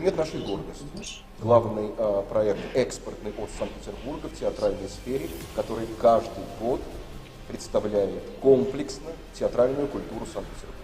предмет нашей гордости. Главный проект экспортный от Санкт-Петербурга в театральной сфере, который каждый год представляет комплексно театральную культуру Санкт-Петербурга.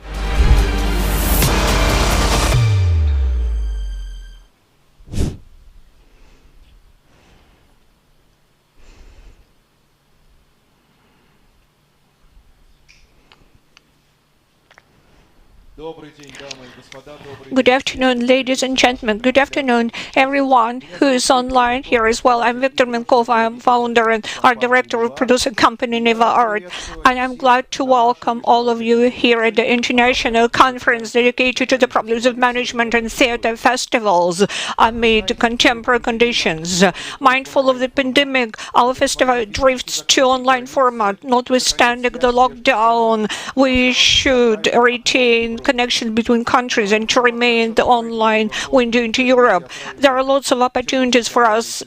Good afternoon, ladies and gentlemen. Good afternoon, everyone who is online here as well. I'm Viktor Menkov. I am founder and art director of producing company Neva-Art. And I'm glad to welcome all of you here at the international conference dedicated to the problems of management and theater festivals amid contemporary conditions. Mindful of the pandemic, our festival drifts to online format. Notwithstanding the lockdown, we should retain connection between countries and to remain the online window into Europe. There are lots of opportunities for us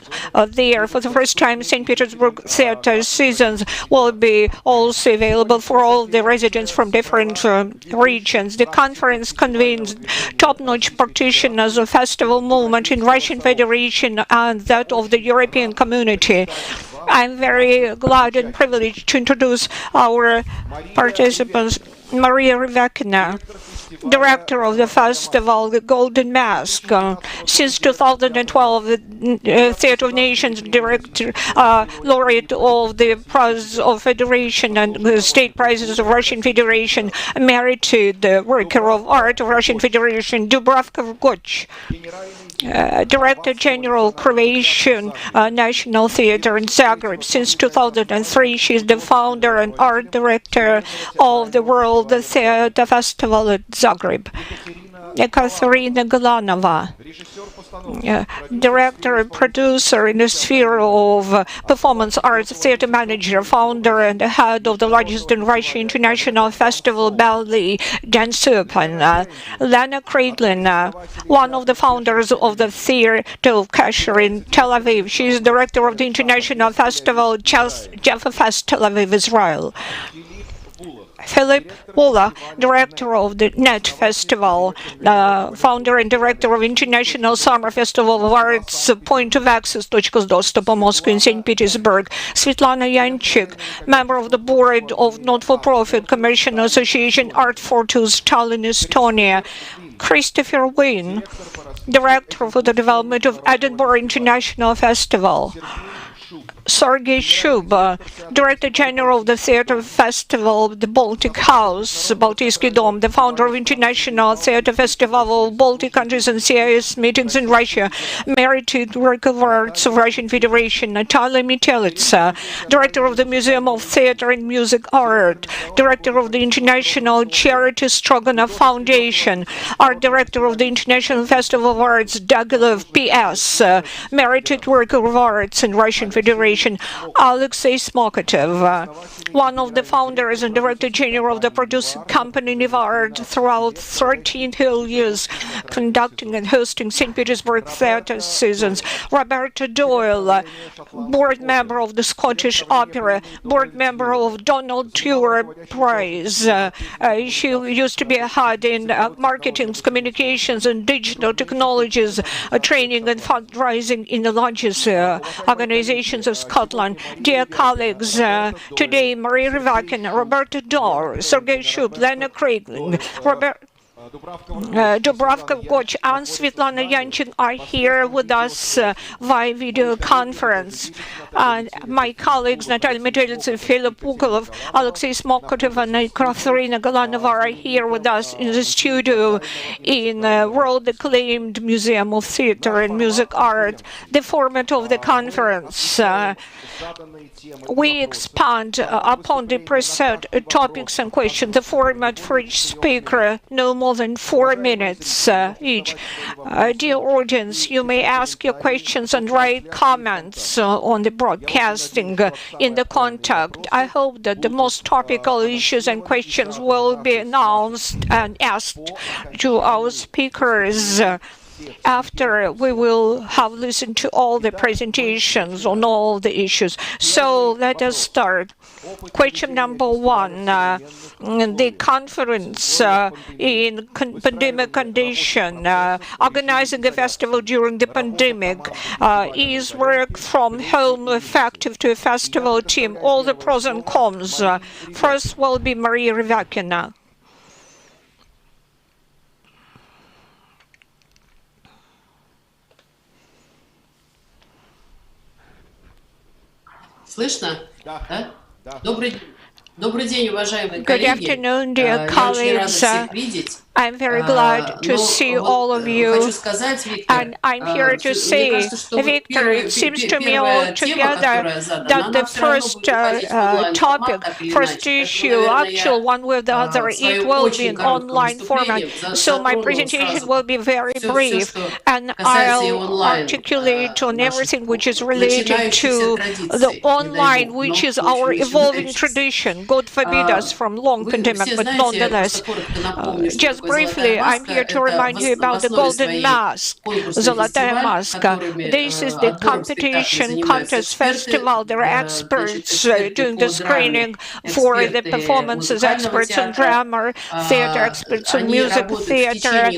there. For the first time, St. Petersburg theater seasons will be also available for all the residents from different regions. The conference convenes top-notch practitioners of festival movement in Russian Federation and that of the European community. I'm very glad and privileged to introduce our participants. Maria Rivakina, director of the festival, The Golden Mask. Since 2012, the Theatre of Nations director, laureate of the Prize of Federation and the State Prizes of Russian Federation, married to the Worker of Art of Russian Federation, Dubravka Vrgoch. Director General Croatian National Theatre in Zagreb. Since 2003, she is the founder and art director of the World Theatre Festival at Zagreb. Ekaterina Galanova, director and producer in the sphere of performance arts, theater manager, founder and head of the largest in Russia international festival ballet, Dance Open. Lena Kraitlin, one of the founders of the Theater of Kasher in Tel Aviv. She is director of the international festival Jaffa Fest, Tel Aviv, Israel. Philip Wula, director of the NET Festival, founder and director of International Summer Festival of Arts, Point of Access, Точка с доступом, Moscow and St. Petersburg. Svetlana Yanchik, member of the board of not-for-profit commercial association Art Fortus, Tallinn, Estonia. Christopher Wayne, director for the development of Edinburgh International Festival. Sergei Shub, Director General of the Theatre Festival, the Baltic House, Baltysky Dom, the founder of International Theatre Festival of Baltic countries and CIS meetings in Russia, married to the Work of Arts of Russian Federation, Natalia Metelitsa, Director of the Museum of Theatre and Music Art, Director of the International Charity Stroganov Foundation, Art Director of the International Festival of Arts, Dagilov P.S., married to the Work of Arts in Russian Federation, Alexei Smokotov, one of the founders and director general of the producing company Neva-Art throughout 13 whole years, conducting and hosting St. Petersburg theatre seasons. Roberta Doyle, board member of the Scottish Opera, board member of Donald Stewart Prize. She used to be a head in marketing, communications, and digital technologies, training and fundraising in the largest organizations of Scotland. Dear colleagues, today Maria Rivakin, Roberta Dorr, Sergei Shub, Lena Kraitlin, Dubravka Vrgoch and Svetlana Yanchik are here with us via video conference. My colleagues Natalia Metelitsa, Philip Pukolov, Alexei Smokotov and Ekaterina Galanova are here with us in the studio in world-acclaimed Museum of Theatre and Music Art. The format of the conference, we expand upon the preset topics and questions. The format for each speaker, no more than 4 minutes each. Dear audience, you may ask your questions and write comments on the broadcasting in the contact. I hope that the most topical issues and questions will be announced and asked to our speakers. After we will have listened to all the presentations on all the issues. So let us start. Question number one. The conference in pandemic condition, organizing a festival during the pandemic, is work from home effective to a festival team? All the pros and cons. First will be Maria Rivakina. Слышно? Да? Добрый день, уважаемые Good коллеги. afternoon, dear Я очень рада colleagues. всех видеть. I'm very glad to see all of you. Хочу сказать, Виктор, And I'm here to мне say, кажется, что Victor, it seems to me altogether that the first topic, first issue, actual one with the other, it will be in online format. So my presentation will be very brief, and I'll articulate on everything which is related to the online, which is our evolving tradition. God forbid us from long pandemic, but nonetheless. Just briefly, I'm here to remind you about the golden mask, Zolotaya Maska. This is the competition, contest, festival. There are experts doing the screening for the performances, experts on drama, theater, experts on music, theater.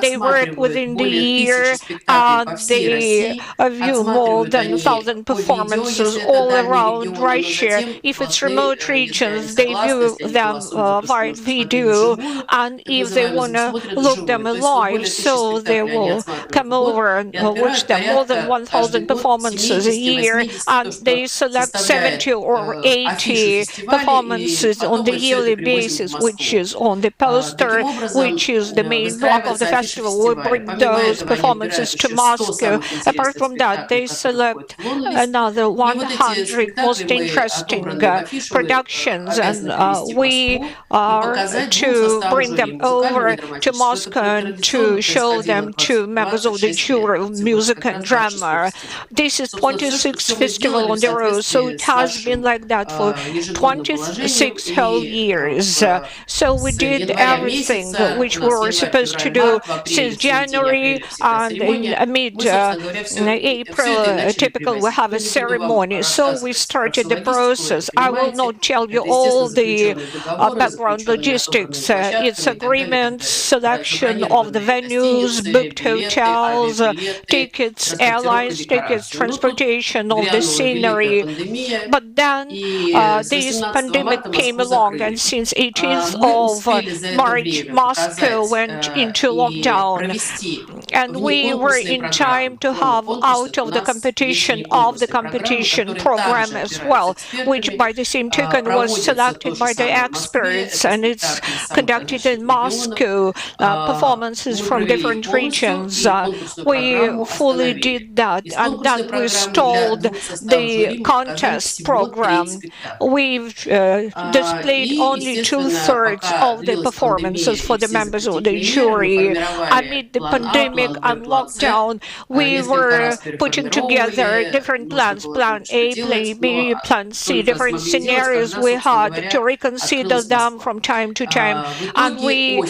They work within the year. They view more than 1,000 performances all around Russia. If it's remote regions, they view them via video, and if they want to look them live, so they will come over and watch them. More than 1,000 performances a year, and they select 70 or 80 performances on the yearly basis, which is on the poster, which is the main block of the festival. We bring those performances to Moscow. Apart from that, they select another 100 most interesting productions, and we are to bring them over to Moscow and to show them to members of the jury of music and drama. This is 26th festival on the road, so it has been like that for 26 whole years. So we did everything which we were supposed to do since January, and in mid-April, typically we have a ceremony. So we started the process. I will not tell you all the background logistics. It's agreements, selection of the venues, booked hotels, tickets, airlines tickets, transportation of the scenery. But then this pandemic came along, and since 18th of March, Moscow went into lockdown, and we were in time to have out of the competition program as well, which by the same token was selected by the experts, and it's conducted in Moscow, performances from different regions. We fully did that, and then we stalled the contest program. We've displayed only 2/3 of the performances for the members of the jury. Amid the pandemic and lockdown, we were putting together different plans, plan A, plan B, plan C, different scenarios we had to reconsider them from time to time, and we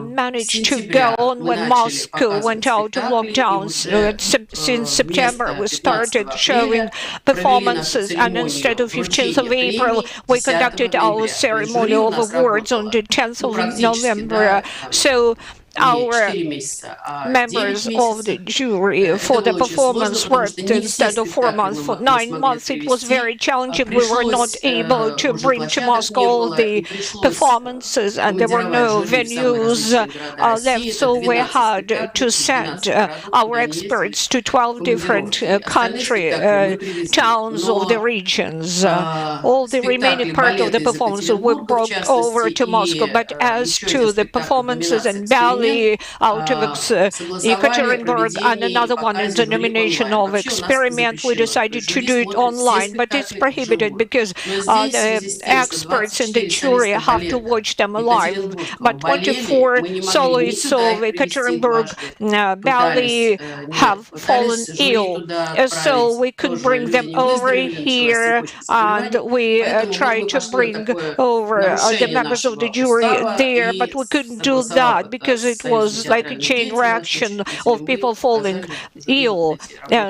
managed to go on when Moscow went out of lockdown. Since September, we started showing performances, and instead of 15th of April, we conducted our ceremony of awards on the 10th of November. So our members of the jury for the performance worked instead of 4 months for 9 months. It was very challenging. We were not able to bring to Moscow all the performances, and there were no venues left, so we had to send our experts to 12 different country towns of the regions. All the remaining part of the performances we brought over to Moscow, but as to the performances in ballet, out of Ekaterinburg, and another one in the nomination of experiment, we decided to do it online, but it's prohibited because the experts in the jury have to watch them live. But 24 soloists of Ekaterinburg ballet have fallen ill, so we couldn't bring them over here, and we tried to bring over the members of the jury there, but we couldn't do that because it was like a chain reaction of people falling ill.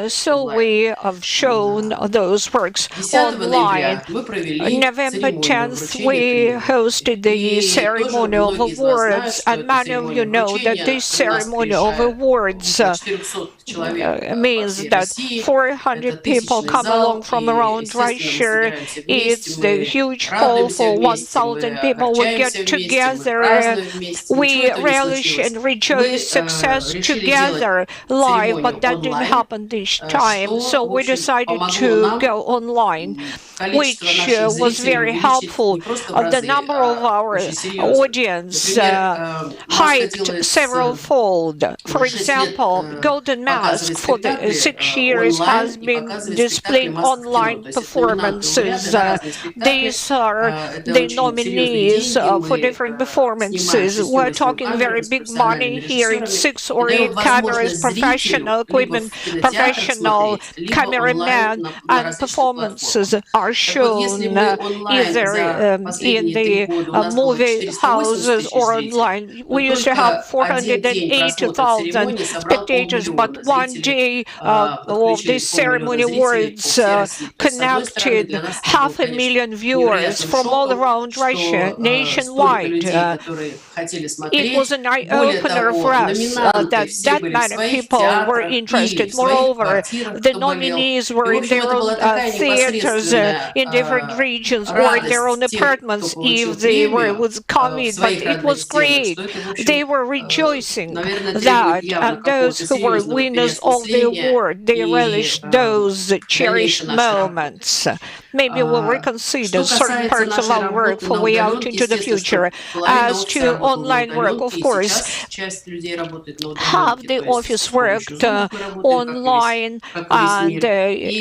So we have shown those works 10 online. ноября мы провели November церемонию 10th, вручения we премий. hosted the И ceremony тоже of многие из вас знают, awards, что and эта many of you церемония know that вручения this у нас ceremony of приезжает awards около 400 человек по means всей that России. Это 400 people тысячный come along зал, from и, around естественно, мы Russia. собираемся вместе, It's the мы huge hall радуемся for вместе, мы 1,000 people. We get огорчаемся вместе, мы together, празднуем вместе. Ничего we этого не relish случилось. and Мы rejoice success решили делать together live, церемонию but that didn't онлайн, happen this time. So что, в we общем, decided помогло to нам go online, количество which наших was зрителей very увеличить helpful. не просто в The разы, number of а our очень серьезно. audience Например, у нас hiked хотелось several-fold. For уже 6 лет example, Golden Mask показывать for the спектакли 6 years онлайн has и been показывать спектакли displaying «Маска в кино». online То есть это номинанты, лауреаты performances. на разные спектакли. These are Это the очень серьезные nominees деньги. for Мы different снимаем performances. 6 We're съемок talking камер very с big профессиональными money here. It's режиссерами 6 и or даем 8 cameras, возможность зрителю professional либо equipment, в кинотеатрах professional смотреть, либо онлайн cameramen, на and различных платформах. performances are Так вот, если shown мы онлайн either за in последние 3 the года у нас было movie 480 houses тысяч or зрителей, online. то We used to have только один день просмотров 480,000 церемонии собрал spectators, but 500,000 one зрителей. day of this Подключились 500,000 ceremony зрителей по awards всей России. То есть, с одной стороны, для connected нас это было, конечно, 500,000 viewers невероятным from all шоком, around Russia, что столько nationwide. людей, которые хотели It was смотреть. an Более eye-opener того, for us номинанты that все были в many своих people were театрах или interested. в своих Moreover, квартирах, the кто болел. nominees И, were в in общем, their это была own такая theaters непосредственная in different regions or in their own радость тем, кто apartments получил if they were премию with в COVID. But своих it родных was стенах, great. что это, в They общем, were rejoicing наверное, требует that, явно and those какого-то who were серьезного winners of the переосмысления award, they и relished those дальнейшей cherished нашей работы. moments. Maybe we'll reconsider Что certain касается parts of нашей our work работы for на way out удаленке, into the естественно, что future. половина As офиса to работала на online work, of удаленке, и course, сейчас часть людей работает на half удаленке, the то есть office с помощью worked Zoom мы работаем, online, как и весь and мир. И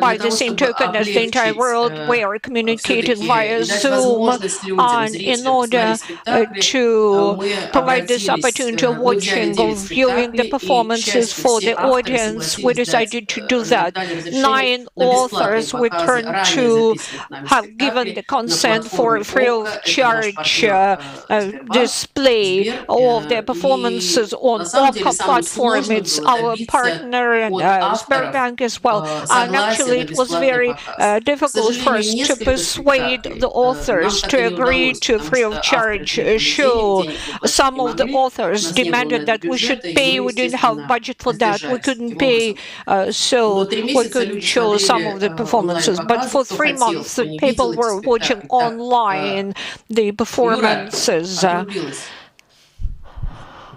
by для the того, same чтобы token as the entire облегчить world, we are communicating все-таки via и дать Zoom, возможность людям, and in зрителям order посмотреть спектакли, to мы provide this обратились, opportunity of мы взяли watching, 9 of viewing the спектаклей, и, к performances счастью, for все the авторы audience, we согласились дать, decided to do that. дали разрешение 9 на бесплатные authors we показы turned ранее to записанных нами have given спектаклей the на consent for платформе free ОККО, of это наш charge партнер Сбербанк, display Сбер, of their и performances on на самом деле OKKO самым platform. сложным It's было our добиться partner and от авторов Sberbank as well. And согласия actually, на it was бесплатный very показ. К difficult for сожалению, us to несколько persuade спектаклей the нам authors так to и не agree удалось, to потому free что of авторы charge требовали show. денег, денег выплатить Some не of the могли, у authors нас не было на demanded это that we should бюджета, и pay. мы, We didn't have естественно, budget for that. We воздержались couldn't таким pay, образом. so Но 3 we месяца couldn't люди show some of the смотрели performances. But онлайн-показы, for кто 3 хотел, months, кто не people видел эти were watching спектакли. Так, online the Юра performances. отрубилась.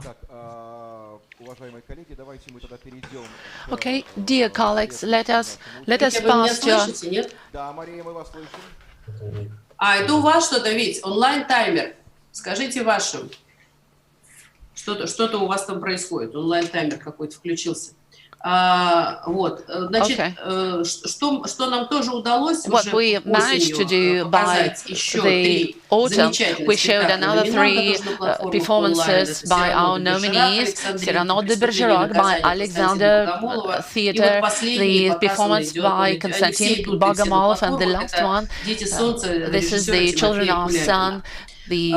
Так, уважаемые коллеги, давайте мы тогда перейдем. Okay, dear colleagues, let us Хотя вы меня pass to. слышите, нет? Да, Мария, мы вас слышим. Это у вас что-то, ведь онлайн-таймер. Скажите вашим. Что-то у вас там происходит. Онлайн-таймер какой-то включился. Вот, значит, что нам тоже удалось What уже we managed to do осенью by показать еще the 3 autumn, замечательных we showed спектакля another 3 номинантов на платформах performances онлайн. by Это our Cyrano de nominees, Bergerac, Cyrano de «Преступление и Bergerac by наказание» Alexander Константина Богомолова. И Theatre, вот последний the показ, он performance идет, by они все Konstantin идут, и все на Bogomolov, and the платформах. last Это one, «Дети солнца», this is режиссера the Children Тимофея of Кулябина. Sun. The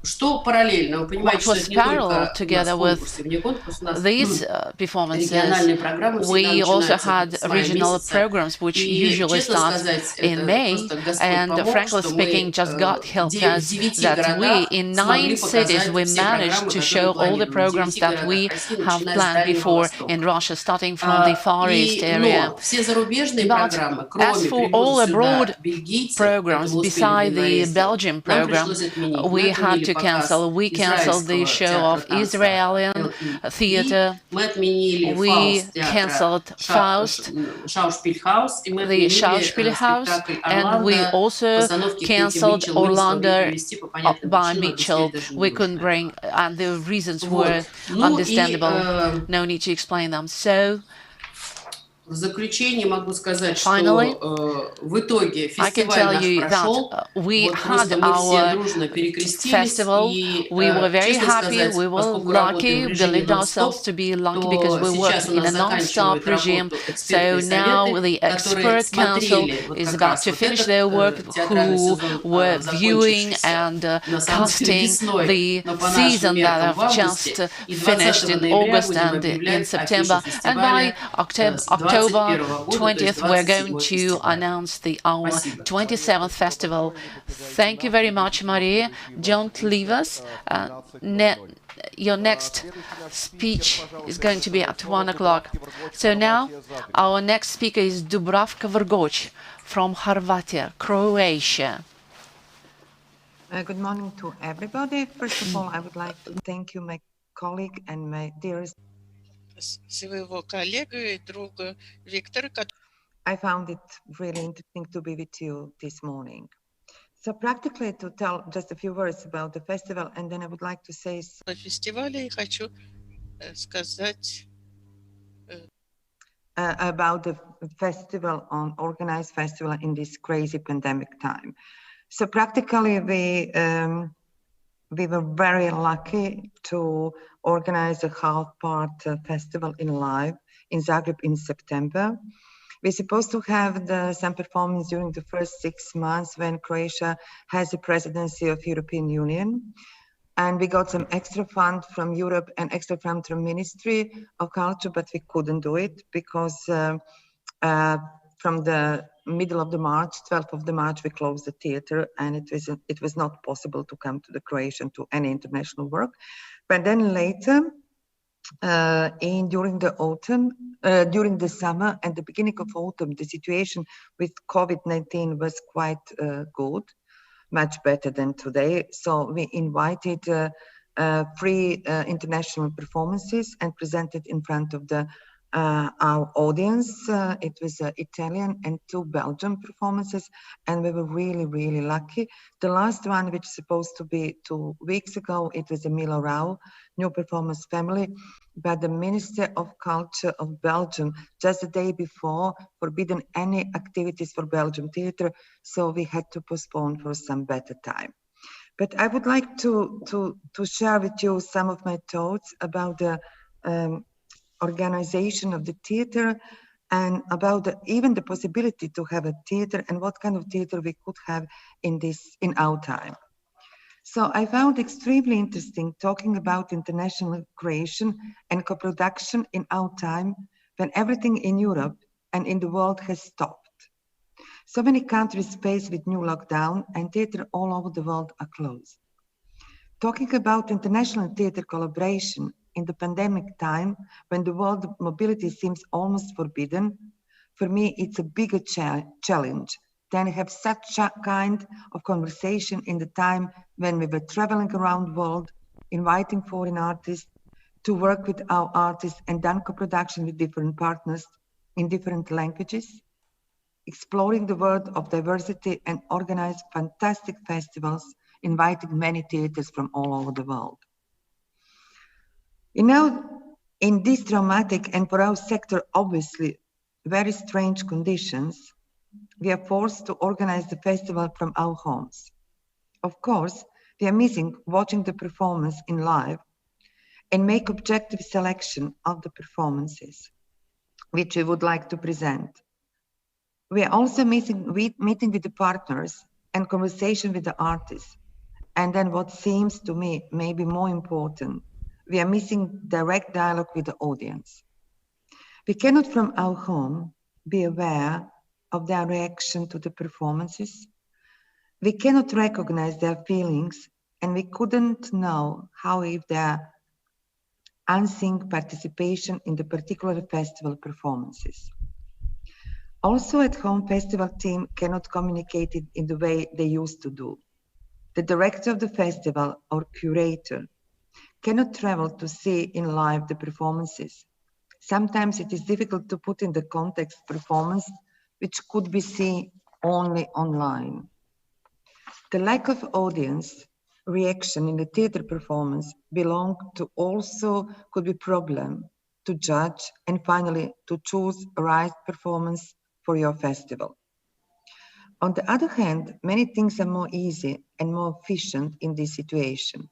Что параллельно? Вы понимаете, what что was это не только parallel у нас together with конкурсы, вне конкурса у нас these performances, региональные программы всегда we also начинаются had с мая regional месяца. programs which И, usually честно start сказать, in это May, просто Господь and помог, frankly что speaking, мы just God helped в us 9 that we, городах in 9 смогли cities, we показать все managed программы, to которые show all the планируем. В programs 9 that we городах России, have начиная с planned Дальнего before Востока. in Russia, starting from the Far East area. Но все зарубежные But программы, as кроме for перевода all сюда abroad бельгийцев, это programs, мы успели в beside январе the сделать, Belgian нам program, пришлось отменить. Мы we had отменили to показ cancel. We canceled the израильского show театра of танца Israeli theater. мы отменили We Фауст театра cancelled Faust, Schauspielhaus, и мы the отменили Schauspielhaus, спектакль and we «Орландо» also постановки Кэти cancelled Митчелл. Мы не смогли Orlando перевести по понятным by причинам, Mitchell. объяснять даже не We нужно. couldn't bring, and the reasons were Вот. Ну и understandable. No need to explain them. So В заключение могу сказать, Finally, что в итоге I can фестиваль tell наш you that прошел. we Вот had просто мы все our дружно перекрестились. festival. И, We were very честно happy. We сказать, were поскольку работаем в lucky, режиме believed ourselves нон-стоп, to be lucky because то we worked сейчас у in a нас non-stop заканчивают regime. работу So экспертные now советы, the которые expert council смотрели вот is как about раз to вот finish этот their work, театральный who сезон were viewing закончившийся, and на самом деле, casting весной, the но по нашим season that меркам в have августе. just И 20 finished in ноября August будем and in объявлять афишу September. And by фестиваля October, с October 21 года, то есть 20th, we're going 27-й to фестиваль. announce our Спасибо. 27th festival. Thank you very much, Maria. Don't leave us. Your next speech is going to be at 1 o'clock. So now, our next speaker is Dubravka Vrgoč from Hrvatska, Croatia. Good morning to everybody. First of all, I would like to thank you, my colleague and my dearest. I found it really interesting to be with you this morning. So practically to tell just a few words about the festival, and then I would like to say about the festival, organized festival in this crazy pandemic time. So practically we were very lucky to organize a half-part festival in live in Zagreb in September. We're supposed to have some performance during the first 6 months when Croatia has the presidency of European Union. And we got some extra fund from Europe and extra fund from Ministry of Culture, but we couldn't do it because from the middle of the March, 12th of the March, we closed the theater, and it was not possible to come to the Croatian to any international work. But then later, during the autumn, during the summer and the beginning of autumn, the situation with COVID-19 was quite good, much better than today. So we invited 3 international performances and presented in front of our audience. It was Italian and 2 Belgian performances, and we were really, really lucky. The last one, which was supposed to be 2 weeks ago, it was a Milo Rao, new performance family, but the Minister of Culture of Belgium, just the day before, forbidden any activities for Belgium theater, so we had to postpone for some better time. But I would like to share with you some of my thoughts about the organization of the theater and about even the possibility to have a theater and what kind of theater we could have in our time. So I found extremely interesting talking about international creation and co-production in our time when everything in Europe and in the world has stopped. So many countries faced with new lockdown and theater all over the world are closed. Talking about international theater collaboration in the pandemic time, when the world mobility seems almost forbidden, for me, it's a bigger challenge than have such a kind of conversation in the time when we were traveling around the world, inviting foreign artists to work with our artists and done co-production with different partners in different languages, exploring the world of diversity and organized fantastic festivals, inviting many theaters from all over the world. You know, in these dramatic and for our sector, obviously, very strange conditions, we are forced to organize the festival from our homes. Of course, we are missing watching the performance in live and make objective selection of the performances, which we would like to present. We are also missing meeting with the partners and conversation with the artists. And then what seems to me maybe more important, we are missing direct dialogue with the audience. We cannot from our home be aware of their reaction to the performances. We cannot recognize their feelings, and we couldn't know how if their unseen participation in the particular festival performances. Also at home, festival team cannot communicate it in the way they used to do. The director of the festival or curator cannot travel to see in live the performances. Sometimes it is difficult to put in the context performance, which could be seen only online. The lack of audience reaction in the theater performance belong to also could be problem to judge, and finally to choose a right performance for your festival. On the other hand, many things are more easy and more efficient in this situation.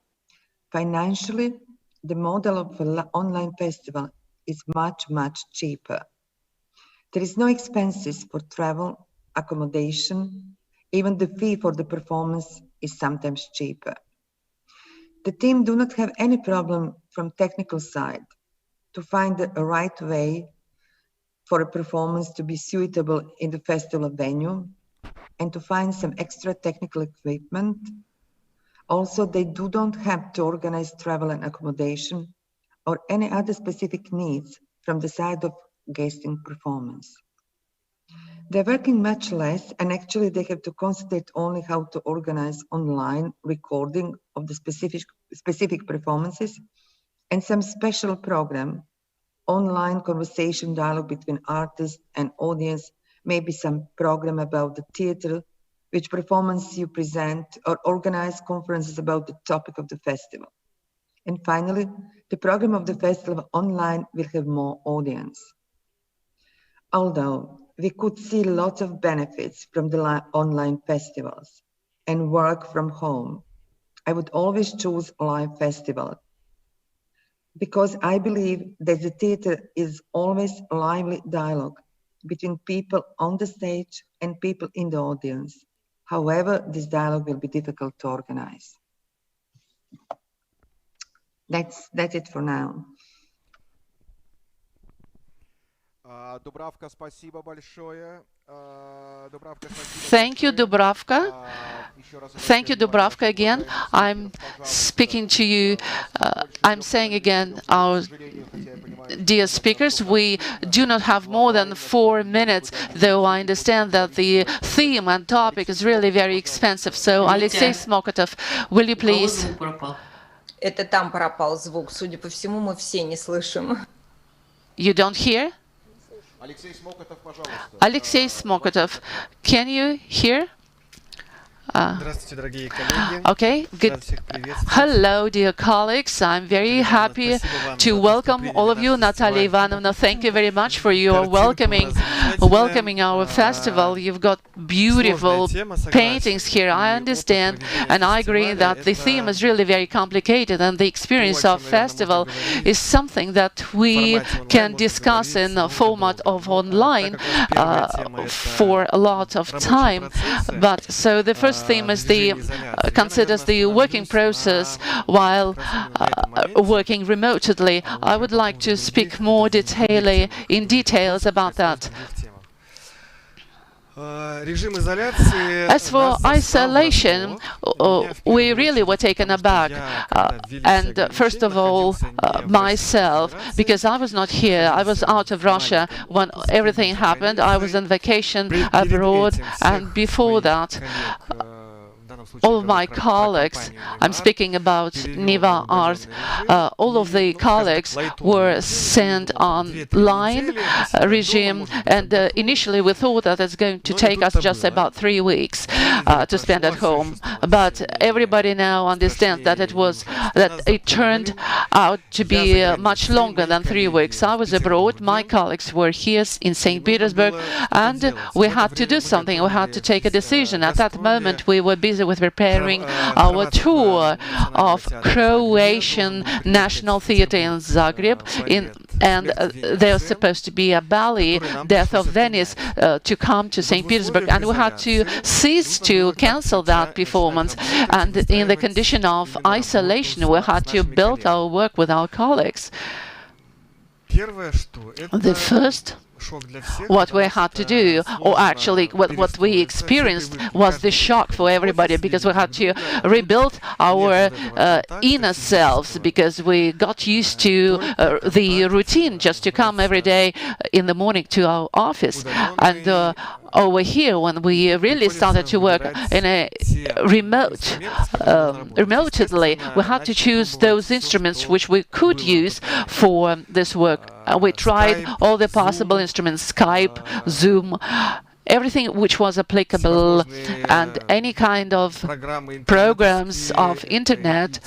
Financially, the model of an online festival is much, much cheaper. There is no expenses for travel, accommodation, even the fee for the performance is sometimes cheaper. The team do not have any problem from technical side to find a right way for a performance to be suitable in the festival venue and to find some extra technical equipment. Also, they don't have to organize travel and accommodation or any other specific needs from the side of guesting performance. They're working much less, and actually they have to concentrate only how to organize online recording of the specific performances and some special program, online conversation dialogue between artists and audience, maybe some program about the theater, which performance you present, or organize conferences about the topic of the festival. And finally, the program of the festival online will have more audience. Although we could see lots of benefits from the online festivals and work from home, I would always choose a live festival because I believe that the theater is always a lively dialogue between people on the stage and people in the audience. However, this dialogue will be difficult to organize. That's it for now. Thank you, Dubravka. Thank you, Dubravka, again. I'm speaking to you. I'm saying again, our dear speakers, we do not have more than 4 minutes, though I understand that the theme and topic is really very expensive. So, Alexei Smokotov, will you please? Это там пропал звук. Судя по всему, мы все не слышим. You don't hear? Alexei Smokotov, can you hear? Okay, good. Hello, dear colleagues. I'm very happy to welcome all of you. Natalia Ivanovna, thank you very much for your welcoming our festival. You've got beautiful paintings here. I understand and I agree that the theme is really very complicated, and the experience of festival is something that we can discuss in a format of online for a lot of time. But so the first theme is considers the working process while working remotely. I would like to speak more in details about that. As for isolation, we really were taken aback. And first of all, myself, because I was not here, I was out of Russia when everything happened. I was on vacation abroad, and before that, all of my colleagues, I'm speaking about Neva-Art, all of the colleagues were sent online regime, and initially we thought that it's going to take us just about 3 weeks to spend at home. But everybody now understands that it turned out to be much longer than 3 weeks. I was abroad, my colleagues were here in St. Petersburg, and we had to do something, we had to take a decision. At that moment we were busy with preparing our tour of Croatian National Theatre in Zagreb, and there's supposed to be a ballet, Death of Venice, to come to St. Petersburg, and we had to cease to cancel that performance. And in the condition of isolation, we had to build our work with our colleagues. The first what we had to do, or actually what we experienced, was the shock for everybody, because we had to rebuild our inner selves, because we got used to the routine just to come every day in the morning to our office. And over here, when we really started to work in a remotely, we had to choose those instruments which we could use for this work. We tried all the possible instruments, Skype, Zoom, everything which was applicable, and any kind of programs of internet,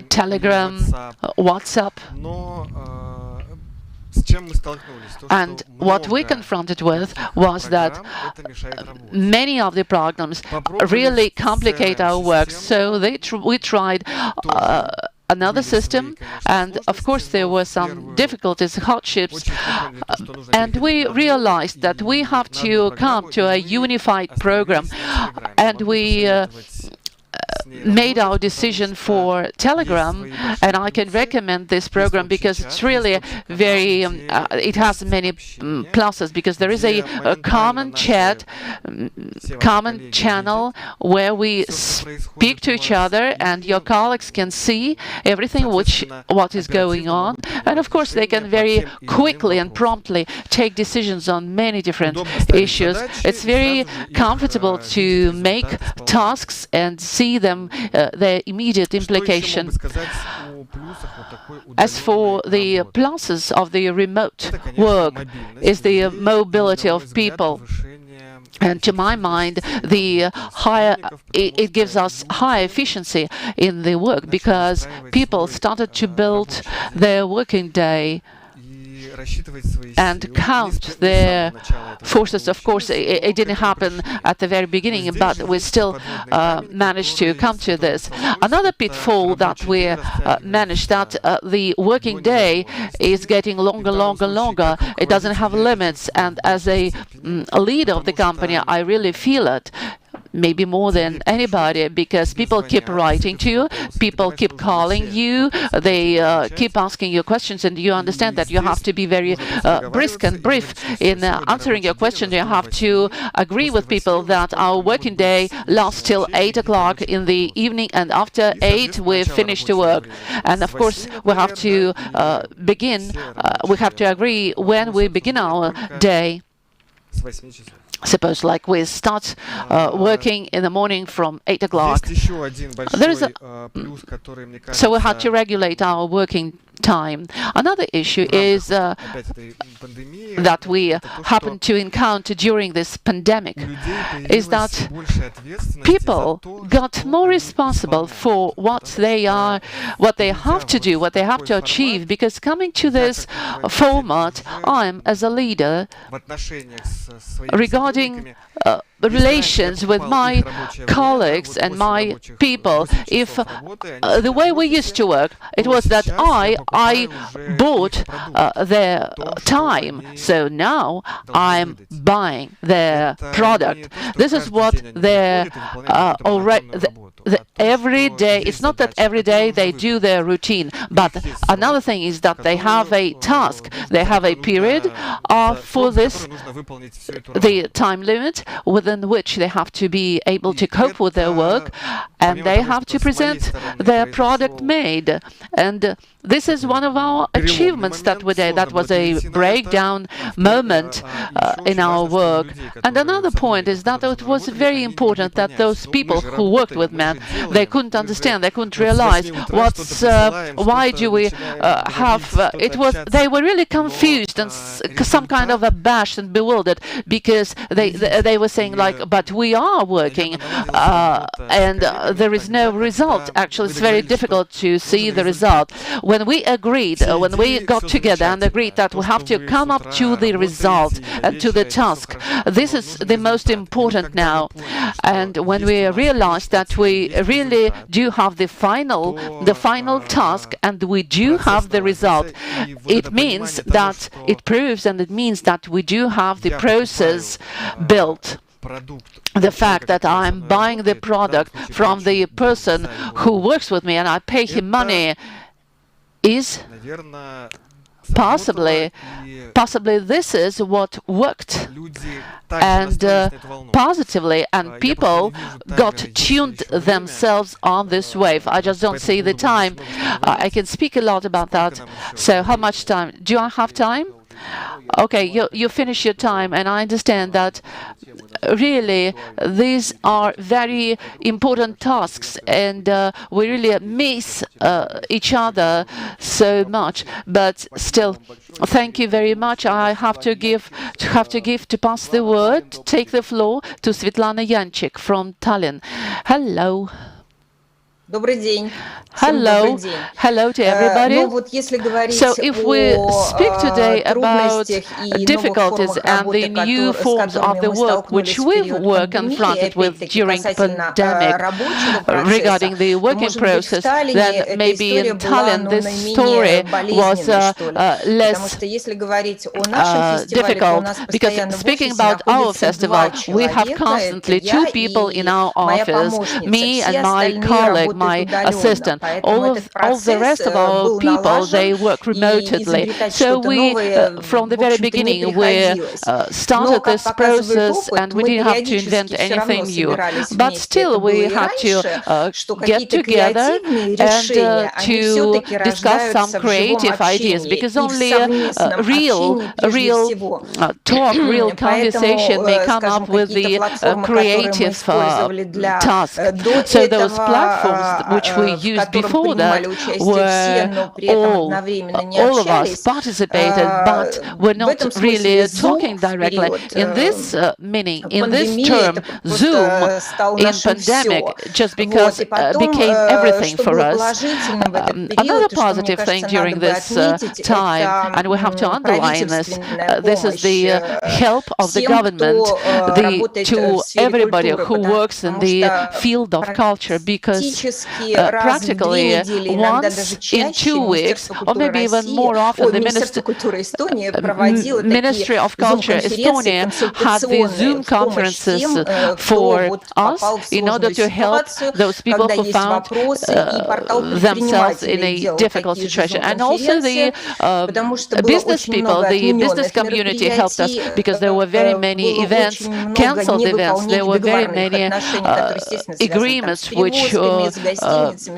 Telegram, WhatsApp. And what we confronted with was that many of the programs really complicate our work. So we tried another system, and of course there were some difficulties, hardships, and we realized that we have to come to a unified program, and we made our decision for Telegram, and I can recommend this program because it's really very, it has many pluses, because there is a common chat, common channel where we speak to each other, and your colleagues can see everything what is going on, and of course they can very quickly and promptly take decisions on many different issues. It's very comfortable to make tasks and see them, their immediate implication. As for the pluses of the remote work, is the mobility of people. And to my mind, it gives us high efficiency in the work, because people started to build their working day and count their forces. Of course, it didn't happen at the very beginning, but we still managed to come to this. Another pitfall that we managed, that the working day is getting longer. It doesn't have limits, and as a leader of the company, I really feel it. Maybe more than anybody, because people keep writing to you, people keep calling you, they keep asking you questions, and you understand that you have to be very brisk and brief in answering your question. You have to agree with people that our working day lasts till 8 o'clock in the evening, and after 8 we finish to work. And of course we have to we have to agree when we begin our day. Suppose like we start working in the morning from 8 o'clock. There is so we had to regulate our working time. Another issue is that we happen to encounter during this pandemic is that people got more responsible for what they have to do, what they have to achieve, because coming to this format, I'm, as a leader, regarding relations with my colleagues and my people, if the way we used to work, it was that I bought their time, so now I'm buying their product. This is what they're already every day. It's not that every day they do their routine, but another thing is that they have a task, they have a period for this, the time limit within which they have to be able to cope with their work, and they have to present their product made. And this is one of our achievements that we did. That was a breakdown moment in our work. And another point is that it was very important that those people who worked with me, they couldn't understand, they couldn't realize why do we have, they were really confused and some kind of abashed and bewildered, because they were saying like, but we are working and there is no result. Actually, it's very difficult to see the result. When we agreed, when we got together and agreed that we have to come up to the result and to the task, this is the most important now. And when we realized that we really do have the final task and we do have the result, it means that it proves, and it means that we do have the process built. The fact that I'm buying the product from the person who works with me and I pay him money is possibly this is what worked, and positively, and people got tuned themselves on this wave. I just don't see the time. I can speak a lot about that. So how much time? Do I have time? Okay, you finish your time, and I understand that really these are very important tasks, and we really miss each other so much. But still, thank you very much. I have to pass the word, to take the floor to Svetlana Yanchik from Tallinn. Hello. Добрый день. Hello, hello to everybody. So if we speak today about difficulties and the new forms of the work which we've worked confronted with during pandemic regarding the working process, then maybe in Tallinn this story was less difficult, because speaking about our festival, we have constantly two people in our office, me and my colleague, my assistant. All the rest of our people, they work remotely. So we, from the very beginning, we started this process and we didn't have to invent anything new. But still, we had to get together and to discuss some creative ideas, because only real talk, real conversation may come up with the creative task. So those platforms which we used before that were all of us participated, but we're not really talking directly. In this meaning, in this term, Zoom in pandemic just because became everything for us. Another positive thing during this time, and we have to underline this, this is the help of the government to everybody who works in the field of culture, because practically once in 2 weeks, or maybe even more often, the Ministry of Culture Estonia had the Zoom conferences for us in order to help those people who found themselves in a difficult situation. And also the business people, the business community helped us, because there were very many events, cancelled events, there were very many agreements which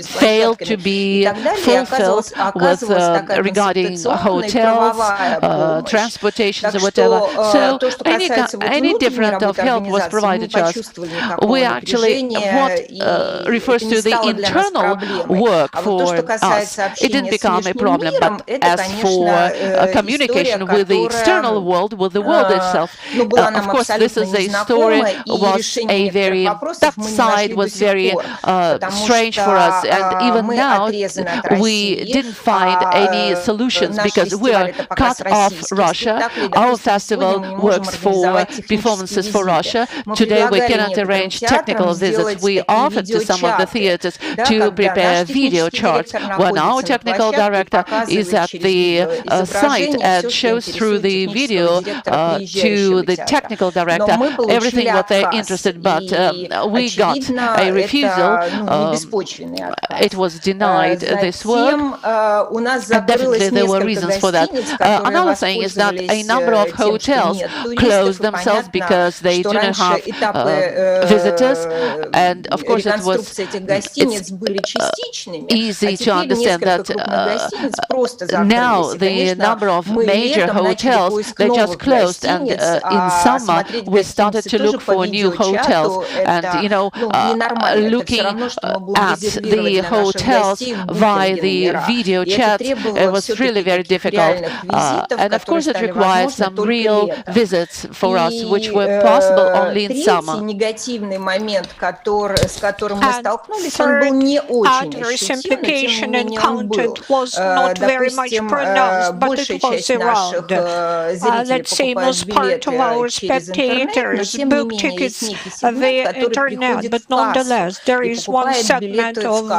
failed to be fulfilled with regarding hotels, transportations, or whatever. So any different of help was provided to us. We actually, what refers to the internal work for us, it didn't become a problem. But as for communication with the external world, with the world itself, of course, this is a story, was a very, that side was very strange for us. And even now, we didn't find any solutions, because we are cut off Russia. Our festival works for performances for Russia. Today, we cannot arrange technical visits. We offered to some of the theaters to prepare video charts. When our technical director is at the site and shows through the video to the technical director everything what they're interested, but we got a refusal. It was denied this work, and definitely there were reasons for that. Another thing is that a number of hotels closed themselves because they do not have visitors, and of course it's easy to understand that now the number of major hotels, they just closed, and in summer we started to look for new hotels, and looking at the hotels via the video chat, it was really very difficult, and of course it required some real visits for us, which were possible only in summer. Adverse implication and content was not very much pronounced, but it was around. Let's say most part of our spectators book tickets via internet, but nonetheless there is one segment of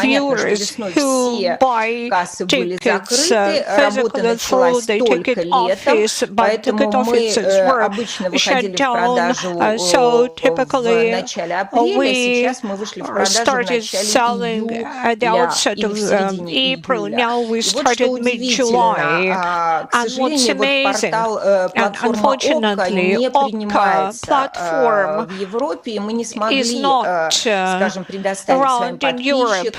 viewers who buy tickets physically through the ticket office, but ticket offices were shut down. So typically we started selling at the outset of April. Now we started mid-July. And what's amazing, and unfortunately, Okka platform is not around in Europe,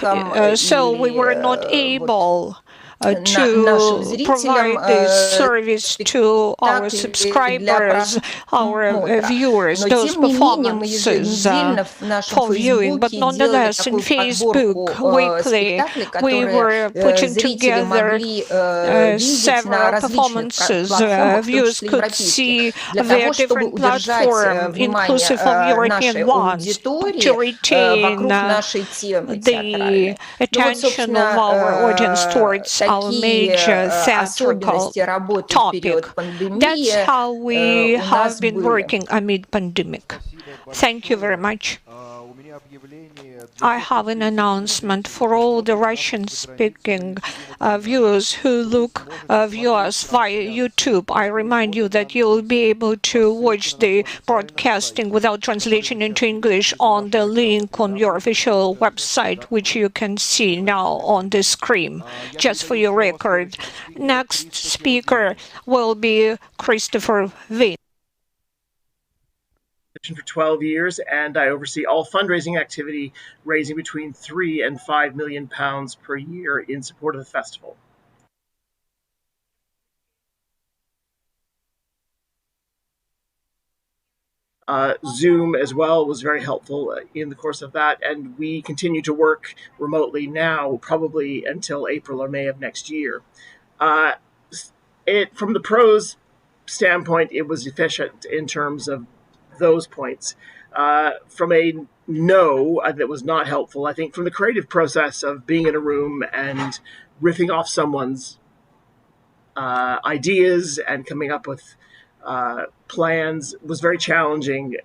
so we were not able нашим to зрителям provide this service to our subscribers, our viewers, Но those тем не менее мы performances еженедельно в нашем for viewing. But Фейсбуке делали nonetheless, in такую Facebook подборку weekly, спектаклей, we were которые putting зрители together могли видеть на several различных performances. платформах, в том Viewers числе could европейских, see для their того, чтобы different удержать platforms, внимание inclusive of нашей European ones, to аудитории retain вокруг нашей темы the театральной. Ну вот, attention of our audience towards our major theatrical особенности работы в topic. период That's пандемии how we у have нас been были. working amid pandemic. Thank you very much. I have an announcement for all the Russian-speaking viewers who view us via YouTube. I remind you that you will be able to watch the broadcasting without translation into English on the link on your official website, which you can see now on the screen, just for your record. Next speaker will be Christopher Vin. For 12 years, and I oversee all fundraising activity, raising between £3 and £5 million per year in support of the festival. Zoom as well was very helpful in the course of that, and we continue to work remotely now, probably until April or May of next year. From the pros standpoint, it was efficient in terms of those points. From a no, that was not helpful. I think from the creative process of being in a room and riffing off someone's ideas and coming up with plans was very challenging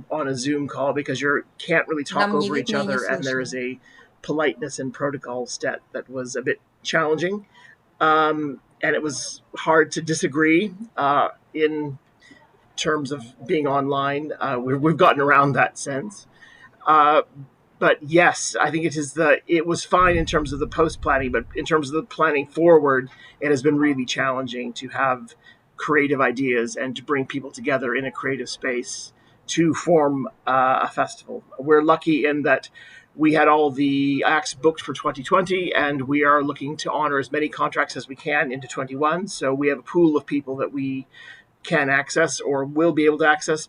on a Zoom call because you can't really talk over each other, and there is a politeness and protocol set that was a bit challenging. And it was hard to disagree in terms of being online. We've gotten around that sense. But yes, I think it was fine in terms of the post-planning, but in terms of the planning forward, it has been really challenging to have creative ideas and to bring people together in a creative space to form a festival. We're lucky in that we had all the acts booked for 2020, and we are looking to honor as many contracts as we can into 21. So we have a pool of people that we can access or will be able to access.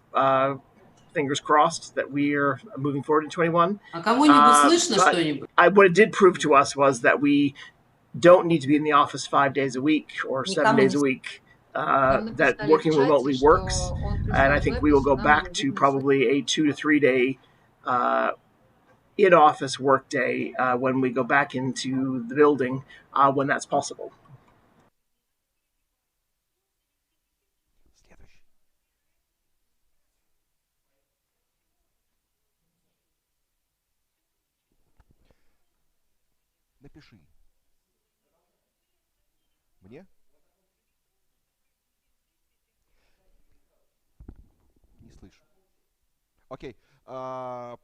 Fingers crossed that we are moving forward in 21. What it did prove to us was that we don't need to be in the office 5 days a week or 7 days a week. That working remotely works, and I think we will go back to probably a 2 to 3 day in-office work day when we go back into the building when that's possible. Напиши. Мне? Не слышу. Окей.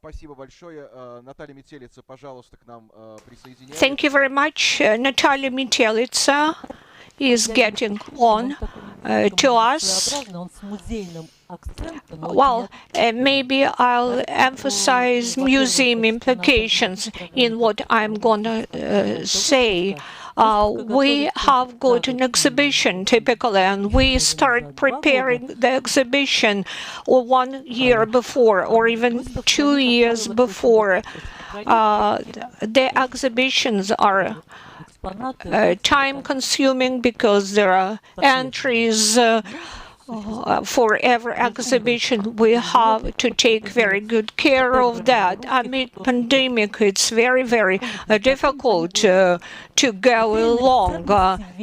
Спасибо большое. Наталья Метелица, пожалуйста, к нам присоединяйтесь. Thank you very much. Natalia Metelica is getting on to us. Well, maybe I'll emphasize museum implications in what I'm going to say. We have got an exhibition typically, and we start preparing the exhibition 1 year before or even 2 years before. The exhibitions are time-consuming because there are entries. For every exhibition, we have to take very good care of that. Amid pandemic, it's very, very difficult to go along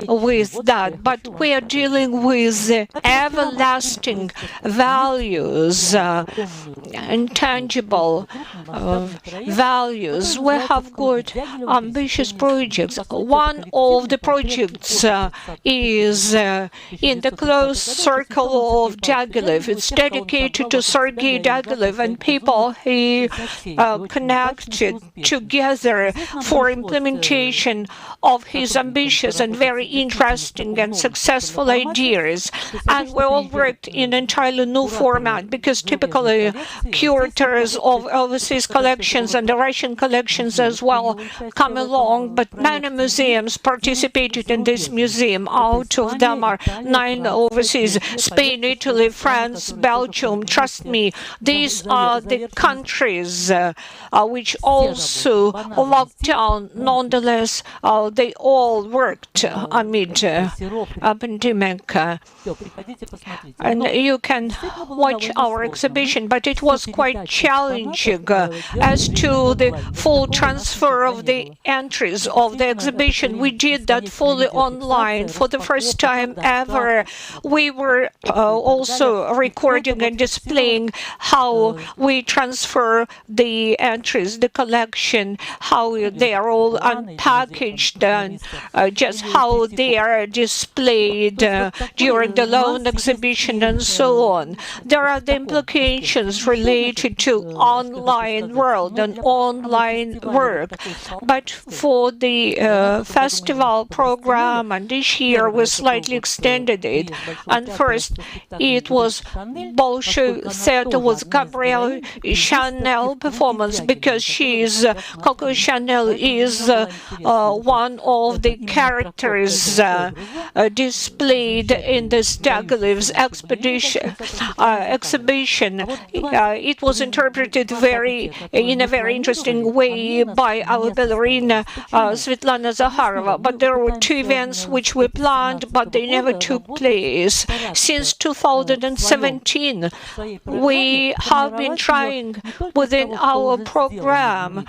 with that. But we are dealing with everlasting values, intangible values. We have got ambitious projects. One of the projects is in the close circle theatrical of Diaghilev. It's dedicated to Sergei Diaghilev and people he connected together for implementation of his ambitious and very interesting and successful ideas. And we all worked in an entirely new format because typically curators of overseas collections and the Russian collections as well come along, but many museums participated in this museum. Out of them are 9 overseas: Spain, Italy, France, Belgium. Trust me, these are the countries which also locked down. Nonetheless, they all worked amid a pandemic. And you can watch our exhibition, but it was quite challenging as to the full transfer of the entries of the exhibition. We did that fully online for the first time ever. We were also recording and displaying how we transfer the entries, the collection, how they are all unpackaged, and just how they are displayed during the loan exhibition and so on. There are the implications related to online world and online work. But for the festival program, and this year we slightly extended it. And first, it was Bolshoi Theater with Gabrielle Chanel performance, because Coco Chanel is one of the characters displayed in this Diaghilev's exhibition. It was interpreted in a very interesting way by our ballerina Svetlana Zakharova. But there were 2 events which we planned, but they never took place. Since 2017, we have been trying within our program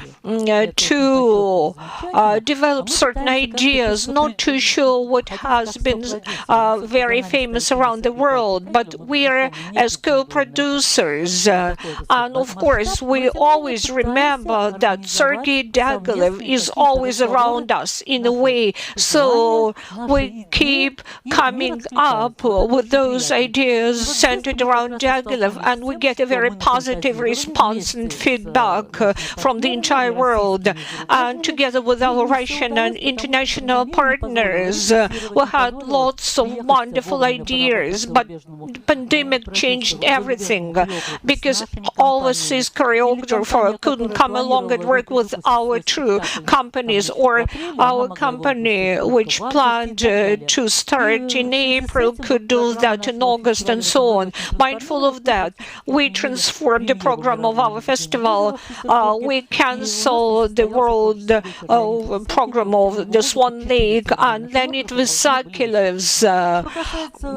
to develop certain ideas, not too sure what has been very famous around the world, but we are as co-producers. And of course, we always remember that Sergei Diaghilev is always around us in a way. So we keep coming up with those ideas centered around Diaghilev, and we get a very positive response and feedback from the entire world. And together with our Russian and international partners, we had lots of wonderful ideas, but the pandemic changed everything, because overseas choreographer couldn't come along and work with our 2 companies, or our company, which planned to start in April, could do that in August, and so on. Mindful of that, we transformed the program of our festival. We canceled the world program of the Swan Lake, and then it was Diaghilev's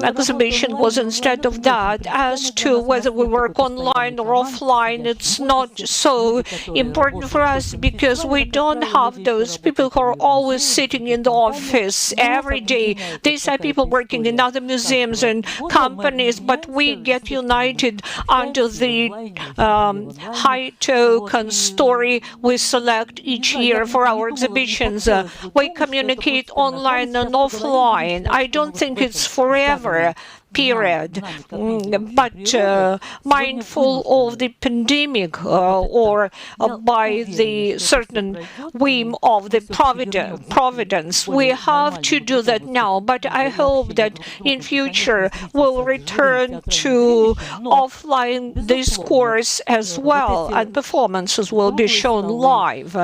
exhibition was instead of that. As to whether we work online or offline, it's not so important for us, because we don't have those people who are always sitting in the office every day. These are people working in other museums and companies, but we get united under the high token story we select each year for our exhibitions. We communicate online and offline. I don't think it's forever. Period. But mindful of the pandemic or by the certain whim of the providence, we have to do that now. But I hope that in future we'll return to offline discourse as well, and performances will be shown live.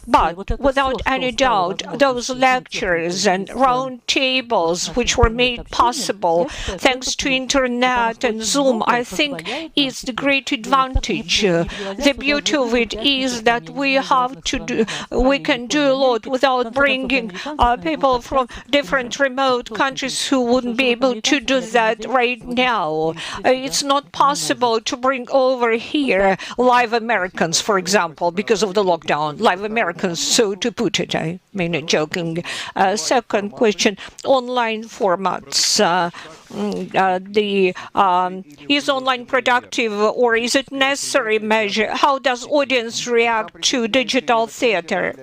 But without any doubt, those lectures and round tables which were made possible thanks to internet and Zoom, I think is the great advantage. The beauty of it is that we can do a lot without bringing people from different remote countries who wouldn't be able to do that right now. It's not possible to bring over here live Americans, for example, because of the lockdown. Live Americans, so to put it. I mean it joking. Second question, online formats. Is online productive, or is it necessary measure? How does audience react to digital theater?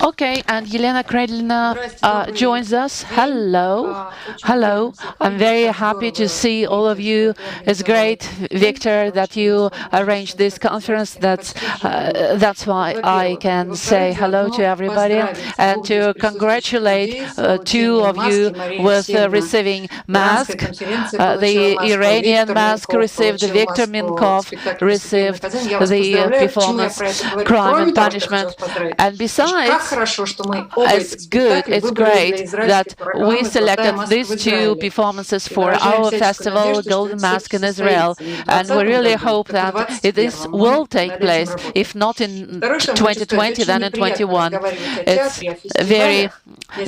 Okay, and Yelena Kredlina joins us. Hello. Hello. I'm very happy to see all of you. It's great, Victor, that you arranged this conference. That's why I can say hello to everybody and to congratulate two of you with receiving mask. The Iranian mask received, Viktor Minkov received the performance Crime and Punishment. And besides, it's good, it's great that we selected these two performances for our festival, Golden Mask in Israel. And we really hope that this will take place, if not in 2020, then in 2021. It's very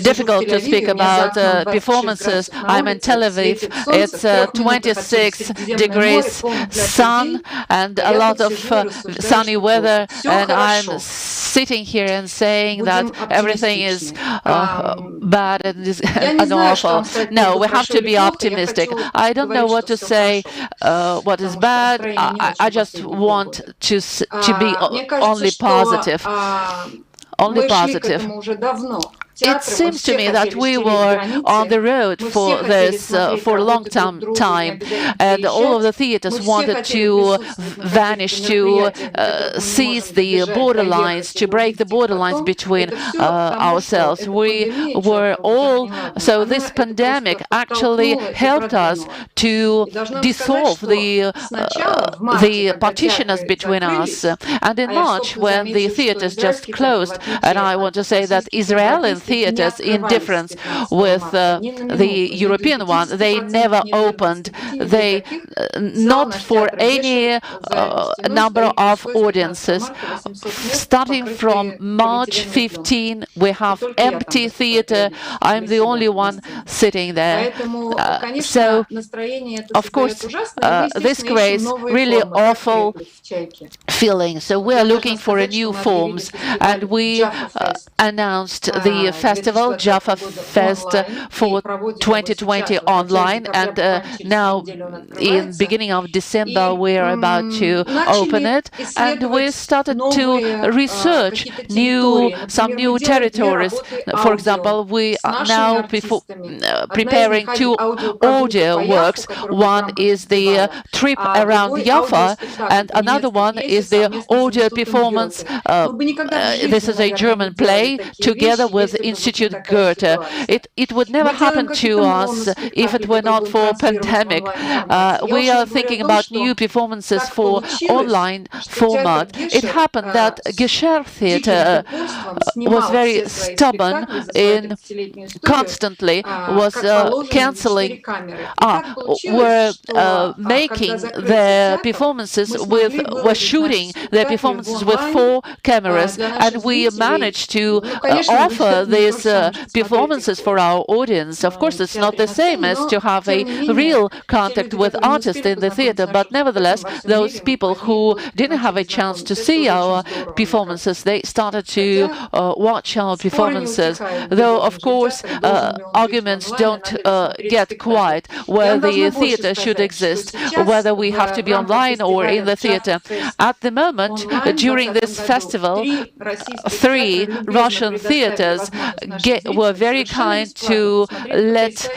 difficult to speak about performances. I'm in Tel Aviv. It's 26 degrees sun and a lot of sunny weather, and I'm sitting here and saying that everything is bad and awful. No, we have to be optimistic. I don't know what to say, what is bad. I just want to be only positive. Only positive. It seems to me that we were on the road for this for a long time, and all of the theaters wanted to vanish, to seize the borderlines, to break the borderlines between ourselves. We were all, so this pandemic actually helped us to dissolve the partitions between us. And in March, when the theaters just closed, and I want to say that Israeli theaters, in difference with the European one, they never opened. They not for any number of audiences. Starting from March 15, we have empty theater. I'm the only one sitting there. So, of course, this creates really awful feeling. So we are looking for a new forms, and we announced the festival Jaffa Fest for 2020 online, and now in beginning of December we are about to open it, and we started to research some new territories. For example, we are now preparing two audio works. One is the trip around Jaffa, and another one is the audio performance. This is a German play together with Institute Goethe. It would never happen to us if it were not for pandemic. We are thinking about new performances for online format. It happened that Gesher Theater was very stubborn in constantly was cancelling, were making their performances were shooting their performances with 4 cameras, and we managed to offer these performances for our audience. Of course, it's not the same as to have a real contact with artists in the theater, but nevertheless, those people who didn't have a chance to see our performances, they started to watch our performances. Though, of course, arguments don't get quiet where the theater should exist, whether we have to be online or in the theater. At the moment, during this festival, 3 Russian theaters were very kind to let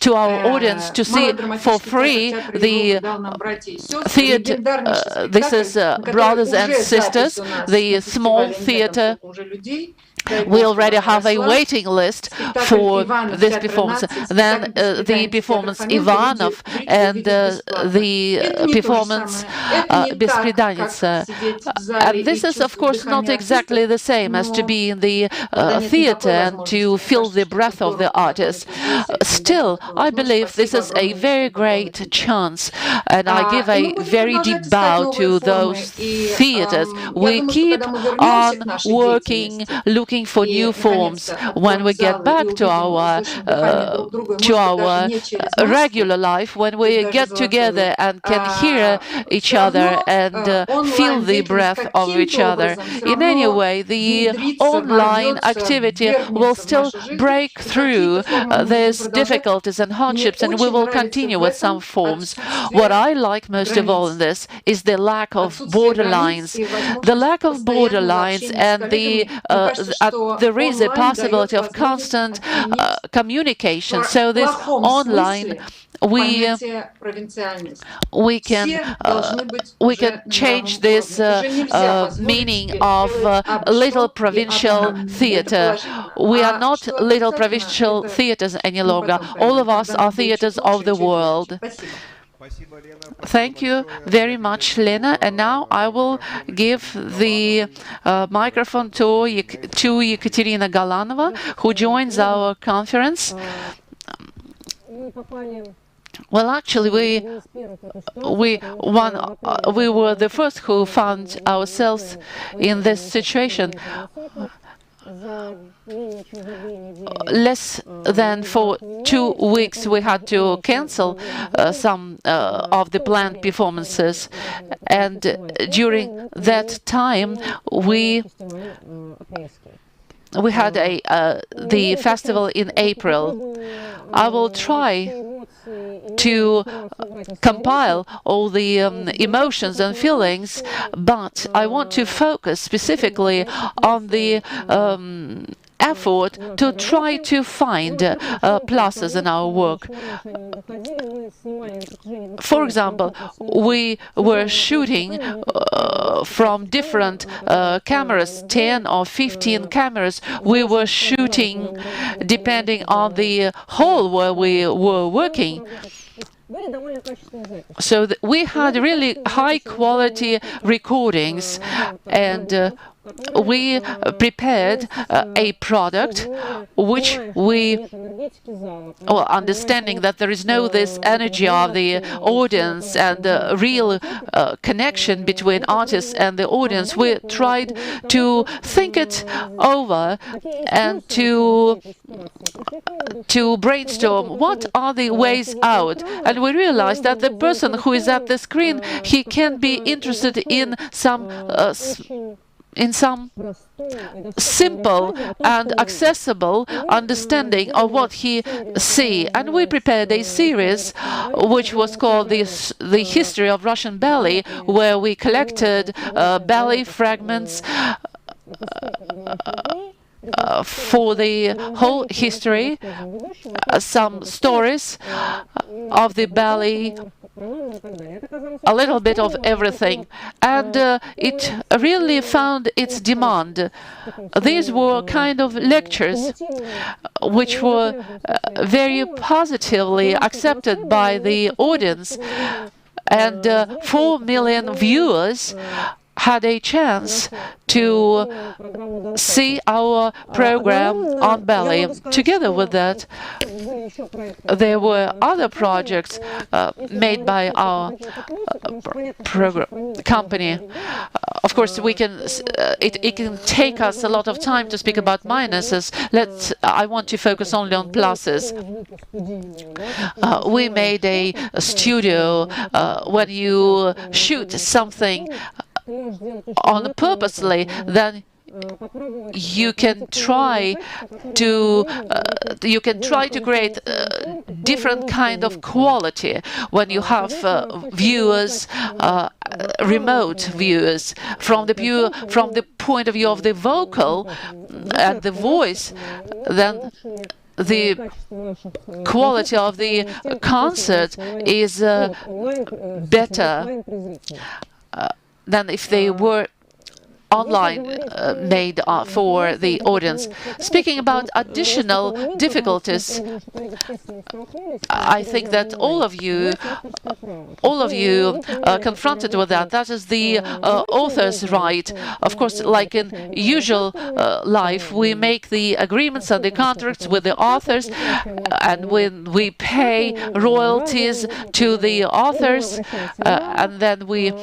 to our audience to see for free the theater. This is Brothers and Sisters, the small theater. We already have a waiting list for this performance. Then the performance Ivanov and the performance Bespredaniца. And this is, of course, not exactly the same as to be in the theater and to feel the breath of the artist. Still, I believe this is a very great chance, and I give a very deep bow to those theaters. We keep on working, looking looking for new forms. When we get back to our regular life, when we get together and can hear each other and feel the breath of each other. In any way, the online activity will still break through these difficulties and hardships, and we will continue with some forms. What I like most of all in this is the lack of borderlines. The lack of borderlines, and there is a possibility of constant communication. So this online, we can change this meaning of little provincial theater. We are not little provincial theaters any longer. All of us are theaters of the world. Thank you very much, Lena. And now I will give the microphone to Ekaterina Galanova, who joins our conference. Well, actually, we were the first who found ourselves in this situation. Less than for 2 weeks, we had to cancel some of the planned performances, and during that time, we had the festival in April. I will try to compile all the emotions and feelings, but I want to focus specifically on the effort to try to find pluses in our work. For example, we were shooting from different cameras, 10 or 15 cameras. We were shooting depending on the hall where we were working. So we had really high quality recordings, and we prepared a product which understanding that there is this energy of the audience and the real connection between artists and the audience, we tried to think it over and to brainstorm what are the ways out. And we realized that the person who is at the screen, he can be interested in some simple and accessible understanding of what he sees. And we prepared a series which was called the History of Russian Ballet, where we collected ballet fragments for the whole history, some stories of the ballet, a little bit of everything, and it really found its demand. These were kind of lectures which were very positively accepted by the audience, and 4 million viewers had a chance to see our program on ballet. Together with that, there were other projects made by our company. Of course, it can take us a lot of time to speak about minuses. I want to focus only on pluses. We made a studio. When you shoot something on purposely, then you can try to create different kind of quality when you have viewers, remote viewers, from the point of view of the vocal and the voice. Then the quality of the concert is better than if they were online made for the audience. Speaking about additional difficulties, I think that all of you confronted with that. That is the author's right. Of course, like in usual life, we make the agreements and the contracts with the authors, and when we pay royalties to the authors, and then we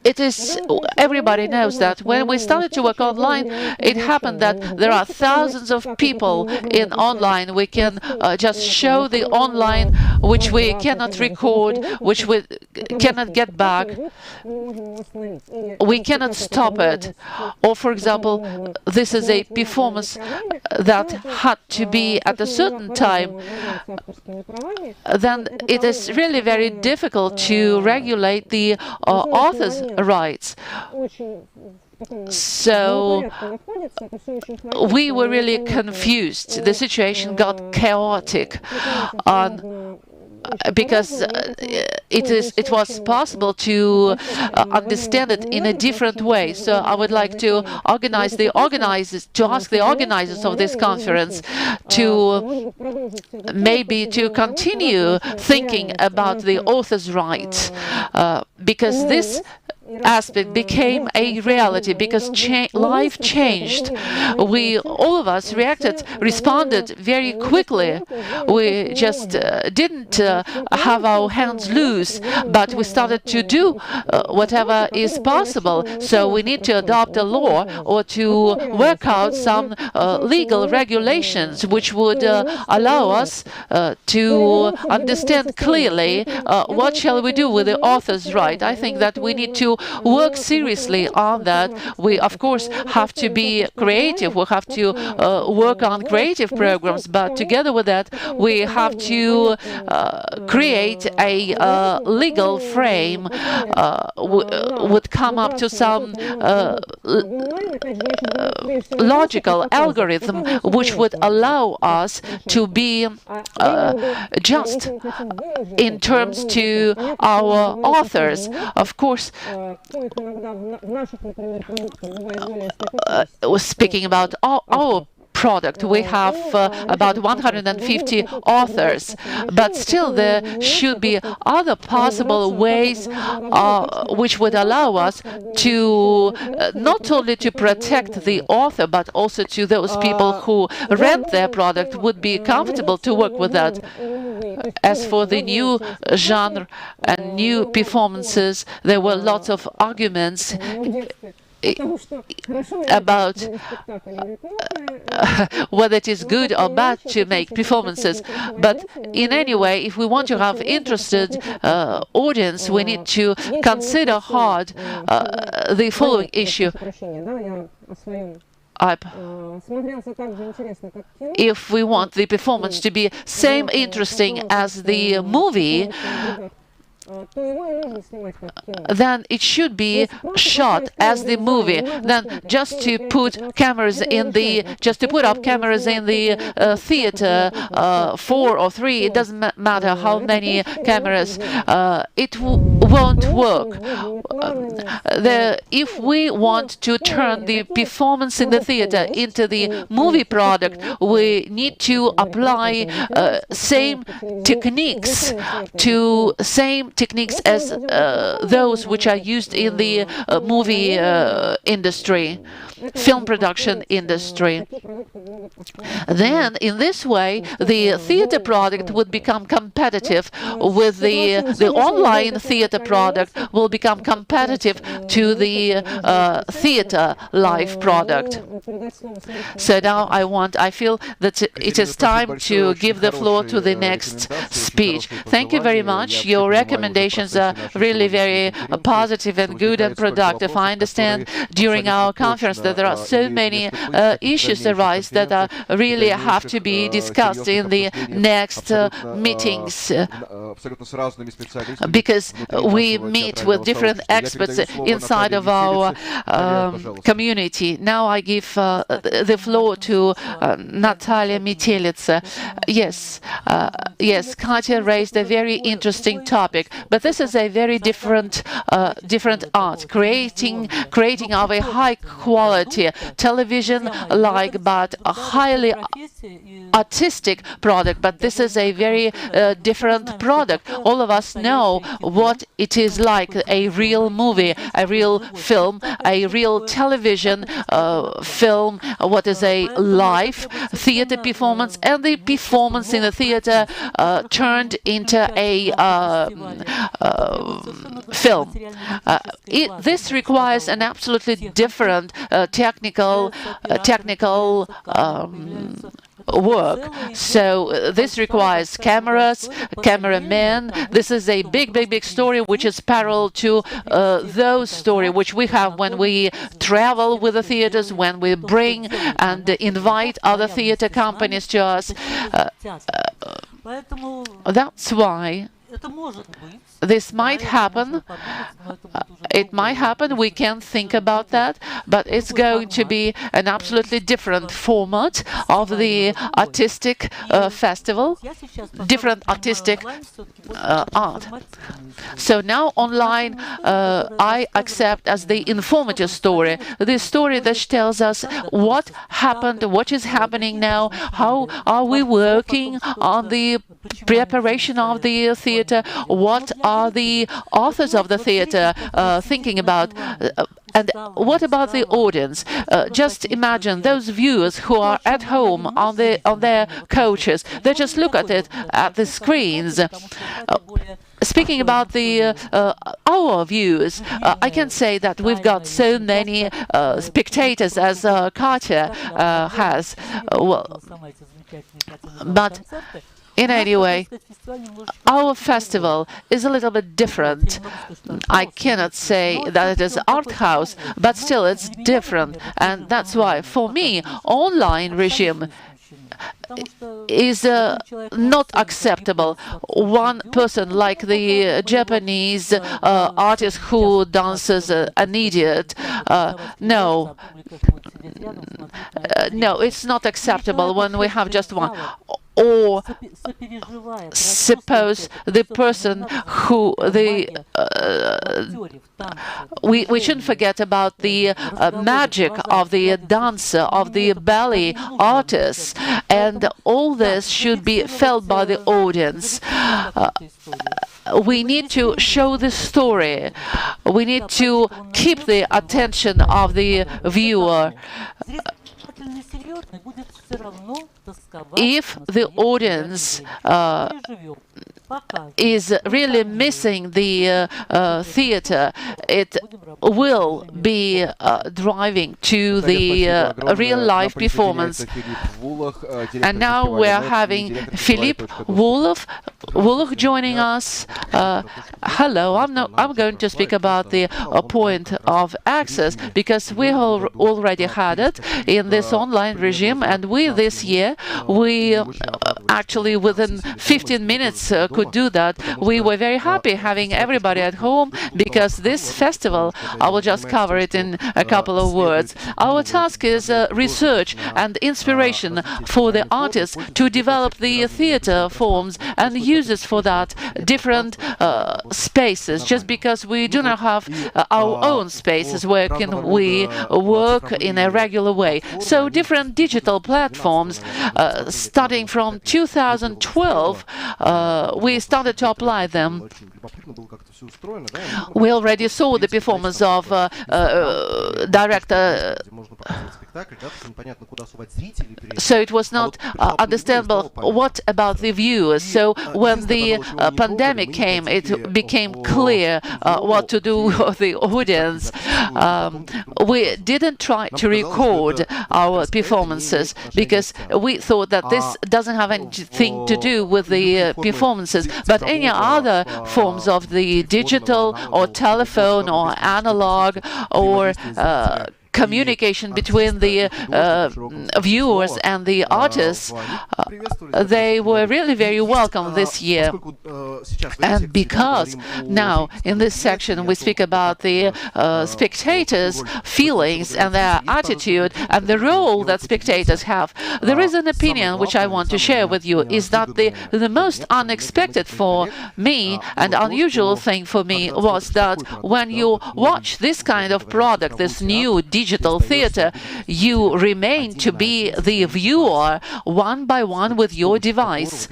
It is, everybody knows that when we started to work online, it happened that there are thousands of people in online. We can just show the online, which we cannot record, which we cannot get back. We cannot stop it. Or, for example, this is a performance that had to be at a certain time. Then it is really very difficult to regulate the author's rights. So we were really confused. The situation got chaotic because it was possible to understand it in a different way. So I would like to ask the organizers of this conference to maybe to continue thinking about the author's rights, because this aspect became a reality, because life changed. All of us responded very quickly. We just didn't have our hands loose, but we started to do whatever is possible. So we need to adopt a law or to work out some legal regulations which would allow us to understand clearly what shall we do with the author's right. I think that we need to work seriously on that. We, of course, have to be creative. We have to work on creative programs, but together with that, we have to create a legal frame, would come up to some logical algorithm which would allow us to be just in terms to our authors. Of course, speaking about our product, we have about 150 authors, but still there should be other possible ways which would allow us to not only to protect the author, but also to those people who rent their product would be comfortable to work with that. As for the new genre and new performances, there were lots of arguments about whether it is good or bad to make performances. But in any way, if we want to have interested audience, we need to consider hard the following issue. If we want the performance to be same interesting as the movie, then it should be shot as the movie. Then just to put up cameras in the theater, 4 or 3, it doesn't matter how many cameras, it won't work. If we want to turn the performance in the theater into the movie product, we need to apply same techniques as those which are used in the movie industry, film production industry. Then, in this way, the theater product would become competitive with the online theater product will become competitive to the theater live product. So now I feel that it is time to give the floor to the next speech. Thank you very much. Your recommendations are really very positive and good and productive. I understand during our conference that there are so many issues arise that really have to be discussed in the next meetings, because we meet with different experts inside of our community. Now I give the floor to Natalia Metelitsa. Yes, Katya raised a very interesting topic, but this is a very different art, creating of a high quality television, but highly artistic product, but this is a very different product. All of us know what it is like, a real movie, a real film, a real television film, what is a live theater performance, and the performance in the theater turned into a film. This requires an absolutely different technical work. So this requires cameras, cameramen. This is a big story which is parallel to those story which we have when we travel with the theaters, when we bring and invite other theater companies to us. That's why this might happen. It might happen. We can think about that, but it's going to be an absolutely different format of the artistic festival, different artistic art. So now online, I accept as the informative story, the story that tells us what happened, what is happening now, how are we working on the preparation of the theater, what are the authors of the theater thinking about, and what about the audience? Just imagine those viewers who are at home on their couches. They just look at it at the screens. Speaking about our viewers, I can say that we've got so many spectators as Katya has. But in any way, our festival is a little bit different. I cannot say that it is art house, but still it's different. And that's why, for me, online regime is not acceptable. One person like the Japanese artist who dances an idiot, no, it's not acceptable when we have just one. Or suppose the person who we shouldn't forget about the magic of the dancer, of the ballet artists, and all this should be felt by the audience. We need to show the story. We need to keep the attention of the viewer. If the audience is really missing the theater, it will be driving to the real-life performance. And now we're having Philippe Wolof joining us. Hello, I'm going to speak about the point of access, because we already had it in this online regime, and this year, we actually within 15 minutes could do that. We were very happy having everybody at home, because this festival, I will just cover it in a couple of words. Our task is research and inspiration for the artists to develop the theater forms and uses for that different spaces, just because we do not have our own spaces where can we work in a regular way. So different digital platforms, starting from 2012, we started to apply them. We already saw the performance of director. So it was not understandable. What about the viewers? So when the pandemic came, it became clear what to do with the audience. We didn't try to record our performances, because we thought that this doesn't have anything to do with the performances, but any other forms of the digital or telephone or analog or communication between the viewers and the artists, they were really very welcome this year. And because now in this section we speak about the spectators' feelings and their attitude and the role that spectators have, there is an opinion which I want to share with you, is that the most unexpected for me and unusual thing for me was that when you watch this kind of product, this new digital digital theater, you remain to be the viewer one by one with your device,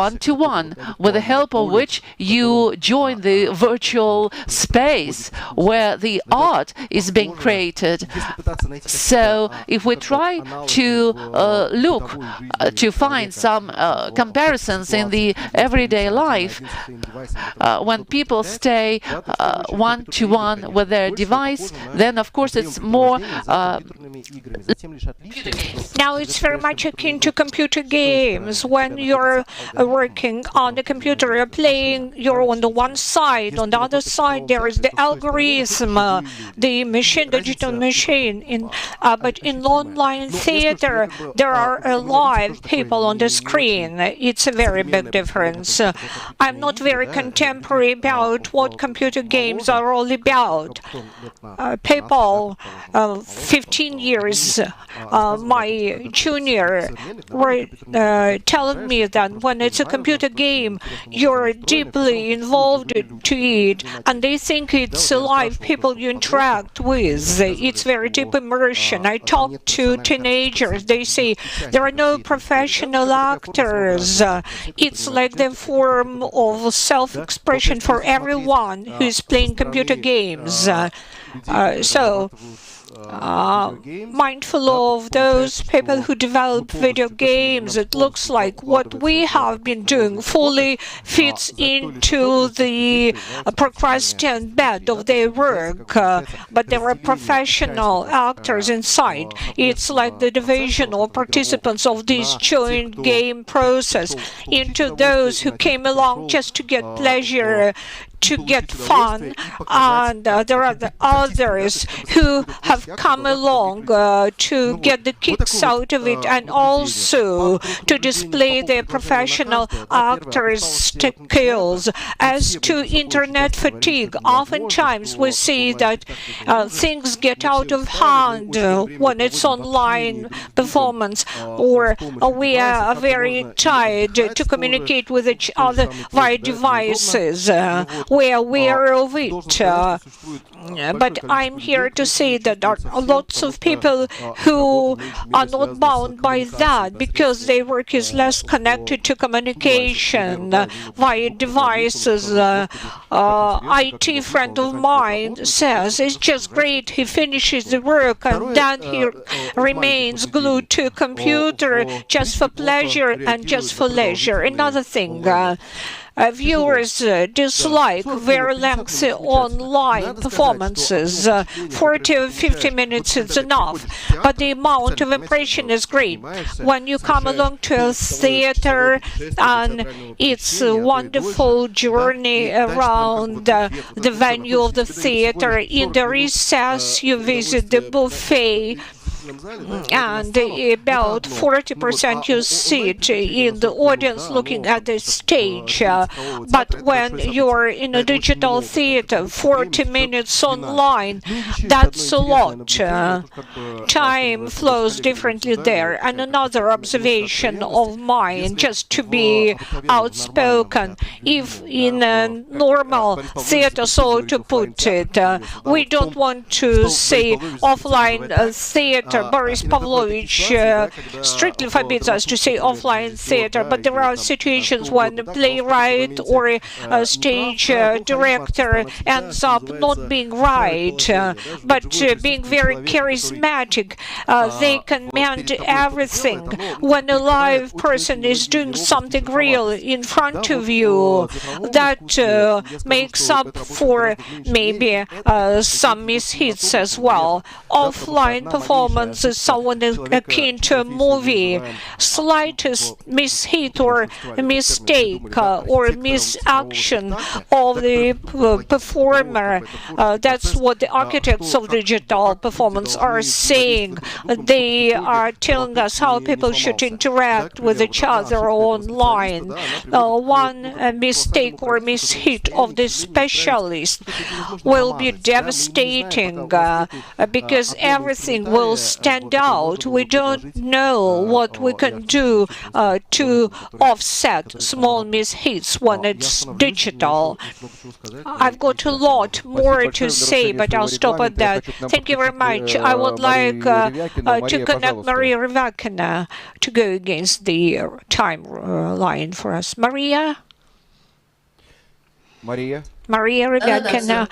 one-to-one, with the help of which you join the virtual space where the art is being created. So if we try to look to find some comparisons in the everyday life, when people stay one-to-one with their device, then of course it's more now it's very much akin to computer games. When you're working on the computer, you're playing, you're on the one side, on the other side there is the algorithm, the machine, digital machine. But in online theater there are alive people on the screen. It's a very big difference. I'm not very contemporary about what computer games are all about. People 15 years my junior were telling me that when it's a computer game, you're deeply involved to it, and they think it's alive people you interact with. It's very deep immersion. I talk to teenagers. They say there are no professional actors. It's like the form of self-expression for everyone who is playing computer games. Mindful of those people who develop video games, it looks like what we have been doing fully fits into the procrastination bed of their work, but there are professional actors inside. It's like the division of participants of this joint game process into those who came along just to get pleasure, to get fun, and there are the others who have come along to get the kicks out of it and also to display their professional actors' skills. As to internet fatigue, oftentimes we see that things get out of hand when it's online performance, or we are very tired to communicate with each other via devices. We are aware of it. But I'm here to say that there are lots of people who are not bound by that because their work is less connected to communication via devices. IT friend of mine says it's just great, he finishes the work and then he remains glued to a computer just for pleasure and just for leisure. Another thing, viewers dislike very lengthy online performances. 40 or 50 minutes is enough, but the amount of impression is great. When you come along to a theater and it's a wonderful journey around the venue of the theater, in the recess you visit the buffet, and about 40% you sit in the audience looking at the stage. But when you're in a digital theater, 40 minutes online, that's a lot. Time flows differently there. And another observation of mine, just to be outspoken, if in a normal theater, so to put it, we don't want to say offline theater, Boris Pavlovich strictly forbids us to say offline theater, but there are situations when a playwright or a stage director ends up not being right, but being very charismatic. They command everything. When a live person is doing something real in front of you, that makes up for maybe some mishits as well. Offline performance is someone akin to a movie. Slightest mishit or mistake or misaction of the performer, that's what the architects of digital performance are saying. They are telling us how people should interact with each other online. One mistake or mishit of the specialist will be devastating because everything will stand out. We don't know what we can do to offset small mishits when it's digital. I've got a lot more to say, but I'll stop at that. Thank you very much. I would like to connect Maria Rivakina to go against the timeline for us. Maria? Maria Rivakina.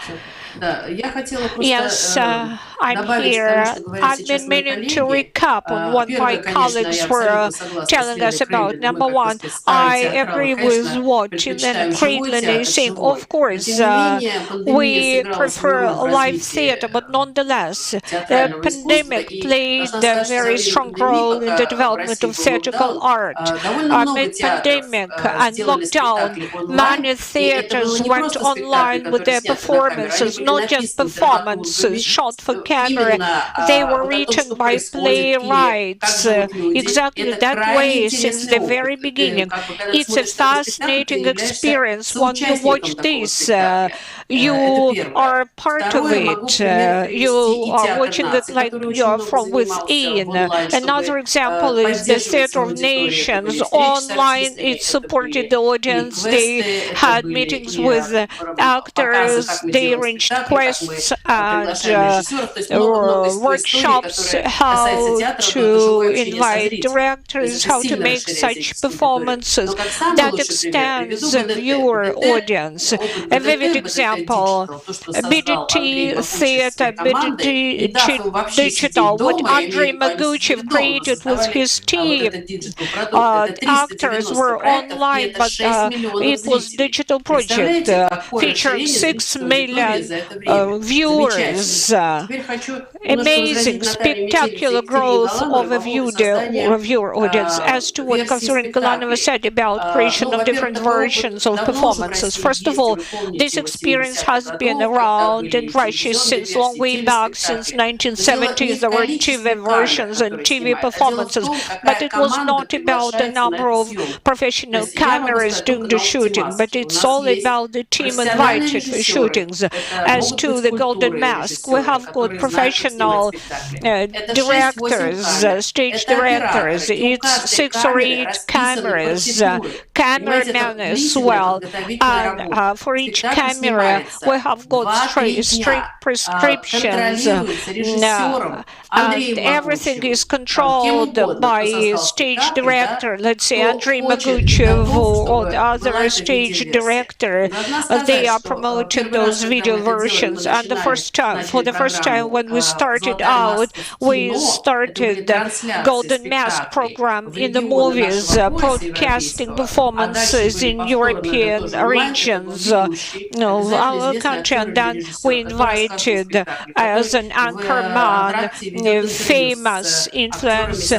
Yes, I'm here. I've been meaning to recap on what my colleagues were telling us about. Number one, I agree with what Chilena Creighton is saying. Of course, we prefer live theater, but nonetheless, the pandemic played a very strong role in the development of theatrical art. Amid pandemic and lockdown, many theaters went online with their performances, not just performances shot for camera. They were written by playwrights exactly that way since the very beginning. It's a fascinating experience. When you watch this, you are part of it. You are watching it like you are from within. Another example is the Theatre of Nations. Online, it supported the audience. They had meetings with actors. They arranged quests and workshops how to invite directors, how to make such performances that extends the viewer audience. A vivid example, BDT Theatre, BDT Digital, what Andrei Maguchev created with his team. Actors were online, but it was digital project featuring 6 million viewers. Amazing, spectacular growth of a viewer audience. As to what Katerina Galanova said about creation of different versions of performances. First of all, this experience has been around in Russia since long way back, since 1970s. There were TV versions and TV performances, but it was not about the number of professional cameras doing the shooting, but it's all about the team invited for shootings. As to the Golden Mask, we have got professional directors, stage directors. It's 6 or 8 cameras, cameramen as well, and for each camera we have got strict prescriptions, and everything is controlled by a stage director. Let's say Andrei Maguchev or the other stage director. They are promoting those video versions. And for the first time when we started out, we started the Golden Mask program in the movies, broadcasting performances in European regions of our country. And then we invited as an anchorman, famous influence,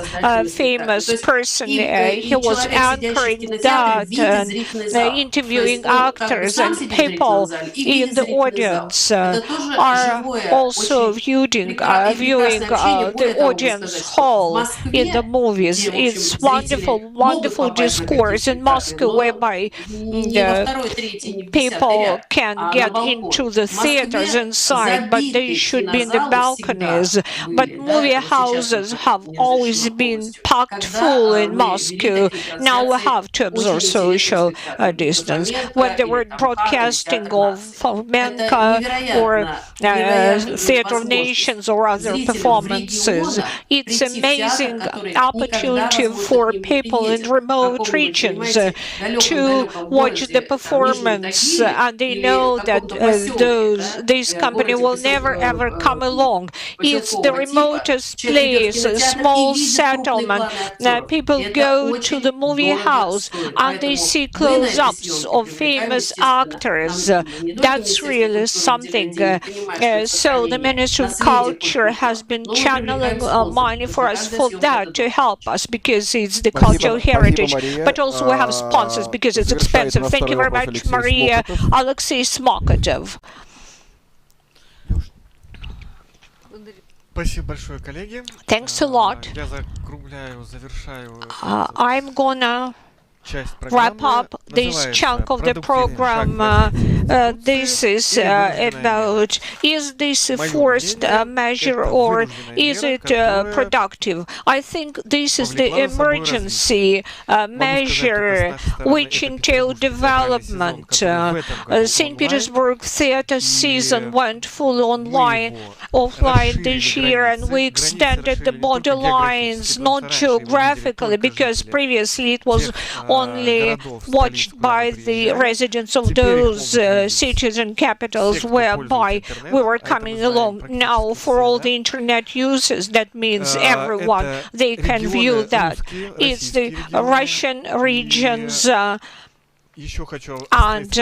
famous person. He was anchoring that and interviewing actors, and people in the audience are also viewing the audience hall in the movies. It's wonderful discourse in Moscow whereby people can get into the theaters inside, but they should be in the balconies. But movie houses have always been packed full in Moscow. Now we have to observe social distance. When they were broadcasting of Fomenko or Theatre of Nations or other performances, it's amazing opportunity for people in remote regions to watch the performance, and they know that this company will never ever come along. It's the remotest place, a small settlement. People go to the movie house and they see close-ups of famous actors. That's really something. So the Ministry of Culture has been channeling money for us for that, to help us, because it's the cultural heritage. But also we have sponsors because it's expensive. Thank you very much, Maria. Alexei Smokotov. Thanks a lot. I'm gonna wrap up this chunk of the program. This is about, is this a forced measure or is it productive? I think this is the emergency measure which entail development. St. Petersburg theater season went full offline this year, and we extended the borderlines, not geographically, because previously it was only watched by the residents of those cities and capitals whereby we were coming along. Now for all the internet users, that means everyone, they can view that. It's the Russian regions, and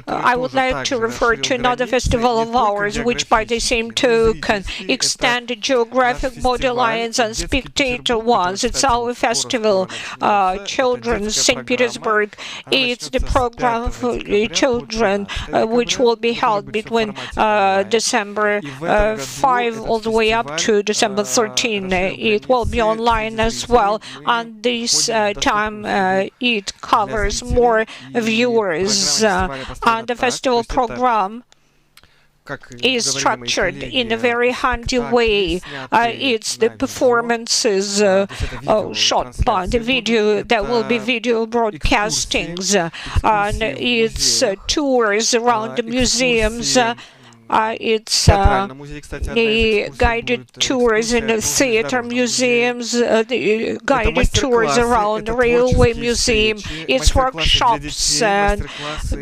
I would like to refer to another festival of ours, which by the same token extended geographic borderlines and spectator ones. It's our festival, Children's St. Petersburg. It's the program for children, which will be held between December 5 all the way up to December 13. It will be online as well, and this time it covers more viewers, and the festival program is structured in a very handy way. It's the performances shot by the video, there will be video broadcastings, and it's tours around the museums. It's the guided tours in the theater museums, the guided tours around the railway museum. It's workshops and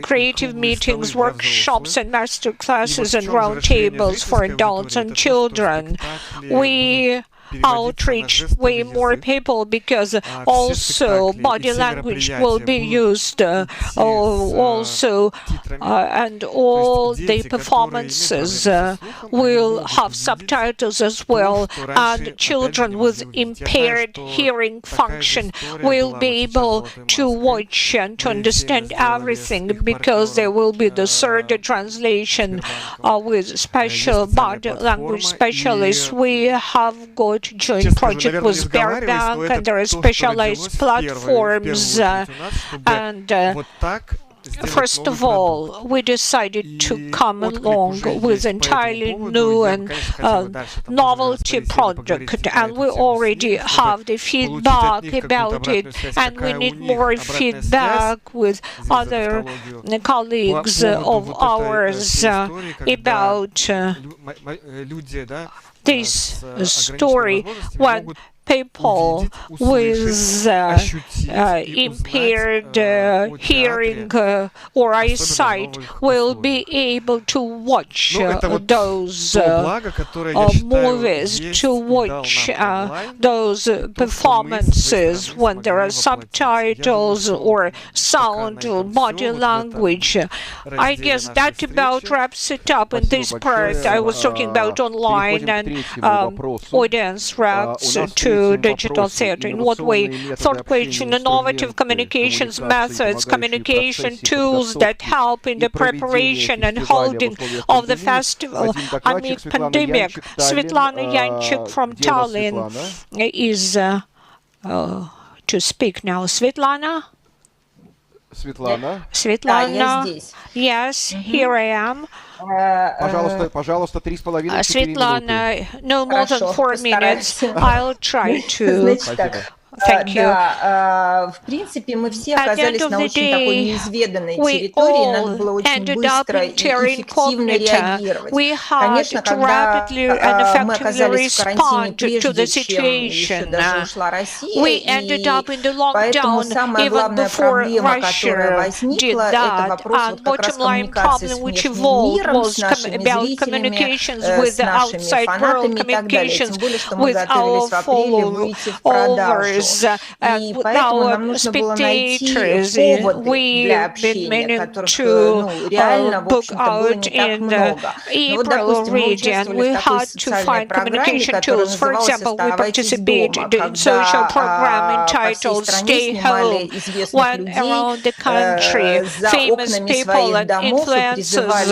creative meetings, workshops and master classes and roundtables for adults and children. We outreach way more people because also body language will be used also, and all the performances will have subtitles as well, and children with impaired hearing function will be able to watch and to understand everything because there will be the third translation with special body language specialists. We have got joint project with Sberbank, and there are specialized platforms, and first of all, we decided to come along with entirely new and novelty product, and we already have the feedback about it, and we need more feedback with other colleagues of ours about this story when people with impaired hearing or eyesight will be able to watch those movies, to watch those performances when there are subtitles or sound or body language. I guess that about wraps it up in this part. I was talking about online and audience reacts to digital theater. In what way? Third question, innovative communications methods, communication tools that help in the preparation and holding of the festival amid pandemic. Svetlana Yanchik from Tallinn is to speak now. Svetlana? Svetlana? Yes, here I am. Svetlana, no more than 4 minutes. I'll try to. Thank you. At the end of the day, we all ended up in terra incognita. We had to rapidly and effectively respond to the situation. We ended up in the lockdown even before Russia did that. And bottom line problem which evolved was about communications with the outside world, communications with our followers. And with our spectators, we've been meaning to book out in April already, and we had to find communication tools. For example, we participated in social program entitled Stay Home, when around the country famous people and influencers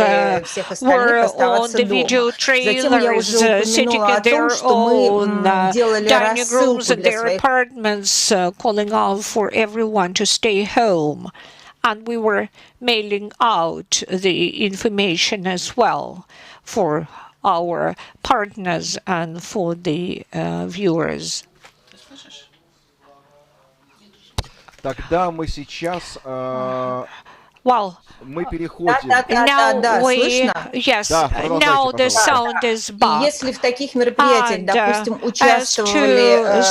were on the video trailers, sitting in their own dining rooms in their apartments, departments calling out for everyone to stay home. And we were mailing out the information as well for our partners and for the viewers. Тогда мы сейчас Well, мы переходим. now we, yes, now the sound is back. Если в таких мероприятиях, допустим, As to участвовали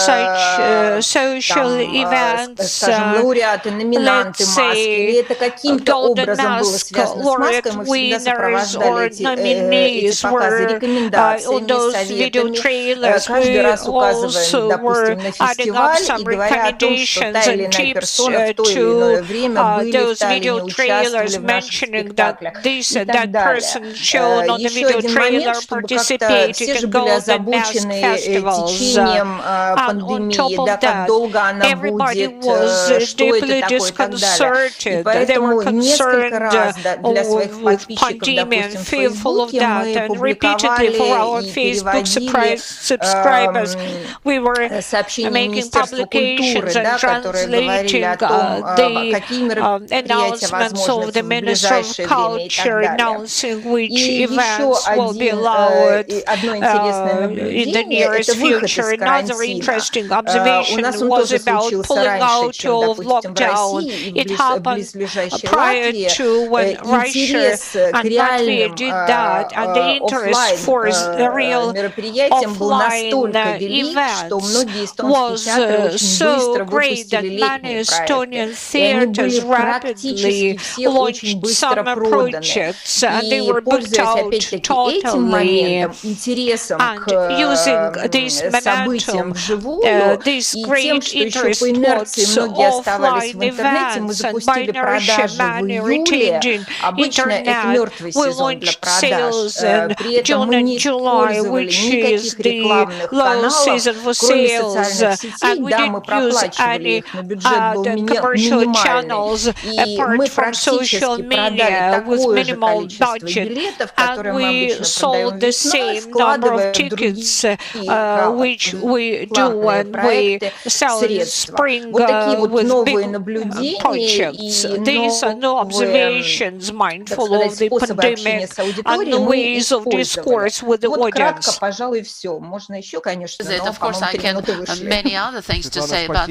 social events, скажем, лауреаты, номинанты let's маски, say, или это каким-то Golden образом было Mask связано с маской, мы всегда winners сопровождали or эти nominees показы were on рекомендациями, those video советами. trailers. Каждый We раз указываем, also допустим, were на adding up фестиваль some и говоря о том, что recommendations та или and иная tips персона в то или иное to время были в those Таллине, video trailers, участвовали в наших mentioning that спектаклях this и and так that далее. person shown on the Еще video один trailer момент, чтобы как-то participated все же in были Golden Mask озабочены festivals. течением And on пандемии, top да, of как that, долго она everybody будет, was что это deeply такое и так далее. И disconcerted. They поэтому were несколько concerned раз для своих with подписчиков, pandemic and допустим, в fearful of Фейсбуке that. мы And repeatedly for our публиковали и Facebook переводили subscribers, we were сообщения making Министерства культуры, publications да, and которые говорили translating о том, the какие мероприятия announcements возможны of the в Minister of ближайшее время и так Culture далее. announcing which И еще events will be одно интересное in the наблюдение – nearest это выход future. из Another карантина. interesting У observation нас он was тоже about случился pulling раньше, out чем, of допустим, в lockdown. России и It в happened близлежащей prior Латвии. to when Russia Интерес к and Latvia реальным did that, and the interest for the real мероприятиям был настолько offline велик, что events многие эстонские театры was очень so быстро great that выпустили many летние Estonian проекты. И они были theaters практически rapidly все очень launched быстро summer проданы. projects, and they И were booked пользуясь out опять-таки этим totally. моментом, интересом And к using this событиям momentum, вживую, this и тем, great что еще interest по инерции towards многие оставались в offline интернете, мы events, and by запустили inertia продажи в many июле. retained in Обычно это internet. мертвый We сезон для launched продаж. sales in При этом мы June не and July, использовали which is никаких the рекламных low каналов, season for кроме sales, социальных сетей. and we Да, мы didn't use проплачивали any их, но бюджет был commercial минимальный. channels И apart мы from social практически продали media with такое же minimal количество budget, билетов, and которые мы we обычно sold продаем the весной, same number of складывая в tickets другие which we do платные when we проекты sell in средства. spring Вот такие вот with новые big наблюдения projects. и These are new observations, так mindful сказать, of the способы общения pandemic с and аудиторией the мы ways of использовали. discourse with the Вот кратко, audience. пожалуй, все. Можно еще, конечно, Is it? но, Of course, по-моему, I 3 can минуты вышли. many other things to say, but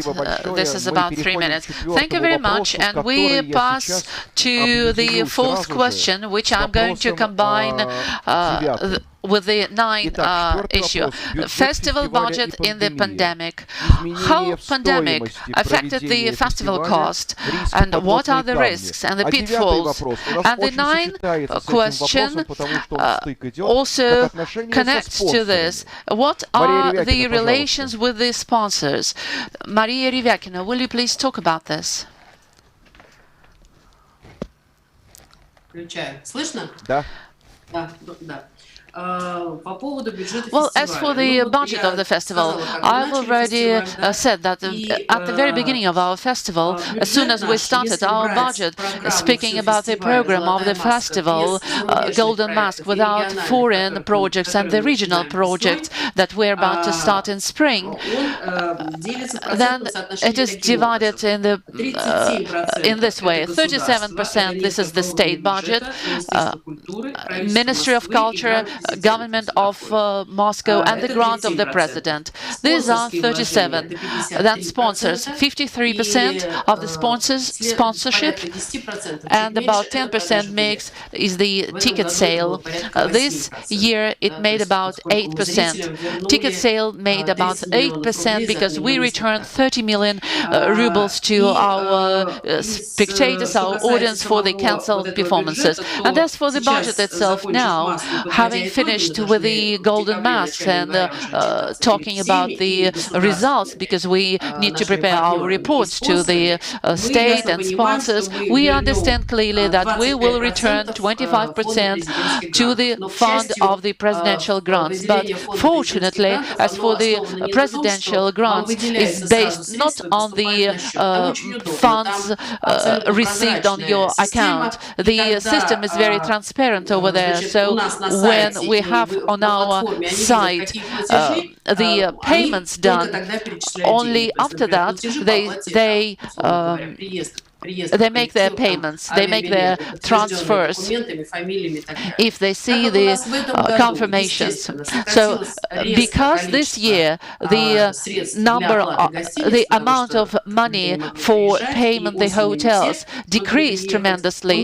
this is about 3 minutes. Thank you very much, and we pass to the fourth question, which I'm going to combine with the ninth issue, festival budget in the pandemic. How pandemic affected the festival cost, and what are the risks and the pitfalls? And the ninth question also connects to this. What are the relations with the sponsors? Maria Rivakina, will you please talk about this? Включаю. Слышно? Да. Да, да. Well, as for the budget of the festival, I've already said that at the very beginning of our festival, as soon as we started our budget, speaking about the program of the festival, Golden Mask, without foreign projects and the regional projects that we're about to start in spring, then it is divided in this way. 37%, this is the state budget, Ministry of Culture, Government of Moscow, and the grant of the President. These are 37. Then sponsors, 53% of the sponsorship, and about 10% mix is the ticket sale. This year it made about 8%. Ticket sale made about 8% because we returned 30 million rubles to our spectators, our audience, for the cancelled performances. And as for the budget itself now, having finished with the Golden Masks and talking about the results, because we need to prepare our reports to the state and sponsors, we understand clearly that we will return 25% to the fund of the presidential grants. But fortunately, as for the presidential grants, it's based not on the funds received on your account. The system is very transparent over there. So when we have on our site the payments done. Only after that they make their payments, they make their transfers if they see the confirmations. So because this year the amount of money for payment the hotels decreased tremendously,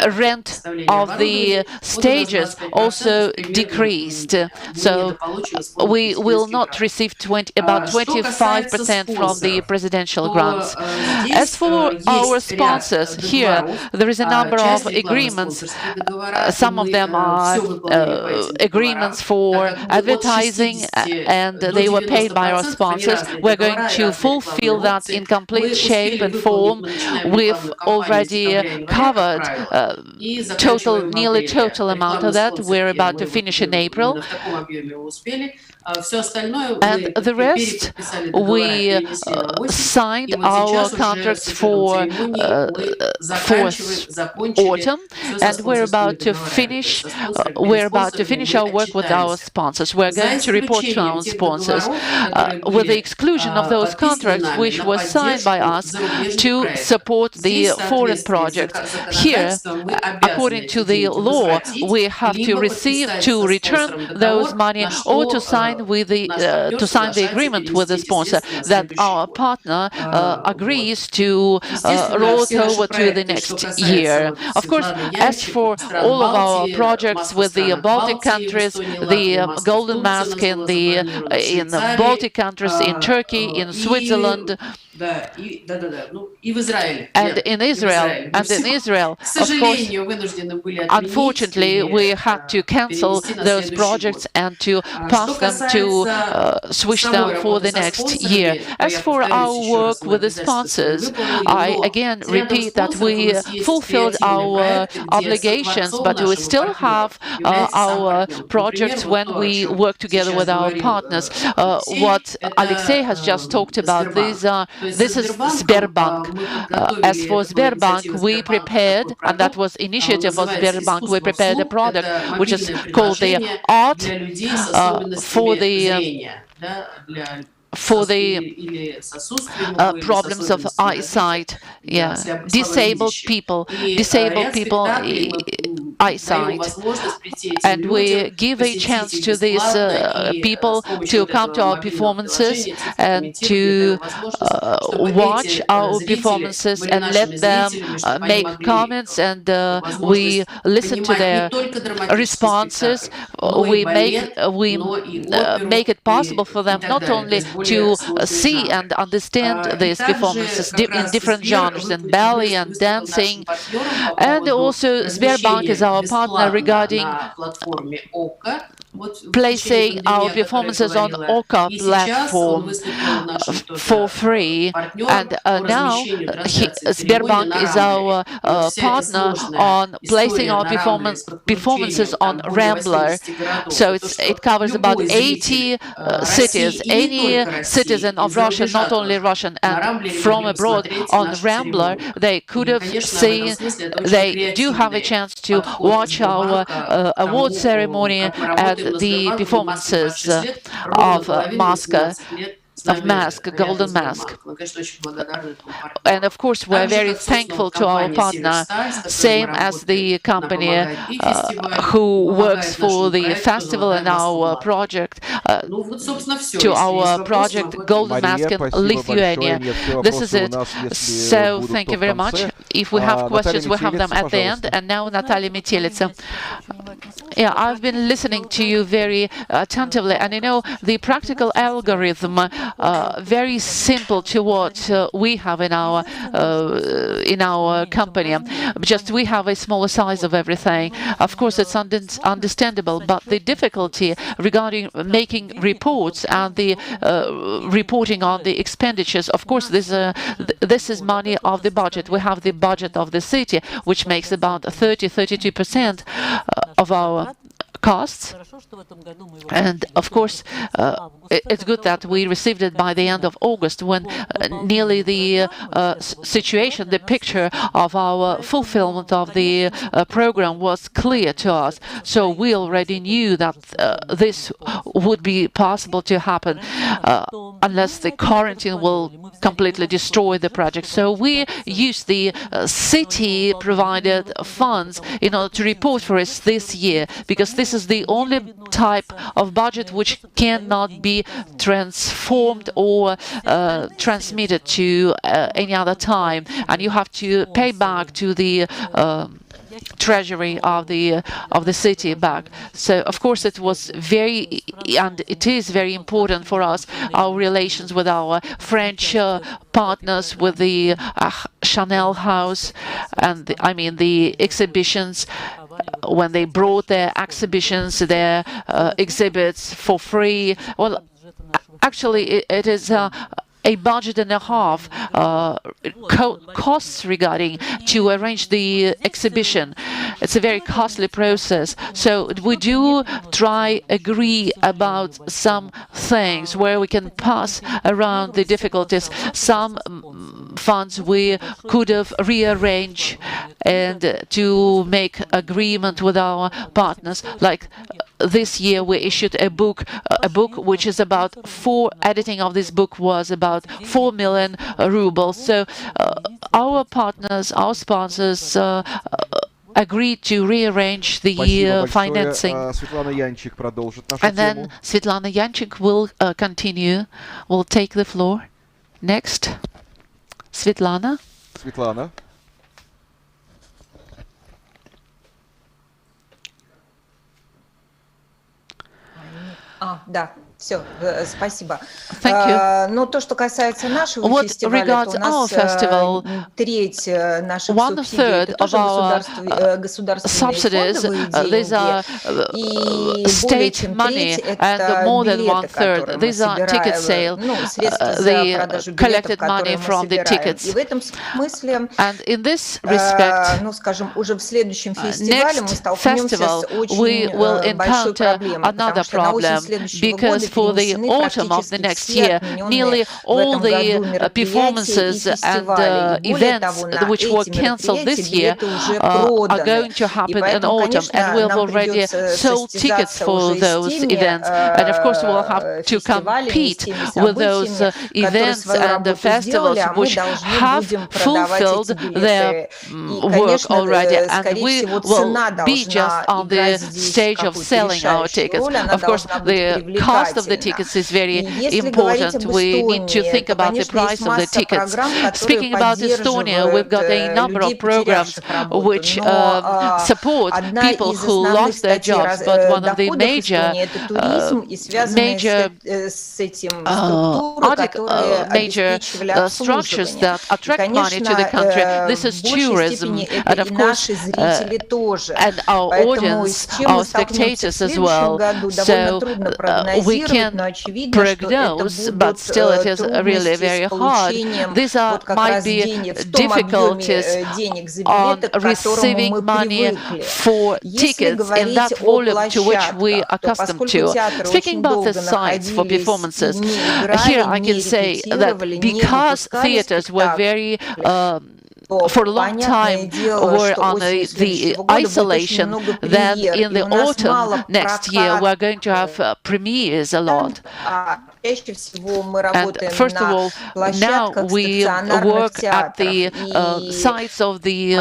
the rent of the stages also decreased. So we will not receive about 25% from the presidential grants. As for our sponsors, here there is a number of agreements. Some of them are agreements for advertising, and they were paid by our sponsors. We're going to fulfill that in complete shape and form. We've already covered nearly total amount of that. We're about to finish in April. And the rest, we signed our contracts for autumn, and we're about to finish our work with our sponsors. We're going to report to our sponsors with the exclusion of those contracts which were signed by us to support the foreign projects. Here, according to the law, we have to return those money or to sign the agreement with the sponsor that our partner agrees to roll it over to the next year. Of course, as for all of our projects with the Baltic countries, the Golden Mask in the Baltic countries, in Turkey, in Switzerland, and in Israel, of course, unfortunately, we had to cancel those projects and to pass them to switch them for the next year. As for our work with the sponsors, I again repeat that we fulfilled our obligations, but we still have our projects when we work together with our partners. What Alexei has just talked about, this is Sberbank. As for Sberbank, we prepared, and that was initiative of Sberbank, we prepared a product which is called the art for the problems of eyesight, disabled people eyesight, and we give a chance to these people to come to our performances and to watch our performances and let them make comments, and we listen to their responses. We make it possible for them not only to see and understand these performances in different genres, in ballet and dancing. And also Sberbank is our partner regarding placing our performances on Oka platform for free. And now Sberbank is our partner on placing our performances on Rambler. So it covers about 80 cities. Any citizen of Russia, not only Russian and from abroad, on Rambler, they could have seen, they do have a chance to watch our award ceremony and the performances of Golden Mask. And of course, we're very thankful to our partner, same as the company who works for the festival and our project, to our project Golden Mask in Lithuania. This is it. So thank you very much. If we have questions, we have them at the end. And now Natalia Metelitsa. Yeah, I've been listening to you very attentively, and the practical algorithm, very simple to what we have in our company. Just we have a smaller size of everything. Of course, it's understandable, but the difficulty regarding making reports and the reporting on the expenditures, of course, this is money of the budget. We have the budget of the city, which makes about 32% of our costs. And of course, it's good that we received it by the end of August, when nearly the situation, the picture of our fulfillment of the program was clear to us. So we already knew that this would be possible to happen unless the quarantine will completely destroy the project. So we used the city provided funds in order to report for us this year, because this is the only type of budget which cannot be transformed or transmitted to any other time, and you have to pay back to the treasury of the city back. So of course it was very, and it is very important for us, our relations with our French partners, with the Chanel house, and the exhibitions, when they brought their exhibitions, their exhibits for free. Well, actually it is a budget and a half costs regarding to arrange the exhibition. It's a very costly process. So we do agree about some things where we can pass around the difficulties. Some funds we could have rearranged and to make agreement with our partners. Like this year we issued a book which is about editing of this book was about 4 million rubles. So our partners, our sponsors agreed to rearrange the financing. And then Svetlana Yanchik will continue, will take the floor. Next. Svetlana. Да, все, спасибо. Thank you. Но то, что касается нашего What фестиваля, regards то у our нас festival, треть наших one субсидий third это of тоже our государственные subsidies, фондовые these are деньги, и более state чем money, треть and это more than one билеты, third. которые мы These are ticket sale, собираем, средства за the продажу билетов, collected money которые мы from the собираем. tickets. И в этом смысле, And in this respect, ну, скажем, уже в следующем фестивале мы next столкнемся festival с we очень will большой encounter проблемой, another потому что на осень problem, следующего because года for the перенесены autumn of the практически next все year, отмененные nearly в all этом году the мероприятия и performances and фестивали. И более events того, на which were эти cancelled this мероприятия year билеты уже are проданы. going to И happen in поэтому, autumn, and конечно, we've нам already придется sold tickets состязаться for уже с those теми events, and of course we'll have to фестивалями, с compete теми with those событиями, которые events свою and the работу festivals сделали, а мы which должны have будем продавать fulfilled эти their билеты. И, work конечно, already, and скорее we всего, will цена be just должна on the играть здесь stage of какую-то selling our решающую tickets. роль, она Of course, должна быть the cost of the привлекательна. tickets is И very если говорить important. об We need to Эстонии, think то, about the конечно, есть price of the масса tickets. программ, которые Speaking about Estonia, we've поддерживают got a number людей, of programs потерявших работу. which Но support одна people из who основных lost their статей jobs, but one of the доходов major Эстонии – это туризм и связанные с этим структуры, которые major обеспечивали structures обслуживание. that И, attract money to the country. конечно, This в is большей tourism, степени and это of и course, наши зрители тоже. and our Поэтому audience, с чем our мы столкнемся в spectators as следующем well. году, довольно So трудно we прогнозировать, но can очевидно, что это prognose, but будут still it is really трудности very с hard. получением These вот как might раз be денег в том объеме difficulties денег за on билеты, к которому receiving мы money привыкли. for Если tickets in говорить that о volume to which we are площадках, то accustomed поскольку to. театры Speaking очень about the долго sites for находились и performances, не here играли, I не can say репетировали, that не because выпускали theaters were спектакли, very то for a long понятное time дело, were что on осенью the следующего года будет очень isolation, много then премьер, in и the у нас мало autumn next year we're прокат. going to have premieres a lot. Чаще всего мы And работаем first of на all, now площадках we стационарных work at театров. the И sites of the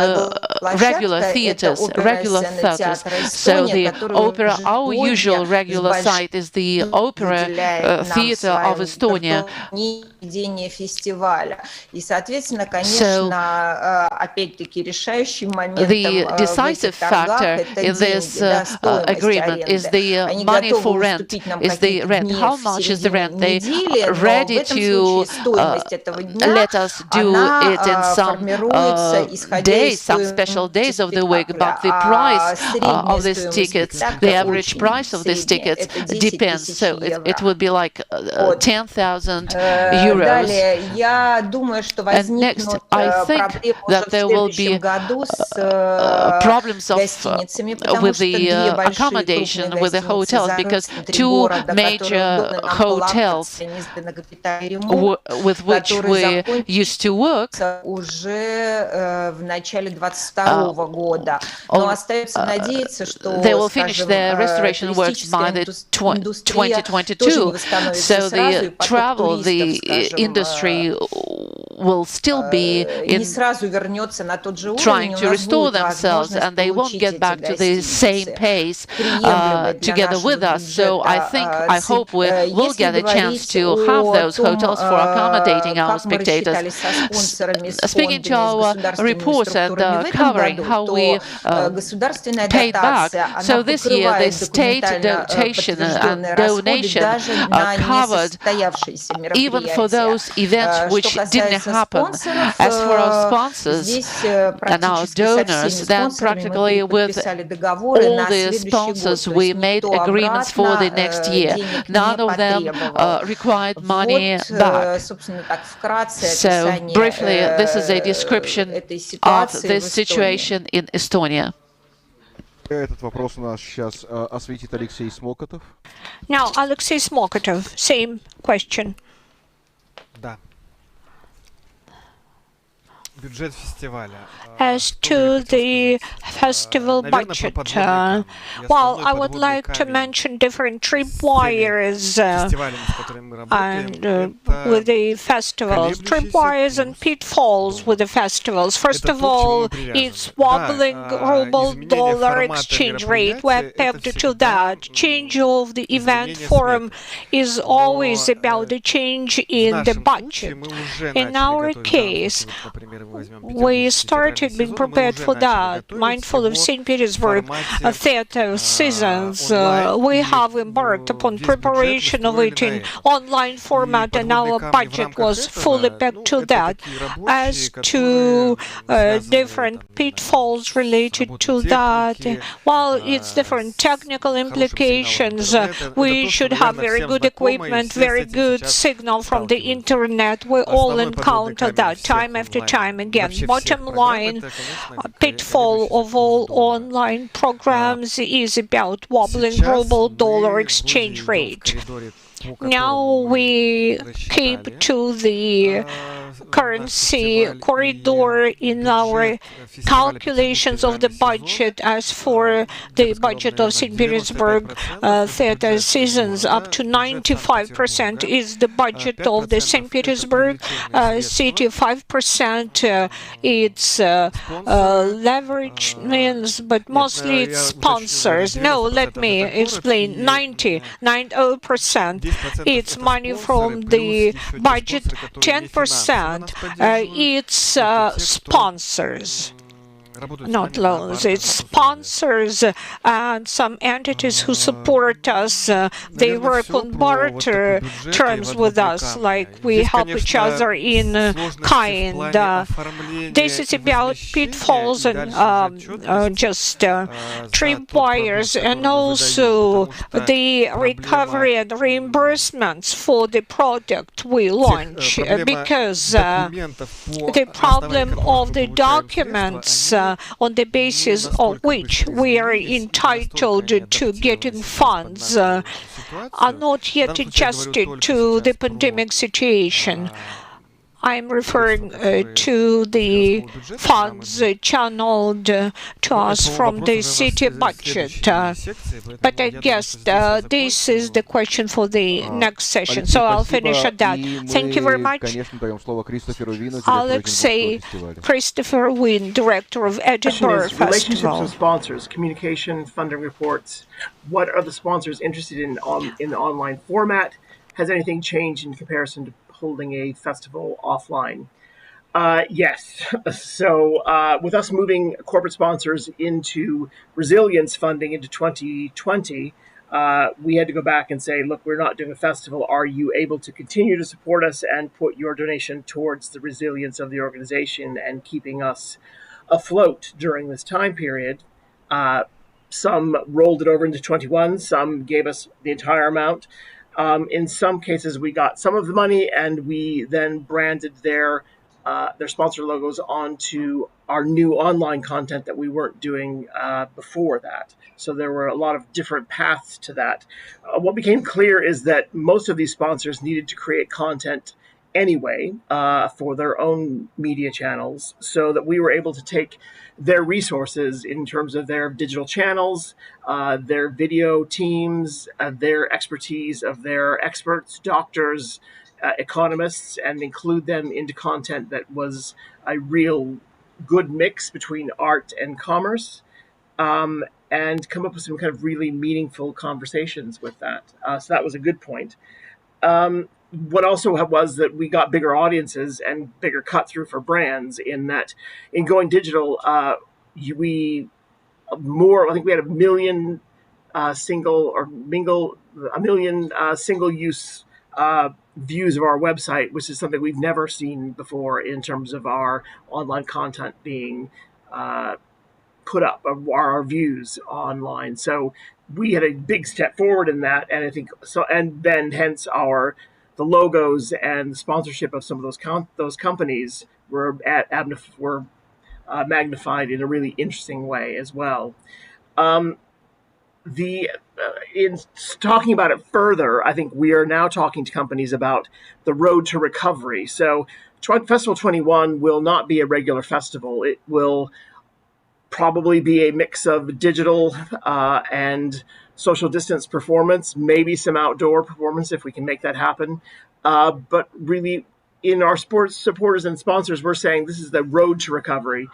площадка regular это theaters, опера regular сцена theaters. театра So Эстония, the который opera, уже our usual сегодня regular с site is the opera уделяет нам theater of своим Estonia. проведение фестиваля. И, соответственно, So, конечно, опять-таки решающим моментом the в decisive этих торгах factor это in деньги, this да, стоимость agreement is аренды. the Они money for готовы rent, уступить нам is the какие-то rent. дни How в much is the середине rent? They недели, are но в ready этом to случае стоимость этого дня, let us do она it in some формируется исходя days, из some стоимости special days of the week, but the price of these tickets, the average price of these tickets depends. So it would be like 10,000 euros. And next, I think that there will be problems with the accommodation, with the hotels, because two major hotels with which we used to work they will finish their restoration works by the 2022. So the travel, the industry will still be trying to restore themselves, and they won't get back to the same pace together with us. So I hope we will get a chance to have those hotels for accommodating our spectators. Speaking to our reports and covering how we paid back. So this year, the state dotation and donation covered even for those events which didn't happen. As for our sponsors and our donors, then practically with all the sponsors, we made agreements for the next year. None of them required money back. So briefly, this is a description of this situation in Estonia. Этот вопрос у нас сейчас осветит Алексей Смокотов. Now, Alexei Smokotov, same question. Да. Бюджет фестиваля. As to the festival budget, well, I would like to mention different tripwires and with the festivals, tripwires and pitfalls with the festivals. First of all, it's wobbling ruble-dollar exchange rate. We're pegged to that. Change of the event forum is always about the change in the budget. In our case, we started being prepared for that, mindful of St. Petersburg theater seasons. We have embarked upon preparation of it in online format, and our budget was fully pegged to that. As to different pitfalls related to that, well, it's different technical implications. We should have very good equipment, very good signal from the internet. We all encounter that time after time again. Bottom line, pitfall of all online programs is about wobbling ruble-dollar exchange rate. Now we keep to the currency corridor in our calculations of the budget. As for the budget of St. Petersburg theater seasons, up to 95% is the budget of the St. Petersburg city. 5% it's leverage means, but mostly it's sponsors. No, let me explain. 90% it's money from the budget. 10% it's sponsors. Not loans, it's sponsors and some entities who support us. They work on barter terms with us, like we help each other in kind. This is about pitfalls and just tripwires, and also the recovery and reimbursements for the product we launch, because the problem of the documents on the basis of which we are entitled to getting funds are not yet adjusted to the pandemic situation. I'm referring to the funds channeled to us from the city budget. But I guess this is the question for the next session, so I'll finish at that. Thank you very much. Alexei Christopher Wynn, Director of Edinburgh Festival. Relationships with sponsors, communication, funding reports. What are the sponsors interested in the online format? Has anything changed in comparison to holding a festival offline? Yes. So with us moving corporate sponsors into resilience funding into 2020, we had to go back and say, look, we're not doing a festival. Are you able to continue to support us and put your donation towards the resilience of the organization and keeping us afloat during this time period. Some rolled it over into 21, some gave us the entire amount. In some cases, we got some of the money, and we then branded their sponsor logos onto our new online content that we weren't doing before that. So there were a lot of different paths to that. What became clear is that most of these sponsors needed to create content anyway for their own media channels, so that we were able to take their resources in terms of their digital channels, their video teams, their expertise of their experts, doctors, economists, and include them into content that was a real good mix between art and commerce, and come up with some kind of really meaningful conversations with that. So that was a good point. What also was that we got bigger audiences and bigger cut through for brands, in that in going digital, I think we had 1 million single use views of our website, which is something we've never seen before in terms of our online content being put up, our views online. So we had a big step forward in that, and I think so. And then hence the logos and the sponsorship of some of those companies were magnified in a really interesting way as well. In talking about it further, I think we are now talking to companies about the road to recovery. So Festival 21 will not be a regular festival. It will probably be a mix of digital and social distance performance, maybe some outdoor performance if we can make that happen. But really, in our sports supporters and sponsors, we're saying this is the road to recovery.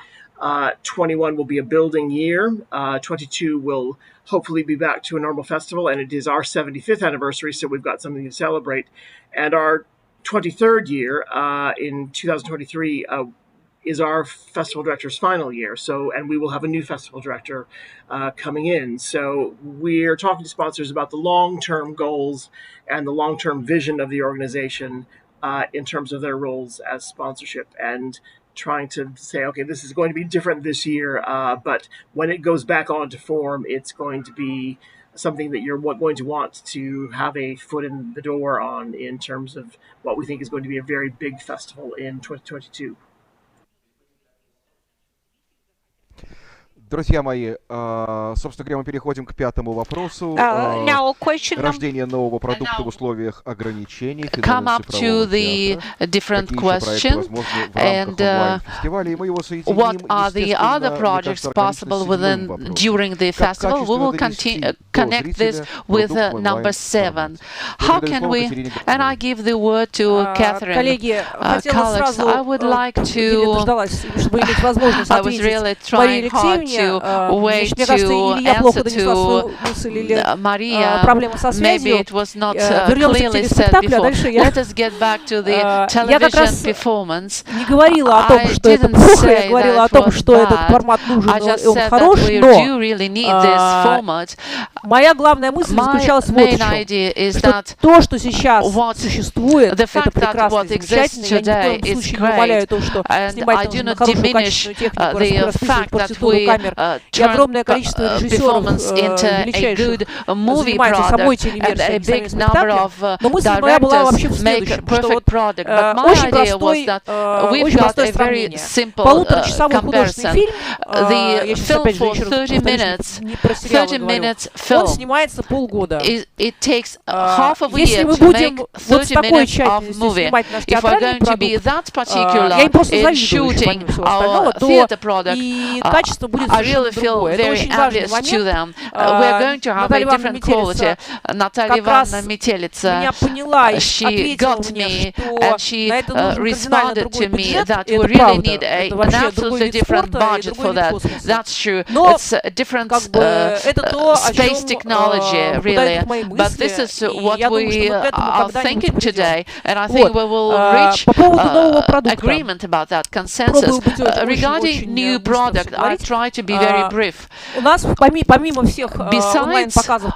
21 will be a building year. 22 will hopefully be back to a normal festival, and it is our 75th anniversary, so we've got something to celebrate. And our 23rd year in 2023 is our festival director's final year. And we will have a new festival director coming in. So we're talking to sponsors about the long-term goals and the long-term vision of the organization in terms of their roles as sponsorship, and trying to say, okay, this is going to be different this year, but when it goes back onto form, it's going to be something that you're going to want to have a foot in the door on, in terms of what we think is going to be a very big festival in 2022. Друзья мои, собственно говоря, мы переходим к 5-му вопросу. Рождение нового продукта в условиях ограничений, come up to the different question, and what are the other projects possible during the festival? We will connect this with number 7. How can we, and I give the word to Catherine. Colleagues, I would like to, I was really trying hard to wait to answer to Maria. Maybe it was not clearly said before. Let us get back to the television performance. I didn't say that it was bad. I just said that we do really need this format. My main idea is that the fact that what exists today is great, and I do not diminish the fact that we turn performance into a good movie product, and a big number of directors make a perfect product. But my idea was that we've got a very simple comparison. The film for 30 minutes film, it takes half of a year to make 30 minutes of movie. If we're going to be that particular in shooting our theater product, I really feel very envious to them. We're going to have a different quality. Natalia Ivanovna Metelica, she got me, and she responded to me that we really need an absolutely different budget for that. That's true. It's a different space technology, really. But this is what we are thinking today, and I think we will reach agreement about that, consensus. Regarding new product, I try to be very brief. Besides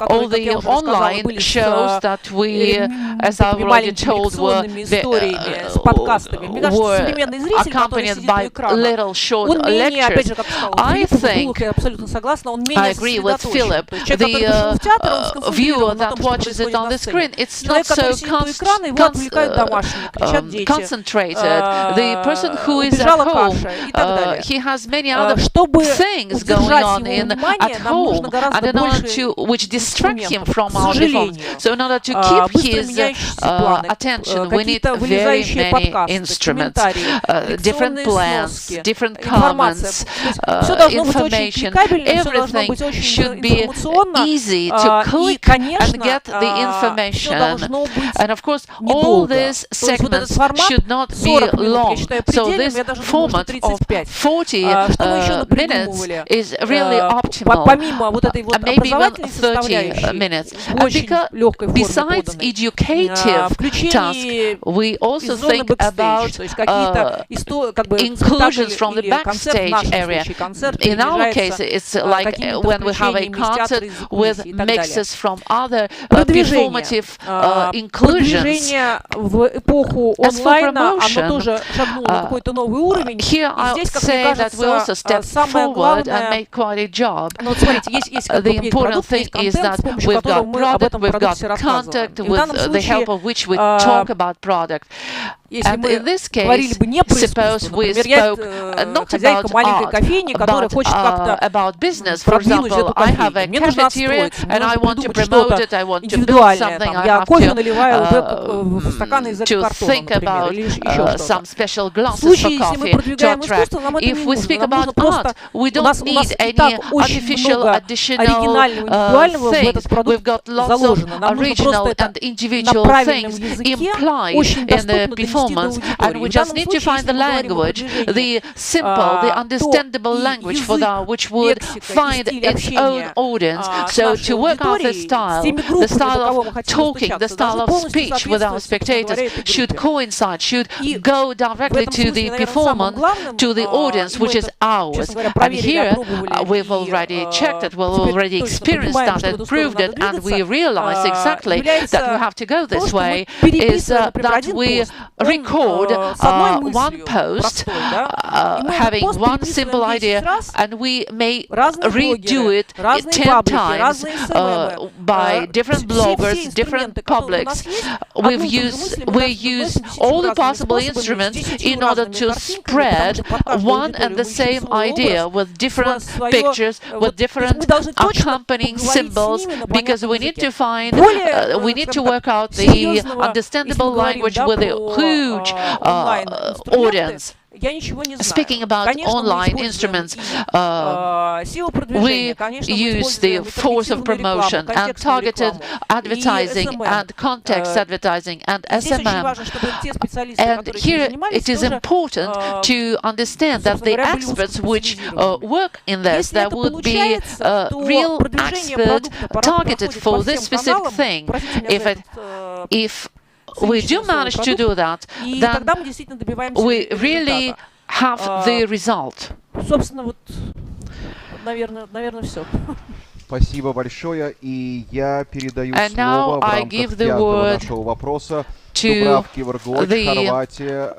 all the online shows that we, as I already told, were accompanied by little short lectures, I think, I agree with Philip, the viewer that watches it on the screen, it's not so concentrated. The person who is at home, he has many other things going on at home, and in order to, which distract him from our performance. So in order to keep his attention, we need very many instruments, different plans, different comments, information. Everything should be easy to click and get the information. And of course, all these segments should not be long. So this format of 40 minutes is really optimal, and maybe even 30 minutes. And besides educative tasks, we also think about inclusions from the backstage area. In our case, it's like when we have a concert with mixes from other performative inclusions. As for promotion, here I would say that we also step forward and make quite a job. The important thing is that we've got product, we've got contact with the help of which we talk about product. And in this case, suppose we spoke not about art, but about business. For example, I have a cafeteria and I want to promote it, I want to build something, I have to think about some special glasses for coffee to attract. If we speak about art, we don't need any artificial additional things. We've got lots of original and individual things implied in the performance. And we just need to find the language, the simple, the understandable language for that, which would find its own audience. So to work out the style of talking, the style of speech with our spectators should coincide, should go directly to the performance, to the audience, which is ours. And here we've already checked it, we've already experienced that and proved it, and we realize exactly that we have to go this way, is that we record one post having one simple idea, and we may redo it 10 times by different bloggers, different publics. We use all the possible instruments in order to spread one and the same idea with different pictures, with different accompanying symbols, because we need to find, we need to work out the understandable language with a huge audience. Speaking about online instruments, we use the force of promotion and targeted advertising and context advertising and SMM. And here it is important to understand that the experts which work in this, there would be real expert targeted for this specific thing. If we do manage to do that, then we really have the result. Спасибо большое, и я передаю слово в рамках пятого нашего вопроса Дубравке Vrgoč, Хорватия.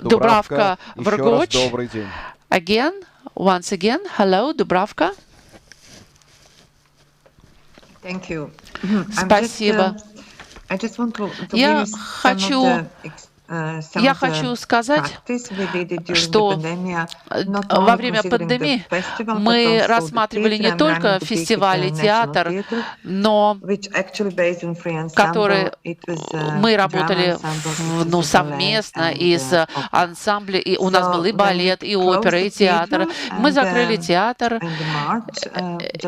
Дубравка, еще раз добрый день. Once again, hello, Dubravka. Thank you. Спасибо. Я хочу сказать, что во время пандемии мы рассматривали не только фестиваль и театр, но которые мы работали совместно из ансамбля, и у нас был и балет, и опера, и театр. Мы закрыли театр,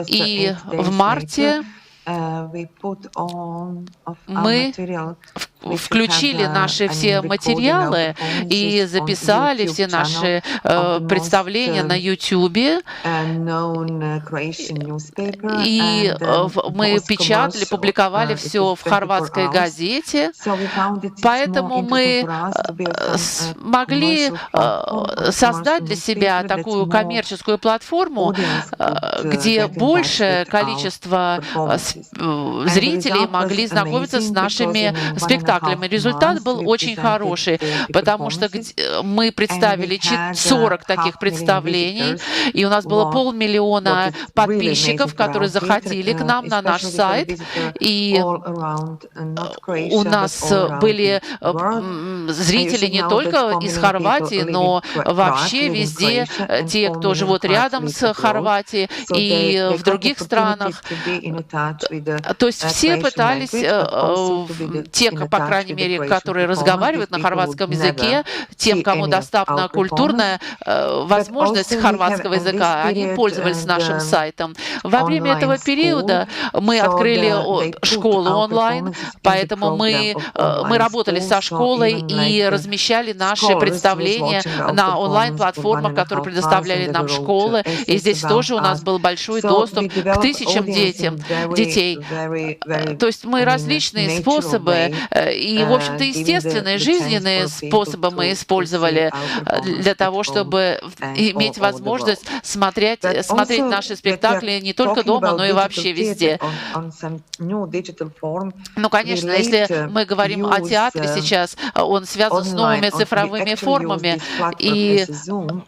и в марте we put all of our Мы material, which we включили have, наши все recording our материалы и performances on записали YouTube все channel наши of the представления на most YouTube. known Croatian newspaper, И and мы most печатали, commercial. публиковали It was все в 24 хорватской hours. газете. So we found that it's more Поэтому interesting мы for us to build some смогли commercial platform of создать commercial для себя newspaper that's такую more коммерческую платформу, audience could где get in touch большее with our количество performances. And the зрителей result was могли знакомиться с amazing because нашими in 1.5 спектаклями. Результат months был we очень presented хороший, 40 потому что performances, мы and we представили had 40 таких 500,000 представлений, visitors, и у нас было what 500,000 is really amazing подписчиков, for our которые theater, заходили к нам на наш especially for the сайт, visitor и all around, not у Croatia, but нас all around были the world. You зрители should не know that только 4 из million people Хорватии, live in но Prague, вообще live in везде Croatia, and те, 4 кто million живут Croats рядом live с abroad. Хорватией So и they в got других opportunity странах. to be in a touch with the То есть все Croatian пытались, language, but also to be те, in a по touch крайней with the мере, Croatian которые performance. These разговаривают на people would хорватском never языке, тем, see кому any of our доступна performance. культурная But возможность also we have хорватского in this языка, они period пользовались нашим the сайтом. Во время online этого school, периода мы so открыли they put школу our онлайн, performances in the поэтому program мы of online работали school. со So школой even и like размещали наши scholars was представления watching our на performance for онлайн-платформах, которые 1.5 hours, and предоставляли they нам wrote школы. И essays здесь about тоже у нас us. был большой So доступ we к developed тысячам audience in детей. То есть мы различные natural способы way, и, в общем-то, giving естественные, the chance жизненные for people способы мы to see использовали our performance для at того, home чтобы and all иметь over the world. возможность смотреть But смотреть also наши that we are спектакли не только talking дома, но about и digital вообще theater везде. on some new digital form, Ну, we конечно, если later мы говорим о use театре сейчас, он связан с online, новыми or we цифровыми actually use формами, this platform и as a Zoom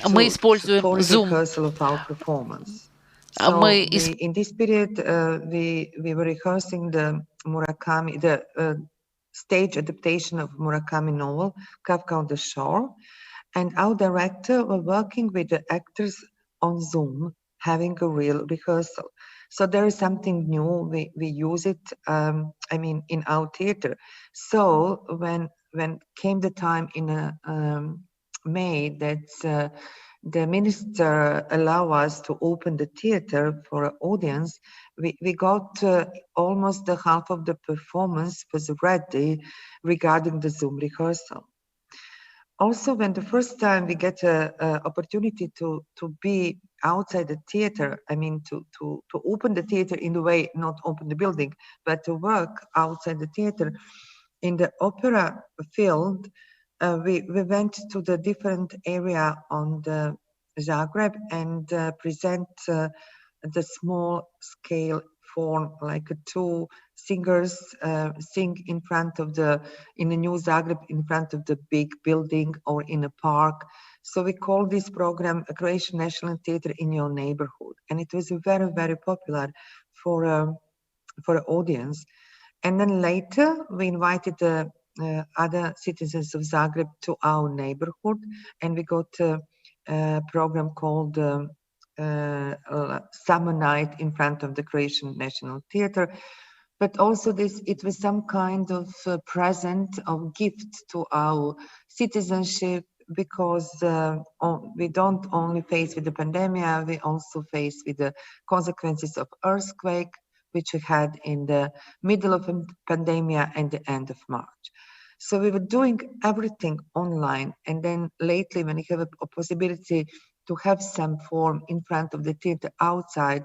мы используем for Zoom. rehearsal of our performance. So in this period, we were rehearsing the Murakami, the stage adaptation of Murakami novel, Kafka on the Shore, and our director were working with the actors on Zoom, having a real rehearsal. So there is something new. We use it, I mean, in our theater. So when came the time in May that the minister allow us to open the theater for an audience, we got almost the half of the performance was ready regarding the Zoom rehearsal. Also, when the first time we get a opportunity to be outside the theater, I mean to open the theater in the way, not open the building, but to work outside the theater in the opera field, we went to the different area on the Zagreb and present the small scale form, like two singers sing in front of in the new Zagreb, in front of the big building or in a park. So we call this program a Croatian National Theatre in your neighborhood. And it was very, very popular for an audience. And then later we invited the other citizens of Zagreb to our neighborhood, and we got a program called Summer Night in front of the Croatian National Theatre. But also it was some kind of present of gift to our citizenship, because we don't only face with the pandemic, we also face with the consequences of earthquake, which we had in the middle of the pandemic and the end of March. So we were doing everything online. And then lately, when you have a possibility to have some form in front of the theater outside,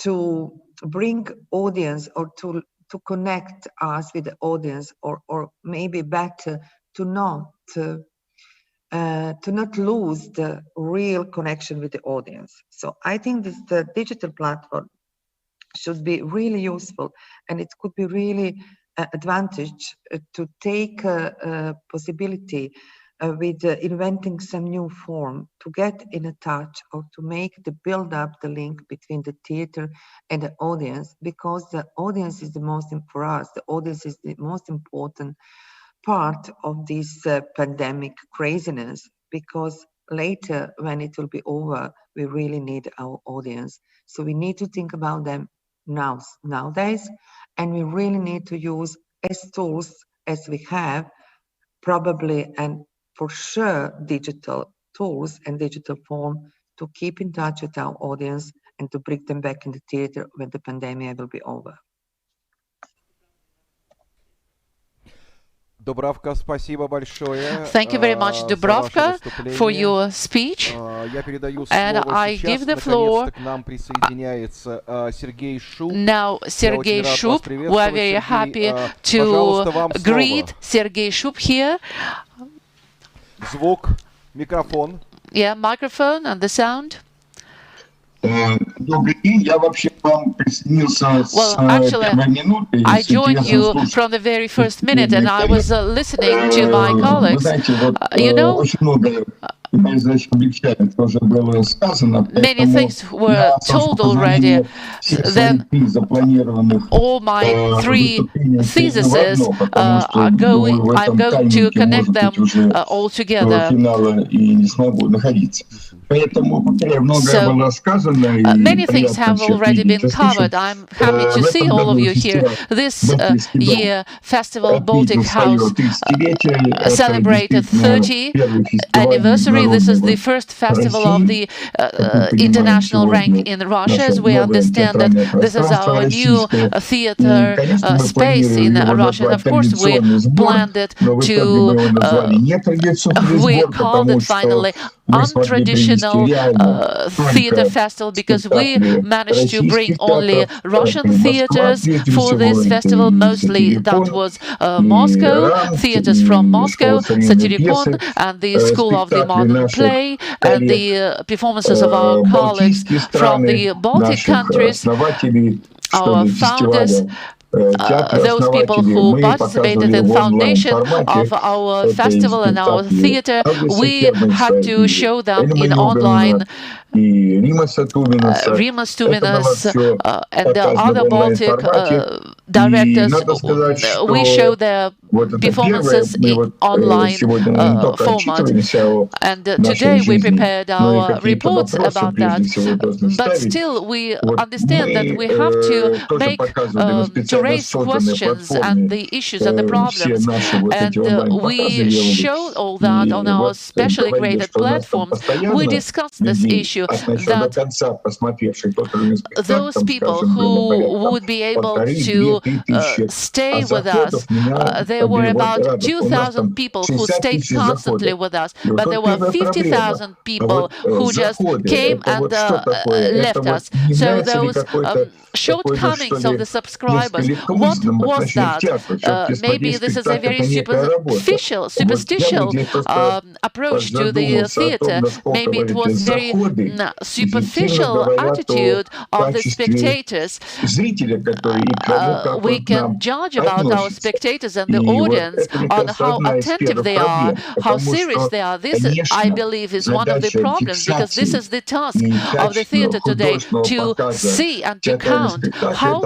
to bring audience or to connect us with the audience, or maybe better to not lose the real connection with the audience. So I think this the digital platform should be really useful, and it could be really advantage to take a possibility with inventing some new form to get in a touch, or to make the build up the link between the theater and the audience, because the audience is the most, for us, the audience is the most important part of this pandemic craziness, because later when it will be over, we really need our audience. So we need to think about them nowadays, and we really need to use as tools as we have, probably, and for sure digital tools and digital form, to keep in touch with our audience and to bring them back in the theater when the pandemic will be over. Thank you very much, Dubravka, for your speech. And I give the floor now Sergei Shub. We are very happy to greet Sergei Shub here. Yeah, microphone and the sound. Well, actually, I joined you from the very first minute, and I was listening to my colleagues. You know, many things were told already. Then all my three theses I'm going to connect them all together. So many things have already been covered. I'm happy to see all of you here. This year, Festival Baltic House celebrated 30th anniversary. This is the first festival of the international rank in Russia, as we understand that this is our new theater space in Russia. And of course, we planned it to, we called it finally untraditional theater festival, because we managed to bring only Russian theaters for this festival. Mostly that was Moscow, theaters from Moscow, Satyricon, and the School of the Modern Play, and the performances of our colleagues from the Baltic countries, our founders, those people who participated in foundation of our festival and our theater. We had to show them in online. Rima Stuminas and the other Baltic directors, we show their performances in online format. And today we prepared our reports about that. But still, we understand that we have to make to raise questions and the issues and the problems. And we showed all that on our specially created platforms. We discussed this issue, that those people who would be able to stay with us, there were about 2,000 people who stayed constantly with us, but there were 50,000 people who just came and left us. So those shortcomings of the subscribers, what was that? Maybe this is a very superficial approach to the theater. Maybe it was very superficial attitude of the spectators. We can judge about our spectators and the audience on how attentive they are, how serious they are. This, I believe, is one of the problems, because this is the task of the theater today, to see and to count how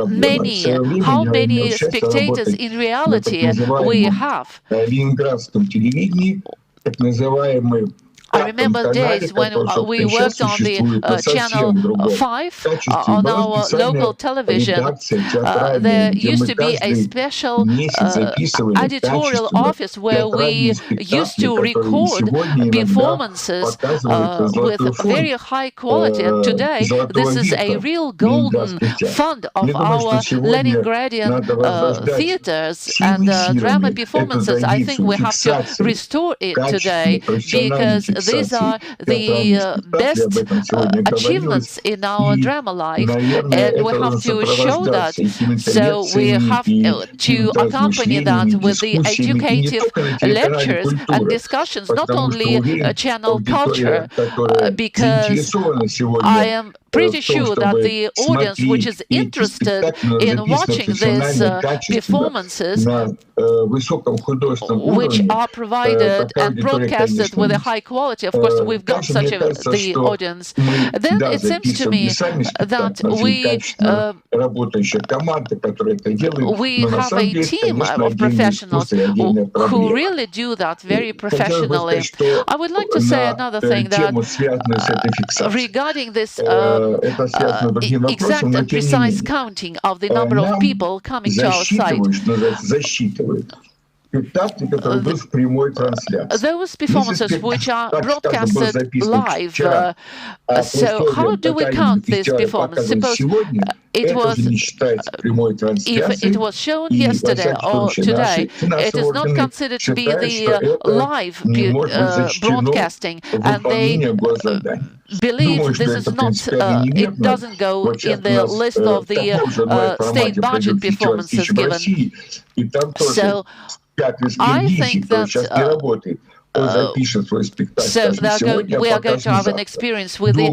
many spectators in reality we have. I remember days when we worked on the Channel 5 on our local television. There used to be a special editorial office where we used to record performances with very high quality. And today, this is a real golden fund of our Leningradian theaters and drama performances. I think we have to restore it today, because these are the best achievements in our drama life, and we have to show that. So we have to accompany that with the educative lectures and discussions, not only channel culture, because I am pretty sure that the audience which is interested in watching these performances, which are provided and broadcasted with a high quality, of course, we've got such the audience. Then it seems to me that we have a team of professionals who really do that very professionally. I would like to say another thing, that regarding this exact and precise counting of the number of people coming to our site, those performances which are broadcasted live. So how do we count this performance? Suppose it was, if it was shown yesterday or today, it is not considered to be the live broadcasting, and they believe this is not, it doesn't go in the list of the state budget performances given. So I think that we are going to have an experience with the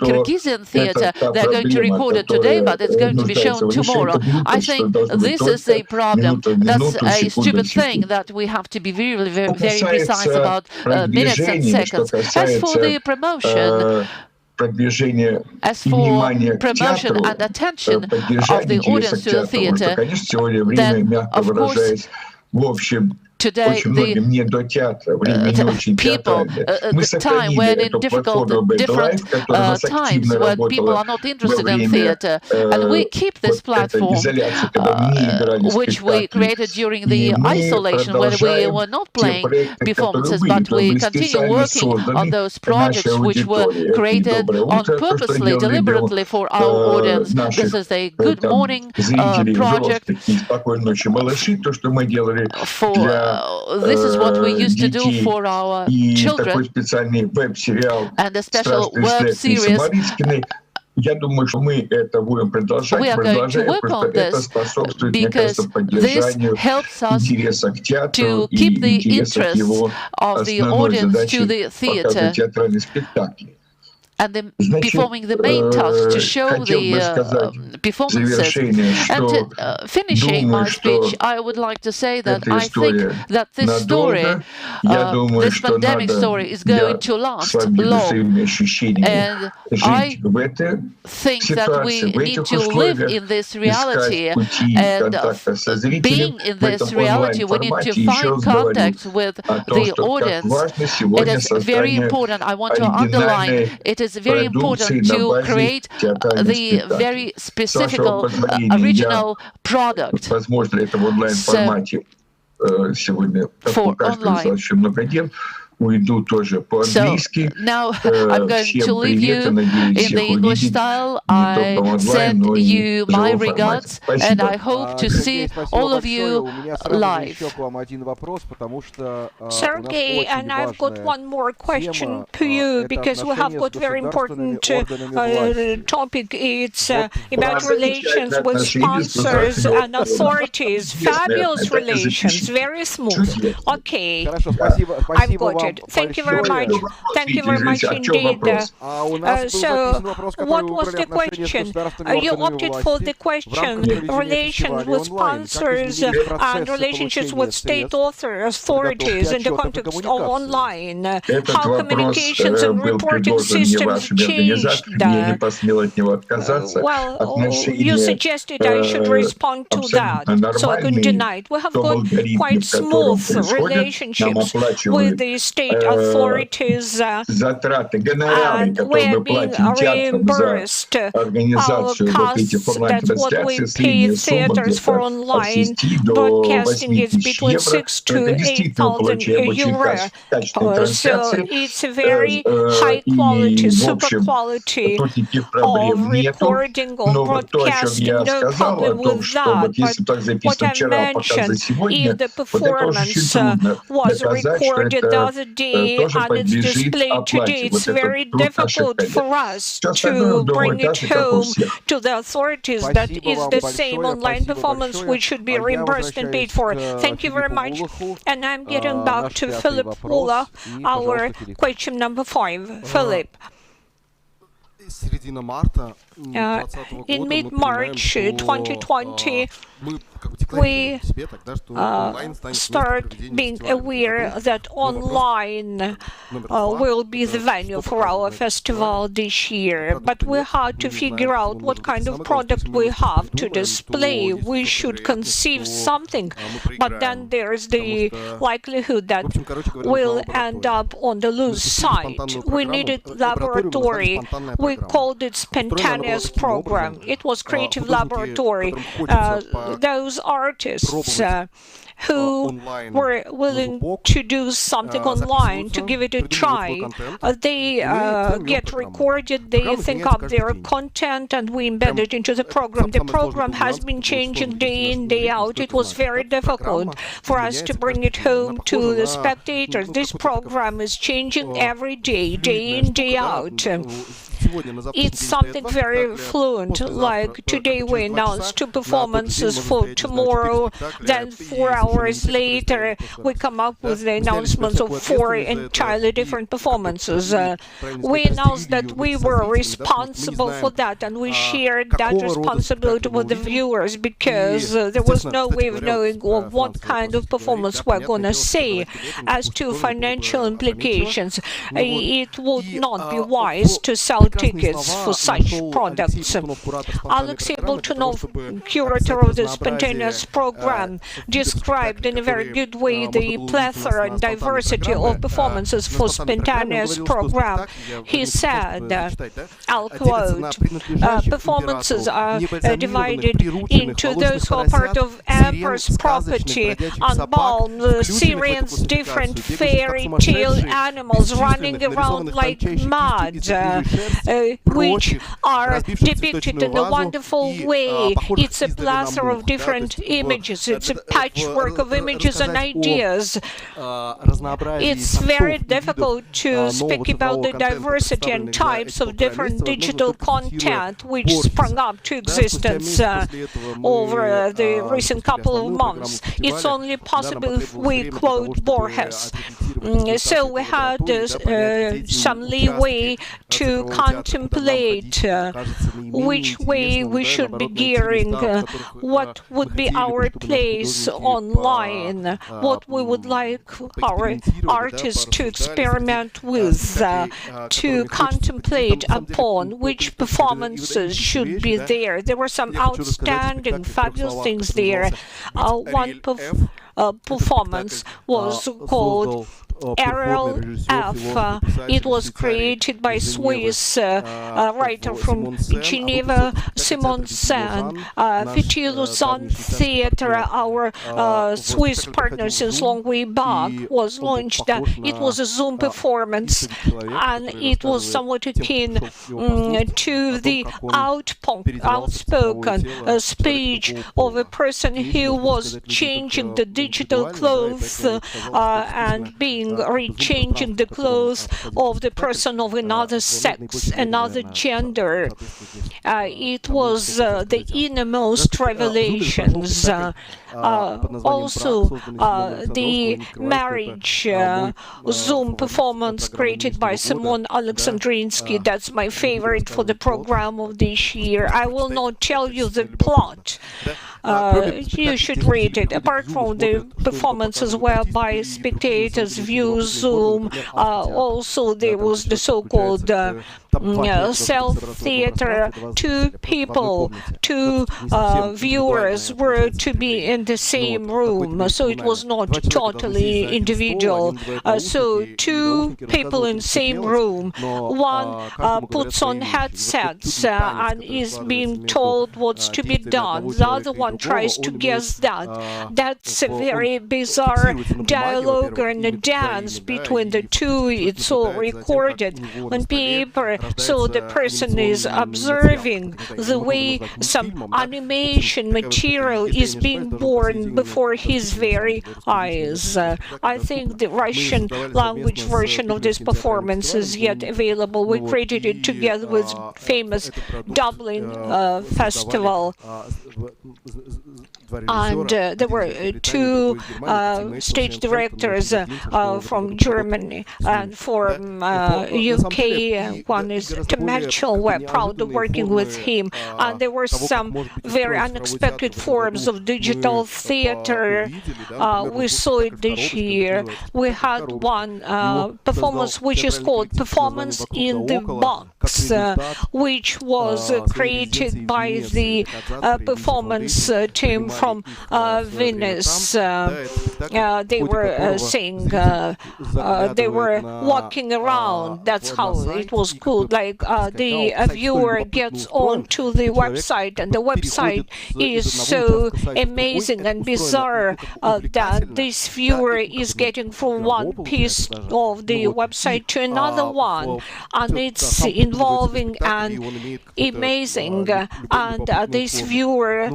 Kyrgyzstan theater. They're going to record it today, but it's going to be shown tomorrow. I think this is a problem. That's a stupid thing that we have to be very, very, very precise about minutes and seconds. As for the promotion, and attention of the audience to the theater, then, of course, today, the people, the time when in different times when people are not interested in theater, and we keep this platform, which we created during the isolation when we were not playing performances, but we continue working on those projects which were created on purposely, deliberately for our audience. This is a good morning project for this is what we used to do for our children, and a special web series. We are going to work on this because this helps us to keep the interest of the audience to the theater, and performing the main task to show the performances. And finishing my speech, I would like to say that I think that this story, this pandemic story, is going to last long. And I think that we need to live in this reality, and being in this reality, we need to find contact with the audience. It is very important. I want to underline, it is very important to create the very specific original product. So, for online. So now I'm going to leave you in the English style. I send you my regards, and I hope to see all of you live. Sergey, and I've got one more question to you, because we have got very important topic. It's about relations with sponsors and authorities. Fabulous relations, very smooth. Okay, I've got it. Thank you very much. Thank you very much indeed. So, what was the question? You opted for the question, relations with sponsors and relationships with state authorities in the context of online. How communications and reporting systems changed. Well, you suggested I should respond to that, so I couldn't deny it. We have got quite smooth relationships with the state authorities, and we are being reimbursed our costs. That's what we pay theaters for online broadcasting. Is between 6,000 to 8,000 euros. So it's a very high quality, super quality of recording or broadcasting. No problem with that. But what I mentioned, if the performance was recorded the other day and it's displayed today, it's very difficult for us to bring it home to the authorities. That is the same online performance which should be reimbursed and paid for. Thank you very much. And I'm getting back to Philip Wooler, our question number 5. Philip. In mid-March 2020, we start being aware that online will be the venue for our festival this year. But we had to figure out what kind of product we have to display. We should conceive something, but then there's the likelihood that we'll end up on the loose side. We needed laboratory. We called it spontaneous program. It was creative laboratory. Those artists who were willing to do something online, to give it a try. They get recorded, they think up their content, and we embed it into the program. The program has been changing day in, day out. It was very difficult for us to bring it home to the spectators. This program is changing every day, day in, day out. It's something very fluent, like today we announced 2 performances for tomorrow, then 4 hours later we come up with the announcement of 4 entirely different performances. We announced that we were responsible for that, and we shared that responsibility with the viewers, because there was no way of knowing what kind of performance we're going to see. As to financial implications, it would not be wise to sell tickets for such products. Alexei Boltunov, curator of the spontaneous program, described in a very good way the plethora and diversity of performances for spontaneous program. He said, I'll quote, performances are divided into those who are part of Emperor's property, Unbound, Syrians, different fairy tale animals running around like mad, which are depicted in a wonderful way. It's a plethora of different images. It's a patchwork of images and ideas. It's very difficult to speak about the diversity and types of different digital content which sprung up to existence over the recent couple of months. It's only possible if we quote Borges. So we had some leeway to contemplate which way we should be gearing, what would be our place online, what we would like our artists to experiment with, to contemplate upon which performances should be there. There were some outstanding, fabulous things there. One performance was called Ariel F. It was created by Swiss writer from Geneva, Simon Sen. Petit Lausanne Theatre, our Swiss partner since long way back, was launched. It was a Zoom performance, and it was somewhat akin to the outspoken speech of a person who was changing the digital clothes and being rechanging the clothes of the person of another sex, another gender. It was the innermost revelations. Also, the marriage Zoom performance created by Simon Alexandrinsky. That's my favorite for the program of this year. I will not tell you the plot. You should read it. Apart from the performances whereby spectators view Zoom, also there was the so-called self-theater. 2 people, 2 viewers were to be in the same room, so it was not totally individual. So 2 people in the same room. One puts on headsets and is being told what's to be done. The other one tries to guess that. That's a very bizarre dialogue and a dance between the 2. It's all recorded on paper, so the person is observing the way some animation material is being born before his very eyes. I think the Russian language version of this performance is yet available. We created it together with famous Dublin festival. and there were two stage directors from Germany and from UK. One is Tim Mitchell. We're proud of working with him. And there were some very unexpected forms of digital theater. We saw it this year. We had one performance which is called Performance in the Box, which was created by the performance team from Venice. They were saying they were walking around. That's how it was called. Like the viewer gets onto the website, and the website is so amazing and bizarre that this viewer is getting from one piece of the website to another one, and it's involving and amazing. And this viewer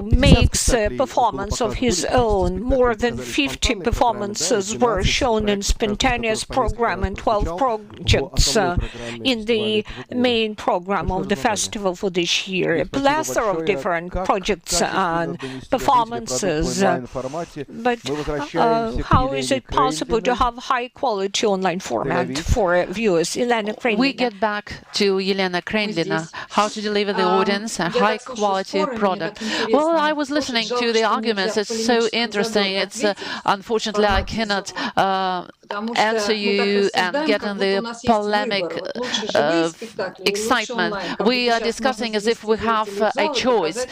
makes a performance of his own. More than 50 performances were shown in spontaneous program and 12 projects in the main program of the festival for this year. A plethora of different projects and performances. But how is it possible to have high-quality online format for viewers? Elena Krenlina. We get back to Elena Krenlina, how to deliver the audience a high-quality product. Well, I was listening to the arguments. It's so interesting. It's unfortunately I cannot answer you and get in the polemic excitement. We are discussing as if we have a choice,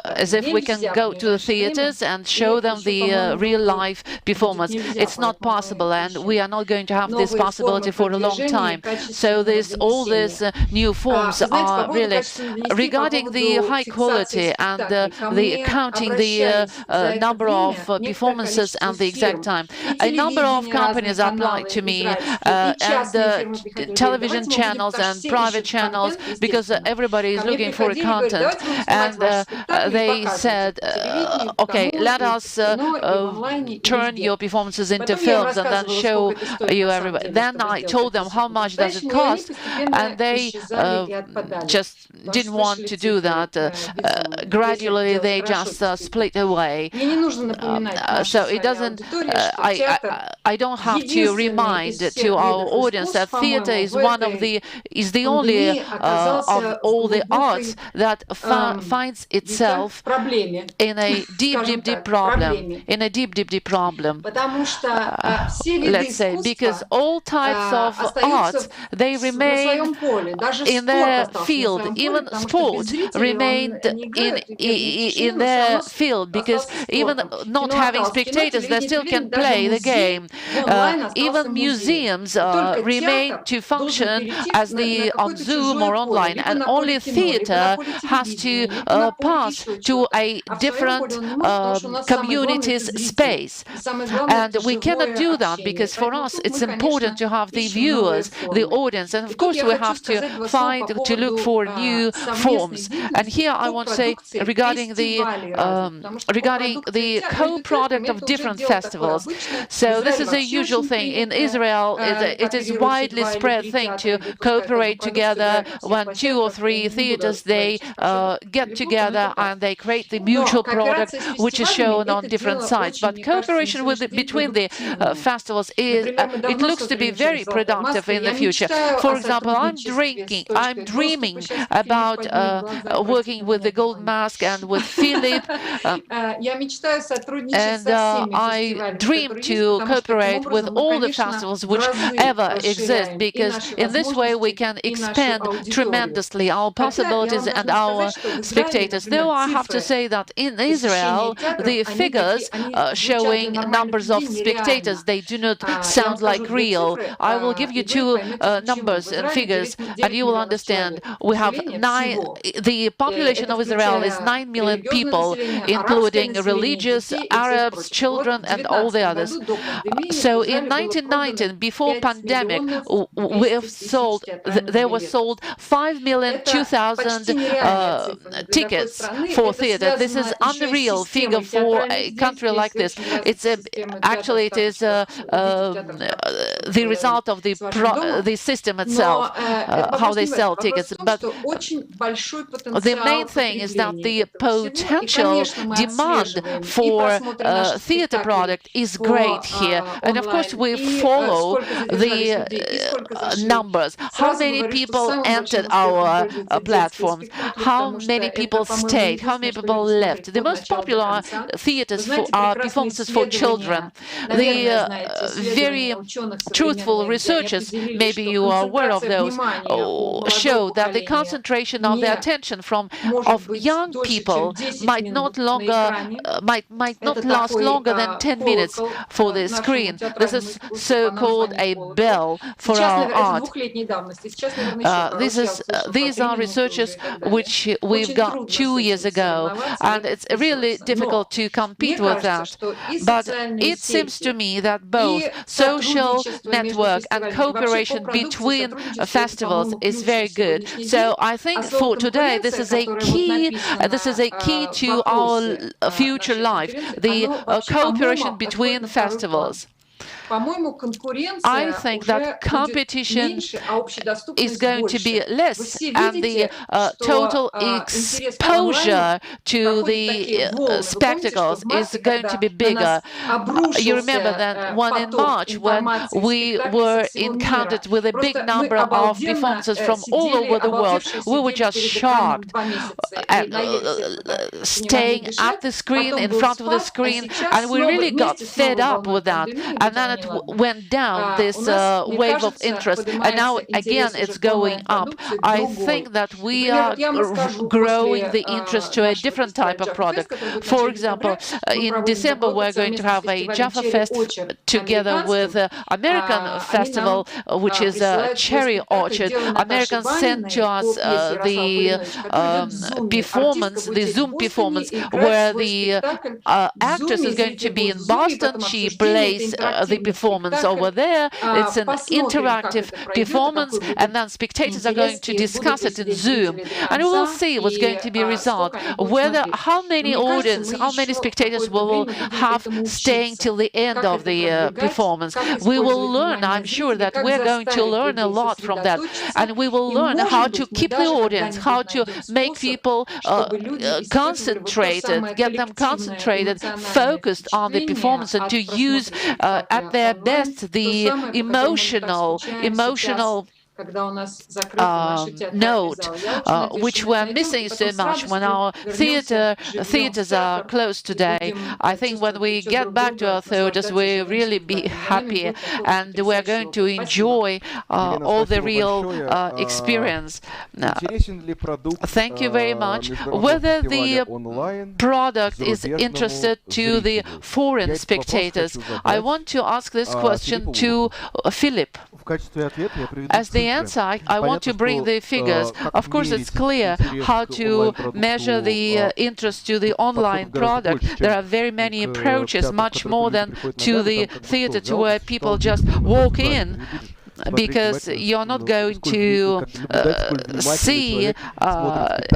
as if we can go to the theaters and show them the real-life performance. It's not possible, and we are not going to have this possibility for a long time. So all these new forms are really regarding the high quality and the counting the number of performances and the exact time. A number of companies applied to me and television channels and private channels, because everybody is looking for content, and they said, okay, let us turn your performances into films and then show you everybody. Then I told them how much does it cost, and they just didn't want to do that. Gradually they just split away. So it doesn't, I don't have to remind to our audience that theater is the only of all the arts that finds itself in a deep problem. Let's say, because all types of arts, they remain in their field. Even sport remained in their field, because even not having spectators, they still can play the game. Even museums remain to function as on Zoom or online, and only theater has to pass to a different community's space. And we cannot do that, because for us it's important to have the viewers, the audience, and of course we have to look for new forms. And here I want to say regarding the co-product of different festivals. So this is a usual thing in Israel. It is widely spread thing to cooperate together when 2 or 3 theaters they get together and they create the mutual product which is shown on different sites. But cooperation between the festivals it looks to be very productive in the future. For example, I'm dreaming about working with the Golden Mask and with Philip, and I dream to cooperate with all the festivals which ever exist, because in this way we can expand tremendously our possibilities and our spectators. Though I have to say that in Israel the figures showing numbers of spectators, they do not sound like real. I will give you 2 numbers and figures and you will understand. We have the population of Israel is 9 million people, including religious, Arabs, children, and all the others. So in 1990, before pandemic, there were sold 5,002,000 tickets for theater. This is unreal figure for a country like this. It's actually it is the result of the system itself, how they sell tickets. But the main thing is that the potential demand for theater product is great here. And of course, we follow the numbers. How many people entered our platforms? How many people stayed? How many people left? The most popular theaters are performances for children. The very truthful researchers, maybe you are aware of those, show that the concentration of the attention of young people might not last longer than 10 minutes for the screen. This is so-called a bell for our art. These are researchers which we've got 2 years ago, and it's really difficult to compete with that. But it seems to me that both social network and cooperation between festivals is very good. So I think for today this is a key to our future life, the cooperation between festivals. I think that competition is going to be less, and the total exposure to the spectacles is going to be bigger. You remember that one in March when we were encountered with a big number of performances from all over the world. We were just shocked at staying at the screen, in front of the screen, and we really got fed up with that. And then it went down, this wave of interest, and now again it's going up. I think that we are growing the interest to a different type of product. For example, in December we're going to have a Jaffa Fest together with American festival, which is Cherry Orchard. Americans sent to us the performance, the Zoom performance, where the actress is going to be in Boston. She plays the performance over there. It's an interactive performance, and then spectators are going to discuss it in Zoom, and we will see what's going to be a result, how many spectators will have staying till the end of the performance. We will learn, I'm sure that we're going to learn a lot from that, and we will learn how to keep the audience, how to make people concentrated, get them concentrated, focused on the performance, and to use at their best the emotional note, which we're missing so much when our theaters are closed today. I think when we get back to our theaters, we'll really be happy, and we're going to enjoy all the real experience. Thank you very much. Whether the product is interested to the foreign spectators, I want to ask this question to Philip. As the answer, I want to bring the figures. Of course, it's clear how to measure the interest to the online product. There are very many approaches, much more than to the theater, to where people just walk in, because you're not going to see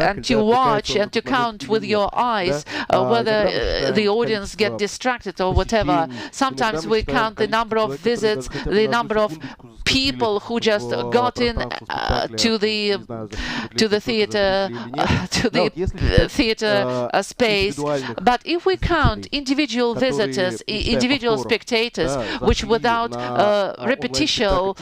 and to watch and to count with your eyes whether the audience get distracted or whatever. Sometimes we count the number of visits, the number of people who just got in to the theater space. But if we count individual visitors, individual spectators, which without repetition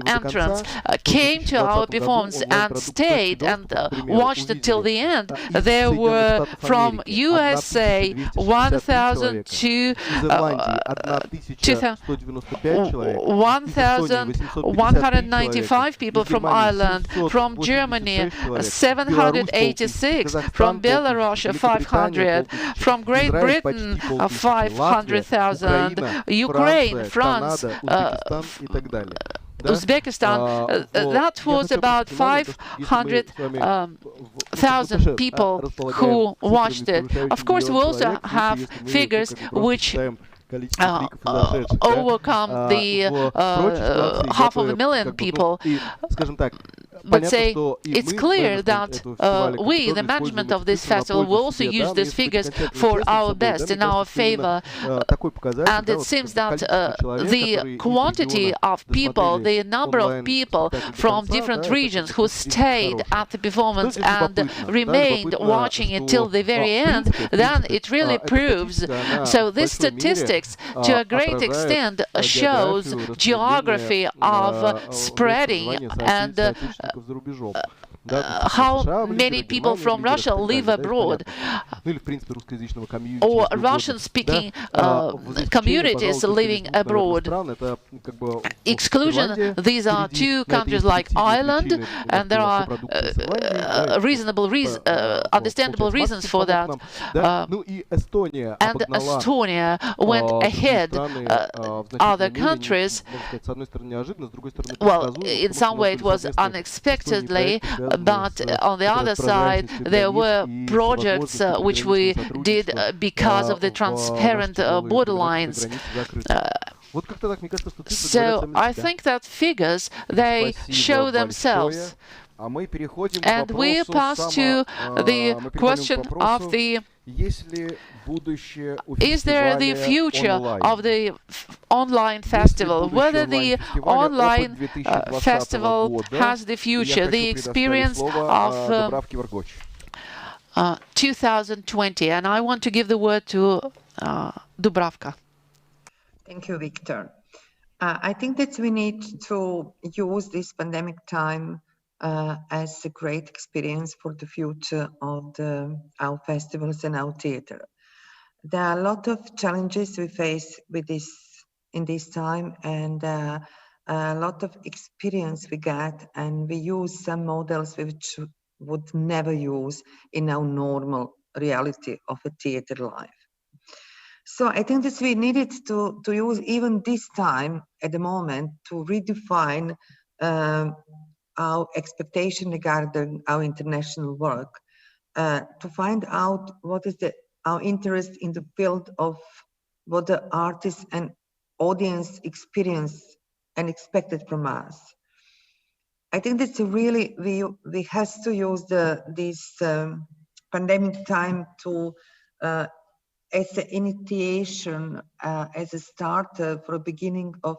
entrance came to our performance and stayed and watched it till the end, there were from USA 1,000 to 1,195 people from Ireland, from Germany 786, from Belarus 500, from Great Britain 500,000, Ukraine, France, Uzbekistan, that was about 500,000 people who watched it. Of course, we also have figures which overcome the 500,000 people. But say it's clear that we, the management of this festival, will also use these figures for our best, in our favor. And it seems that the quantity of people, the number of people from different regions who stayed at the performance and remained watching it till the very end, then it really proves. So this statistics, to a great extent, shows geography of spreading and how many people from Russia live abroad, or Russian-speaking communities living abroad. Exclusion, these are two countries like Ireland, and there are understandable reasons for that. And Estonia went ahead. Other countries, well, in some way it was unexpectedly, but on the other side there were projects which we did because of the transparent borderlines. So I think that figures, they show themselves. And we pass to the question of the is there the future of the online festival? Whether the online festival has the future, the experience of 2020. And I want to give the word to Dubravka. Thank you, Victor. I think that we need to use this pandemic time as a great experience for the future of our festivals and our theatre. There are a lot of challenges we face with in this time, and a lot of experience we get, and we use some models which would never use in our normal reality of a theatre life. So I think that we needed to use even this time at the moment to redefine our expectation regarding our international work, to find out what is our interest in the field of what the artists and audience experience and expected from us. I think that's really, we have to use this pandemic time to as an initiation, as a start for a beginning of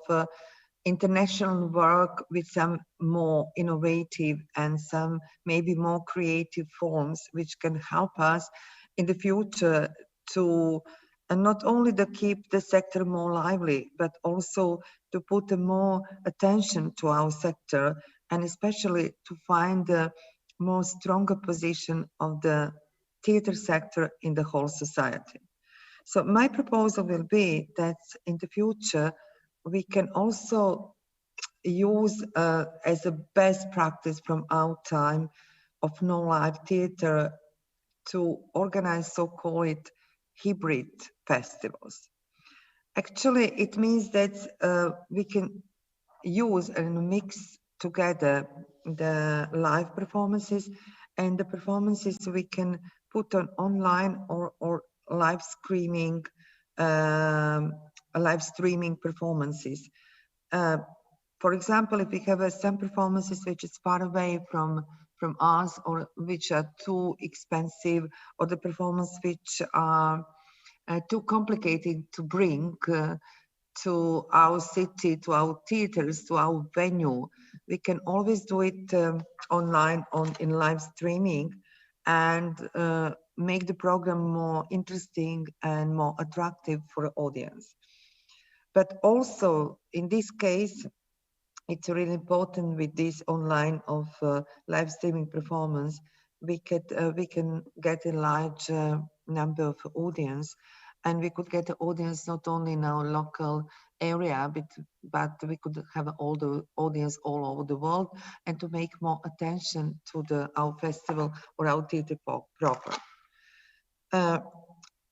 international work with some more innovative and some maybe more creative forms which can help us in the future to not only to keep the sector more lively, but also to put more attention to our sector, and especially to find a more stronger position of the theatre sector in the whole society. So my proposal will be that in the future, we can also use as a best practice from our time of no live theatre to organize so-called hybrid festivals. Actually, it means that we can use and mix together the live performances and the performances we can put on online or live streaming performances. For example, if we have some performances which is far away from us, or which are too expensive, or the performance which are too complicated to bring to our city, to our theaters, to our venue, we can always do it online in live streaming, and make the program more interesting and more attractive for the audience. But also in this case, it's really important with this online of live streaming performance, we can get a large number of audience, and we could get the audience not only in our local area, but we could have all the audience all over the world, and to make more attention to our festival or our theatre proper.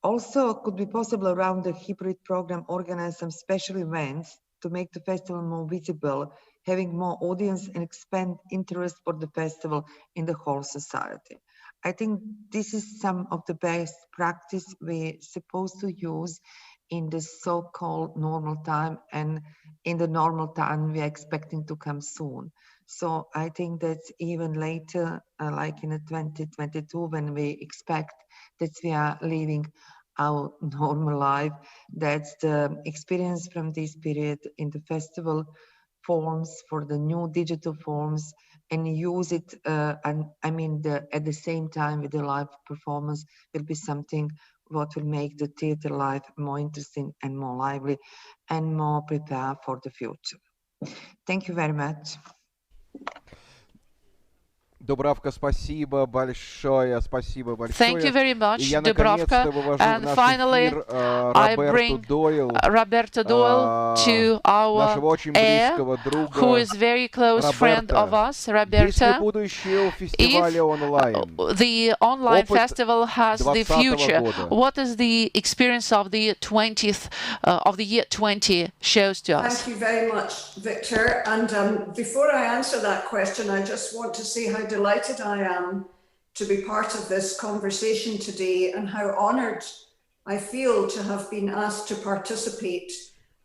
Also, could be possible around the hybrid program, organize some special events to make the festival more visible, having more audience and expand interest for the festival in the whole society. I think this is some of the best practice we're supposed to use in the so-called normal time, and in the normal time we're expecting to come soon. So I think that even later, like in 2022, when we expect that we are living our normal life, that's the experience from this period in the festival forms for the new digital forms and use it. And I mean, at the same time with the live performance will be something what will make the theater life more interesting and more lively and more prepared for the future. Thank you very much. Дубравка, спасибо большое, спасибо большое. Thank you very much, И я наконец-то вывожу в наш эфир Роберту Дойл to our нашего очень близкого друга who is very close friend of us, Roberta. Есть ли будущее у фестиваля онлайн? The online festival has the future. What is the experience of the 20th of the year 20 shows to us? Thank you very much, Victor. And before I answer that question, I just want to say how delighted I am to be part of this conversation today and how honoured I feel to have been asked to participate.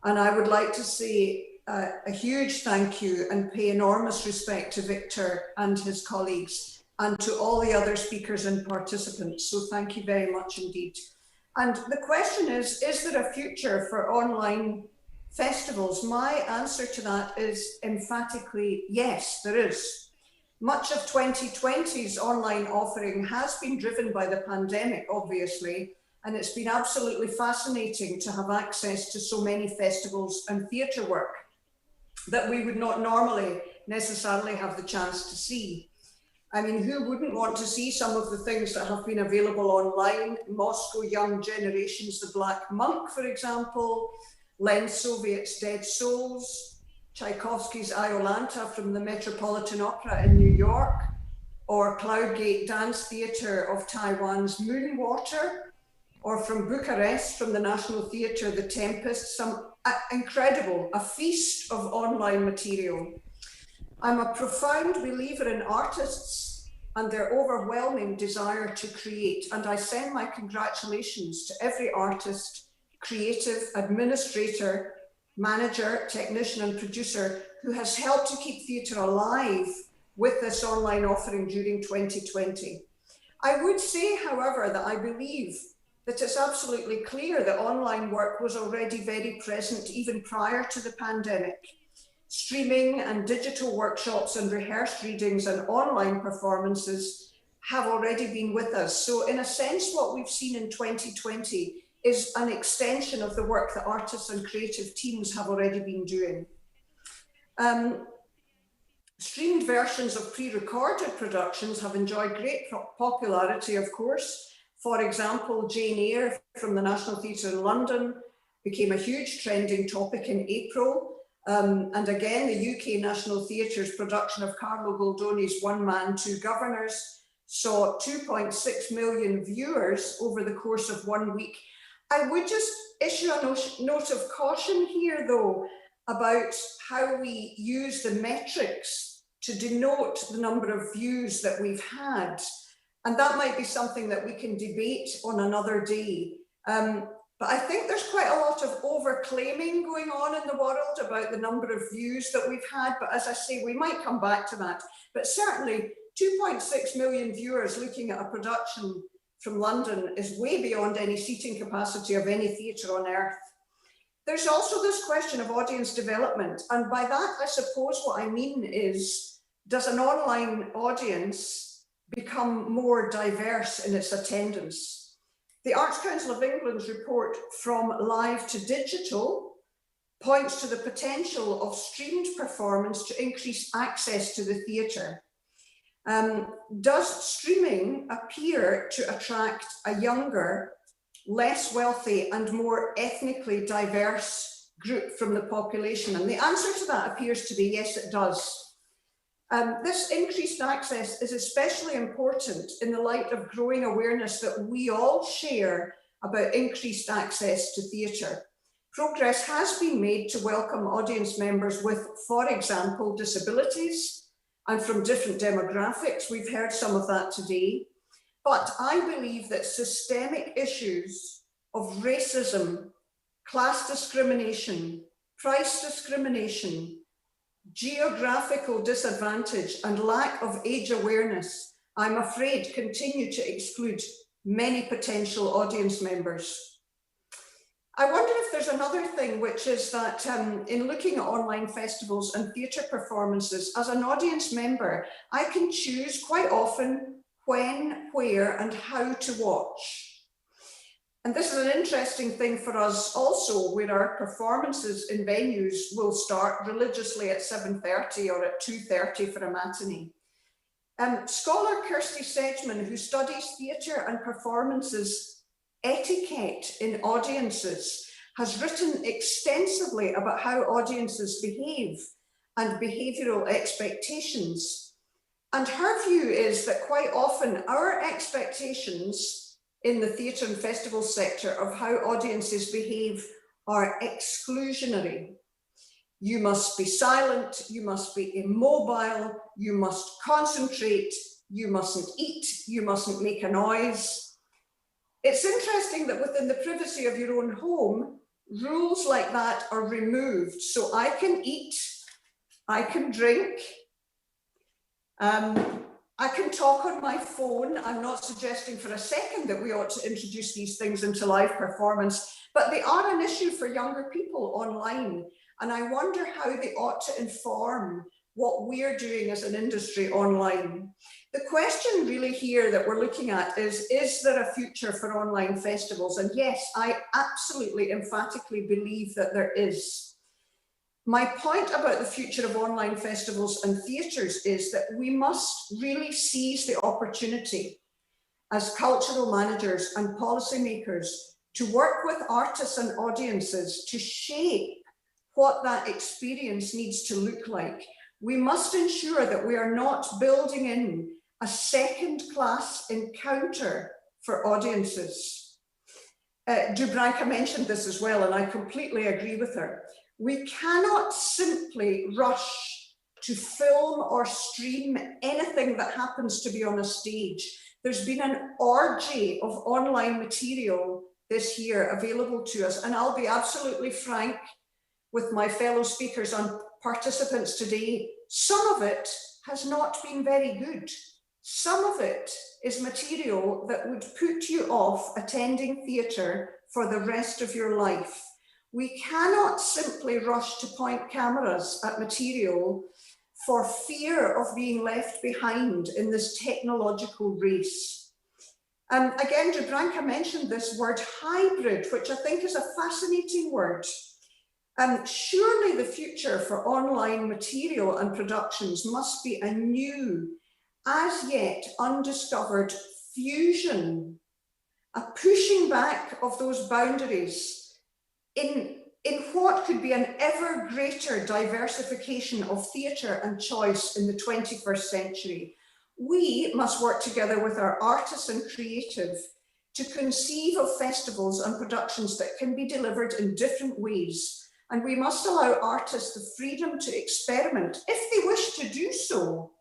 And I would like to say a huge thank you and pay enormous respect to Victor and his colleagues and to all the other speakers and participants. So thank you very much indeed. And the question is there a future for online festivals? My answer to that is emphatically yes, there is. Much of 2020's online offering has been driven by the pandemic, obviously, and it's been absolutely fascinating to have access to so many festivals and theatre work that we would not normally necessarily have the chance to see. I mean, who wouldn't want to see some of the things that have been available online? Moscow Young Generations, The Black Monk, for example, Len Soviet's Dead Souls, Tchaikovsky's Iolanta from the Metropolitan Opera in New York, or Cloudgate Dance Theatre of Taiwan's Moonwater, or from Bucharest, from the National Theatre, The Tempest, some incredible, a feast of online material. I'm a profound believer in artists and their overwhelming desire to create, and I send my congratulations to every artist, creative, administrator, manager, technician and producer who has helped to keep theatre alive with this online offering during 2020. I would say, however, that I believe that it's absolutely clear that online work was already very present even prior to the pandemic. Streaming and digital workshops and rehearsed readings and online performances have already been with us. So in a sense, what we've seen in 2020 is an extension of the work that artists and creative teams have already been doing. Streamed versions of pre-recorded productions have enjoyed great popularity, of course. For example, Jane Eyre from the National Theatre in London became a huge trending topic in April. And again, the UK National Theatre's production of Carlo Goldoni's One Man, Two Governors saw 2.6 million viewers over the course of 1 week. I would just issue a note of caution here, though, about how we use the metrics to denote the number of views that we've had. And that might be something that we can debate on another day. But I think there's quite a lot of over-claiming going on in the world about the number of views that we've had. But as I say, we might come back to that. But certainly 2.6 million viewers looking at a production from London is way beyond any seating capacity of any theatre on earth. There's also this question of audience development. And by that, I suppose what I mean is, does an online audience become more diverse in its attendance? The Arts Council of England's report From Live to Digital points to the potential of streamed performance to increase access to the theatre. Does streaming appear to attract a younger, less wealthy and more ethnically diverse group from the population? And the answer to that appears to be yes, it does. This increased access is especially important in the light of growing awareness that we all share about increased access to theatre. Progress has been made to welcome audience members with, for example, disabilities, and from different demographics. We've heard some of that today. But I believe that systemic issues of racism, class discrimination, price discrimination, geographical disadvantage and lack of age awareness, I'm afraid, continue to exclude many potential audience members. I wonder if there's another thing, which is that in looking at online festivals and theatre performances, as an audience member, I can choose quite often when, where, and how to watch. And this is an interesting thing for us also, where our performances in venues will start religiously at 7:30 or at 2:30 for a matinee. Scholar Kirsty Sedgman, who studies theatre and performances etiquette in audiences, has written extensively about how audiences behave and behavioural expectations. And her view is that quite often our expectations in the theatre and festival sector of how audiences behave are exclusionary. You must be silent, you must be immobile, you must concentrate, you mustn't eat, you mustn't make a noise. It's interesting that within the privacy of your own home, rules like that are removed. So I can eat, I can drink, I can talk on my phone. I'm not suggesting for a second that we ought to introduce these things into live performance, but they are an issue for younger people online. And I wonder how they ought to inform what we're doing as an industry online. The question really here that we're looking at is there a future for online festivals? And yes, I absolutely emphatically believe that there is. My point about the future of online festivals and theatres is that we must really seize the opportunity as cultural managers and policymakers to work with artists and audiences to shape what that experience needs to look like. We must ensure that we are not building in a second-class encounter for audiences. Dubravka mentioned this as well, and I completely agree with her. We cannot simply rush to film or stream anything that happens to be on a stage. There's been an orgy of online material this year available to us, and I'll be absolutely frank with my fellow speakers and participants today. Some of it has not been very good. Some of it is material that would put you off attending theatre for the rest of your life. We cannot simply rush to point cameras at material for fear of being left behind in this technological race. Again, Dubravka mentioned this word hybrid, which I think is a fascinating word. Surely the future for online material and productions must be a new, as yet undiscovered fusion, a pushing back of those boundaries in what could be an ever greater diversification of theatre and choice in the 21st century. We must work together with our artists and creative to conceive of festivals and productions that can be delivered in different ways. And we must allow artists the freedom to experiment, if they wish to do so,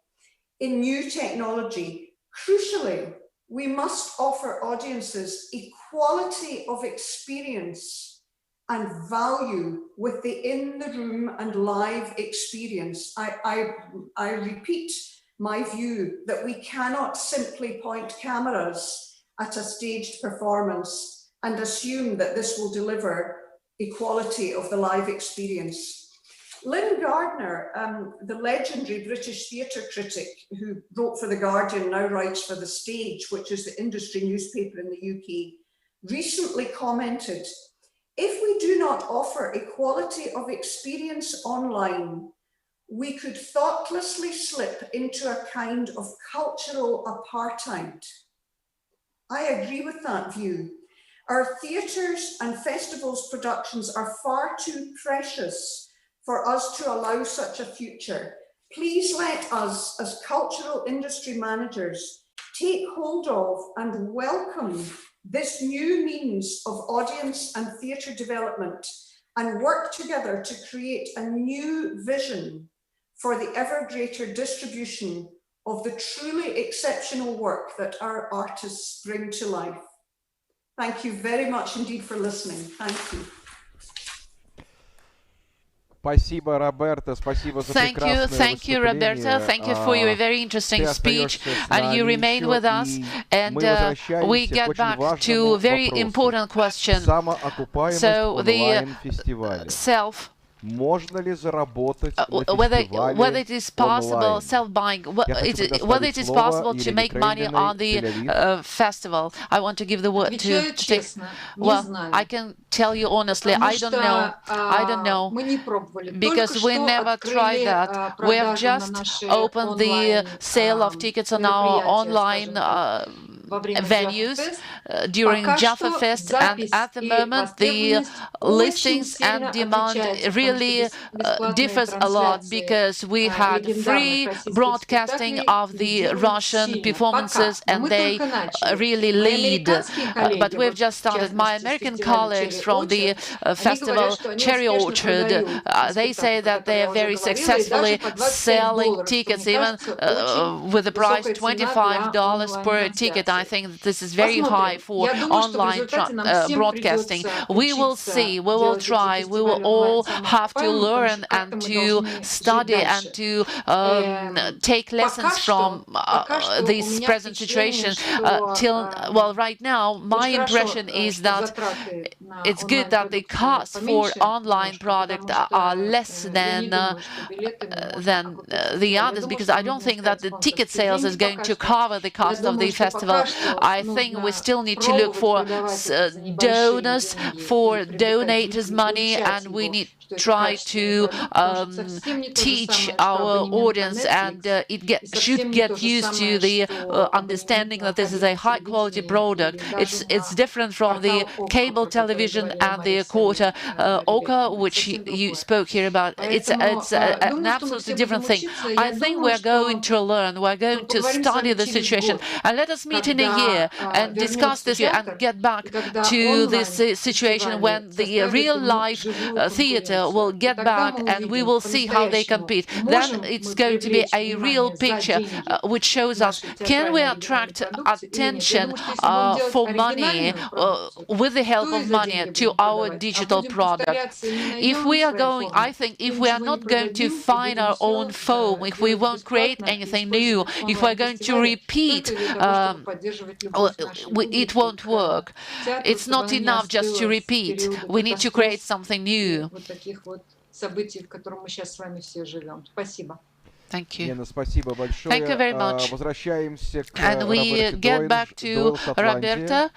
in new technology. Crucially, we must offer audiences equality of experience and value with the in-the-room and live experience. I repeat my view that we cannot simply point cameras at a staged performance and assume that this will deliver equality of the live experience. Lynn Gardner, the legendary British theatre critic who wrote for The Guardian, now writes for The Stage, which is the industry newspaper in the UK, recently commented, "If we do not offer equality of experience online, we could thoughtlessly slip into a kind of cultural apartheid." I agree with that view. Our theatres and festivals productions are far too precious for us to allow such a future. Please let us, as cultural industry managers, take hold of and welcome this new means of audience and theatre development and work together to create a new vision for the ever greater distribution of the truly exceptional work that our artists bring to life. Thank you very much indeed for listening. Thank you. Спасибо, Роберто, спасибо за прекрасное thank you, Roberto. Thank you for your very interesting speech, and you remain with us. And we get back to a very important question. So the self. Whether it is possible self-buying, whether it is possible to make money on the festival. I want to give the word to take. Well, I can tell you honestly, I don't know, because we never tried that. We have just opened the sale of tickets on our online venues during Jaffa Fest, and at the moment the listings and demand really differs a lot, because we had free broadcasting of the Russian performances and they really lead. But we've just started. My American colleagues from the festival Cherry Orchard, they say that they are very successfully selling tickets, even with the price $25 per ticket. I think that this is very high for online broadcasting. We will see, we will try, we will all have to learn and to study and to take lessons from this present situation. Well, right now, my impression is that it's good that the costs for online product are less than the others, because I don't think that the ticket sales is going to cover the cost of the festival. I think we still need to look for donors, for donators' money, and we need to try to teach our audience, and should get used to the understanding that this is a high-quality product. It's different from the cable television and the quarter ochre, which you spoke here about. It's an absolutely different thing. I think we're going to learn, we're going to study the situation, and let us meet in a year and discuss this and get back to this situation when the real life theater will get back and we will see how they compete. Then it's going to be a real picture which shows us, can we attract attention for money, with the help of money, to our digital product. If we are going, I think, if we are not going to find our own foam, if we won't create anything new, if we're going to repeat, it won't work. It's not enough just to repeat. We need to create something new. Thank you. Thank you very much. And we get back to Roberta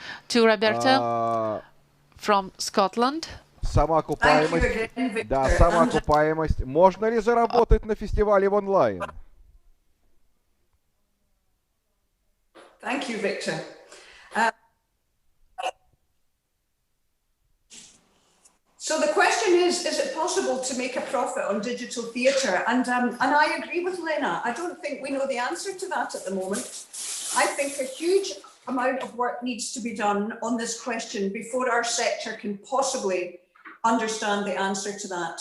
from Scotland. Самоокупаемость. Да, самоокупаемость. Можно ли заработать на фестивале в онлайн? Thank you, Victor. So the question is it possible to make a profit on digital theatre? And I agree with Lena. I don't think we know the answer to that at the moment. I think a huge amount of work needs to be done on this question before our sector can possibly understand the answer to that.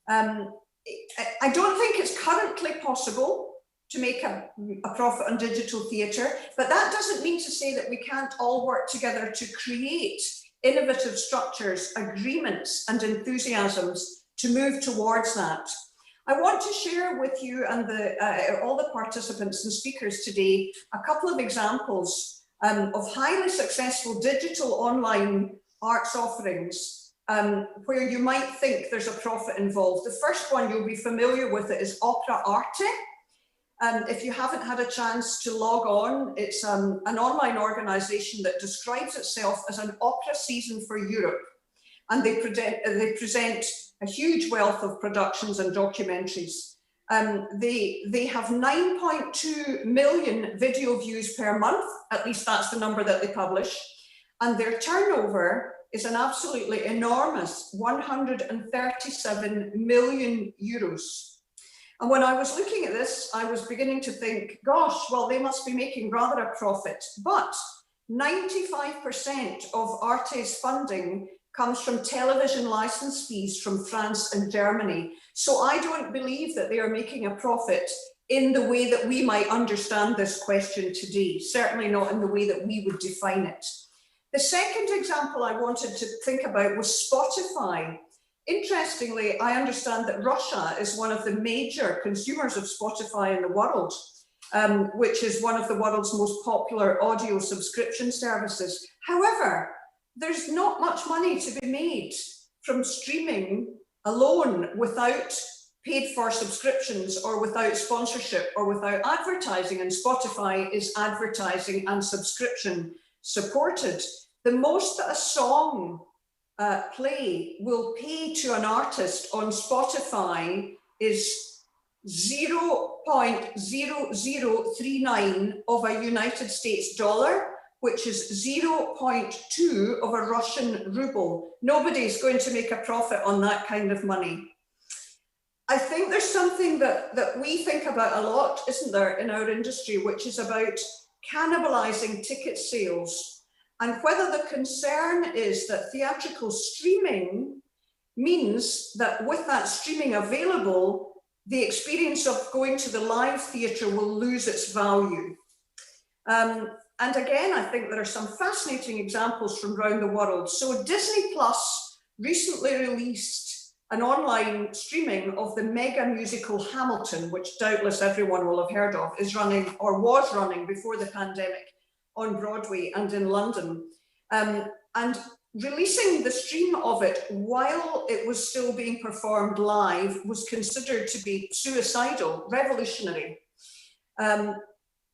I don't think it's currently possible to make a profit on digital theatre, but that doesn't mean to say that we can't all work together to create innovative structures, agreements, and enthusiasms to move towards that. I want to share with you and all the participants and speakers today a couple of examples of highly successful digital online arts offerings where you might think there's a profit involved. The first one, you'll be familiar with it, is Opera Arte. If you haven't had a chance to log on, it's an online organization that describes itself as an opera season for Europe. And they present a huge wealth of productions and documentaries. They have 9.2 million video views per month, at least that's the number that they publish. And their turnover is an absolutely enormous 137 million euros. And when I was looking at this, I was beginning to think, gosh, well, they must be making rather a profit. But 95% of Arte's funding comes from television license fees from France and Germany. So I don't believe that they are making a profit in the way that we might understand this question today, certainly not in the way that we would define it. The second example I wanted to think about was Spotify. Interestingly, I understand that Russia is one of the major consumers of Spotify in the world, which is one of the world's most popular audio subscription services. However, there's not much money to be made from streaming alone without paid for subscriptions or without sponsorship or without advertising, and Spotify is advertising and subscription supported. The most that a song play will pay to an artist on Spotify is 0.0039 of a United States dollar, which is 0.2 of a Russian ruble. Nobody's going to make a profit on that kind of money. I think there's something that we think about a lot, isn't there, in our industry, which is about cannibalizing ticket sales, and whether the concern is that theatrical streaming means that with that streaming available, the experience of going to the live theatre will lose its value. And again, I think there are some fascinating examples from around the world. So Disney Plus recently released an online streaming of the mega musical Hamilton, which doubtless everyone will have heard of, is running or was running before the pandemic on Broadway and in London. And releasing the stream of it while it was still being performed live was considered to be suicidal, revolutionary.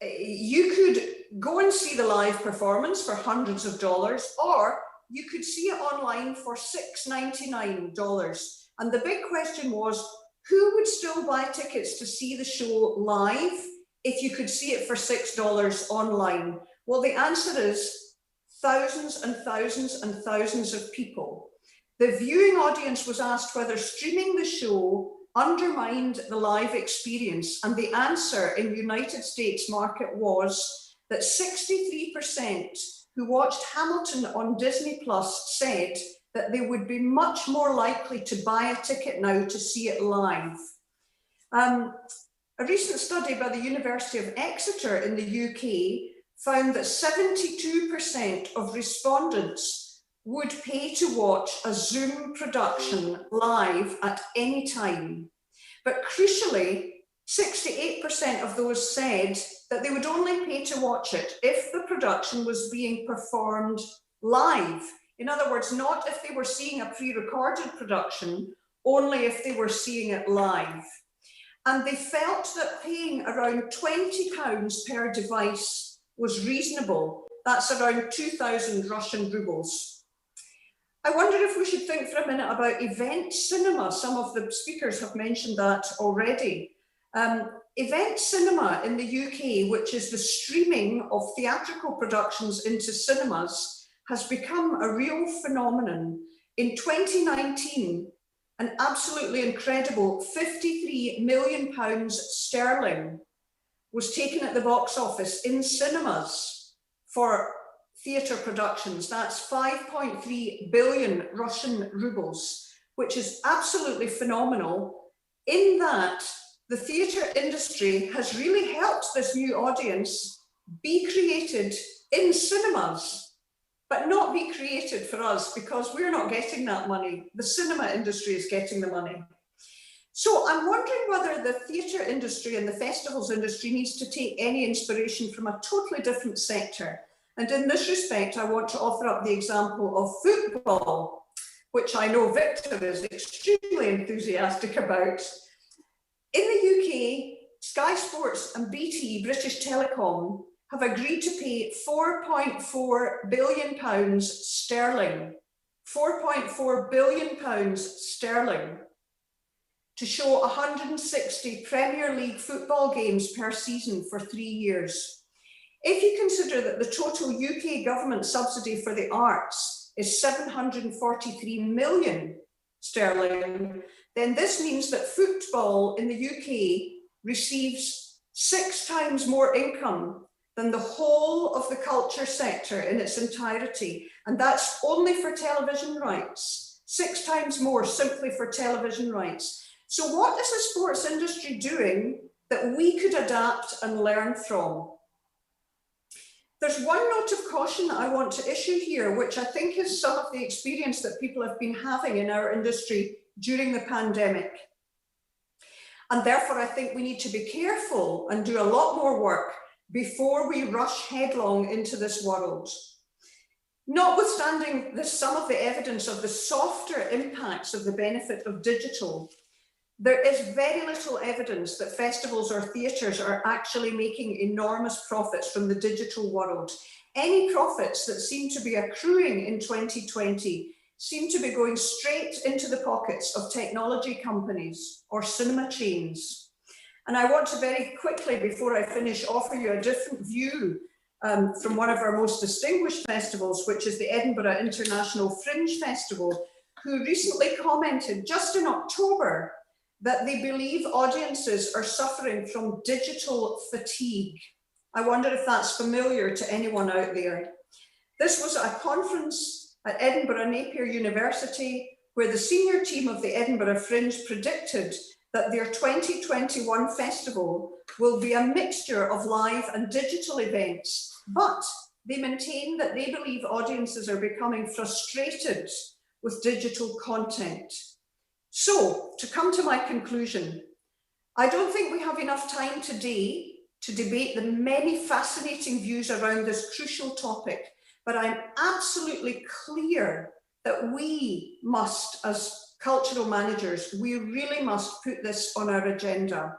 You could go and see the live performance for hundreds of dollars, or you could see it online for $6.99. And the big question was, who would still buy tickets to see the show live if you could see it for $6 online? Well, the answer is thousands and thousands and thousands of people. The viewing audience was asked whether streaming the show undermined the live experience, and the answer in the United States market was that 63% who watched Hamilton on Disney Plus said that they would be much more likely to buy a ticket now to see it live. A recent study by the University of Exeter in the UK found that 72% of respondents would pay to watch a Zoom production live at any time. But crucially, 68% of those said that they would only pay to watch it if the production was being performed live. In other words, not if they were seeing a pre-recorded production, only if they were seeing it live. And they felt that paying around £20 per device was reasonable. That's around 2,000 Russian rubles. I wonder if we should think for a minute about event cinema. Some of the speakers have mentioned that already. Event cinema in the UK, which is the streaming of theatrical productions into cinemas, has become a real phenomenon. In 2019, an absolutely incredible £53 million sterling was taken at the box office in cinemas for theatre productions. That's 5.3 billion Russian rubles, which is absolutely phenomenal, in that the theatre industry has really helped this new audience be created in cinemas, but not be created for us, because we're not getting that money. The cinema industry is getting the money. So I'm wondering whether the theatre industry and the festivals industry needs to take any inspiration from a totally different sector. And in this respect, I want to offer up the example of football, which I know Victor is extremely enthusiastic about. In the UK, Sky Sports and BT, British Telecom, have agreed to pay £4.4 billion sterling, £4.4 billion sterling, to show 160 Premier League football games per season for 3 years. If you consider that the total UK government subsidy for the arts is 743 million sterling, then this means that football in the UK receives 6 times more income than the whole of the culture sector in its entirety. And that's only for television rights, 6 times more simply for television rights. So what is the sports industry doing that we could adapt and learn from? There's one note of caution that I want to issue here, which I think is some of the experience that people have been having in our industry during the pandemic. And therefore, I think we need to be careful and do a lot more work before we rush headlong into this world. Notwithstanding some of the evidence of the softer impacts of the benefit of digital, there is very little evidence that festivals or theatres are actually making enormous profits from the digital world. Any profits that seem to be accruing in 2020 seem to be going straight into the pockets of technology companies or cinema chains. And I want to very quickly, before I finish, offer you a different view from one of our most distinguished festivals, which is the Edinburgh International Fringe Festival, who recently commented just in October that they believe audiences are suffering from digital fatigue. I wonder if that's familiar to anyone out there. This was a conference at Edinburgh Napier University where the senior team of the Edinburgh Fringe predicted that their 2021 festival will be a mixture of live and digital events, but they maintain that they believe audiences are becoming frustrated with digital content. So, to come to my conclusion, I don't think we have enough time today to debate the many fascinating views around this crucial topic, but I'm absolutely clear that we must, as cultural managers, we really must put this on our agenda.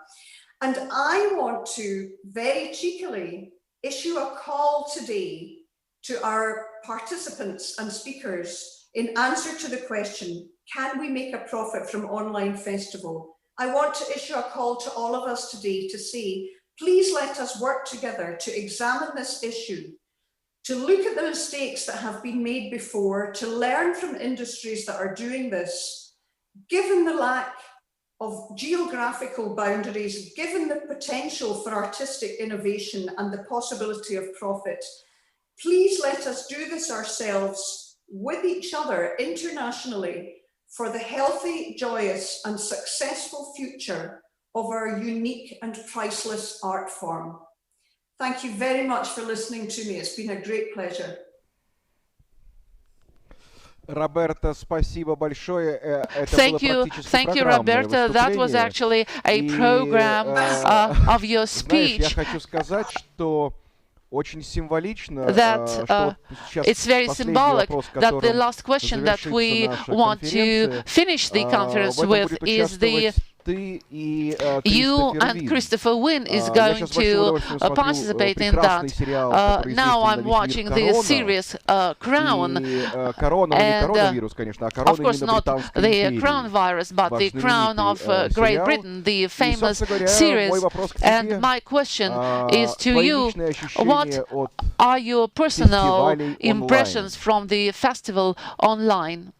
And I want to very cheekily issue a call today to our participants and speakers in answer to the question, can we make a profit from online festival? I want to issue a call to all of us today to say, please let us work together to examine this issue, to look at the mistakes that have been made before, to learn from industries that are doing this, given the lack of geographical boundaries, given the potential for artistic innovation and the possibility of profit. Please let us do this ourselves with each other internationally for the healthy, joyous and successful future of our unique and priceless art form. Thank you very much for listening to me. It's been a great pleasure. Roberta, спасибо большое. Thank you, Roberta. That was actually a program of your speech. Я хочу сказать, что очень символично, that it's very symbolic that the last question that we want to finish the conference with is you and Christopher Wynn is going to participate in that. Now I'm watching the series Crown, and of course not the Crown virus, but the Crown of Great Britain, the famous series. And my question is to you, what are your personal impressions from the festival online?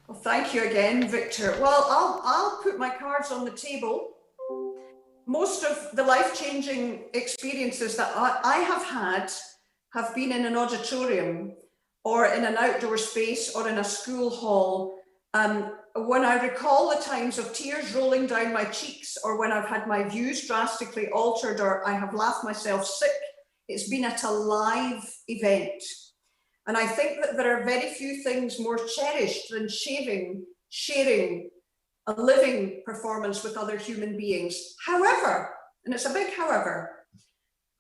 Well, thank you again, Victor. Well, I'll put my cards on the table. Most of the life-changing experiences that I have had have been in an auditorium or in an outdoor space or in a school hall. When I recall the times of tears rolling down my cheeks or when I've had my views drastically altered or I have laughed myself sick, it's been at a live event. And I think that there are very few things more cherished than sharing a living performance with other human beings. However, and it's a big however,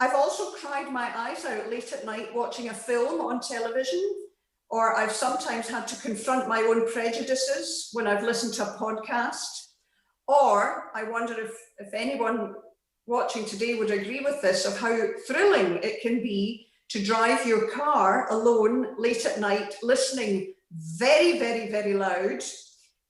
I've also cried my eyes out late at night watching a film on television, or I've sometimes had to confront my own prejudices when I've listened to a podcast, or I wonder if anyone watching today would agree with this, of how thrilling it can be to drive your car alone late at night, listening very, very, very loud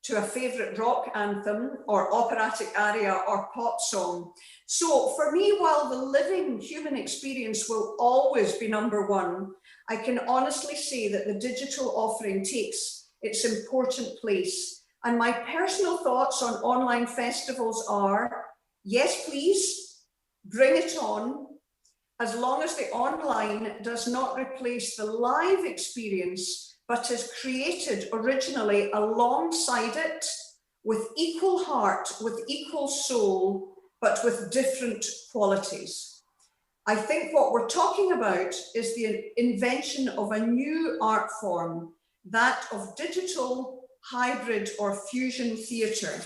to a favourite rock anthem or operatic aria or pop song. So for me, while the living human experience will always be number one, I can honestly say that the digital offering takes its important place. And my personal thoughts on online festivals are, yes, please, bring it on, as long as the online does not replace the live experience, but is created originally alongside it with equal heart, with equal soul, but with different qualities. I think what we're talking about is the invention of a new art form, that of digital, hybrid or fusion theatre.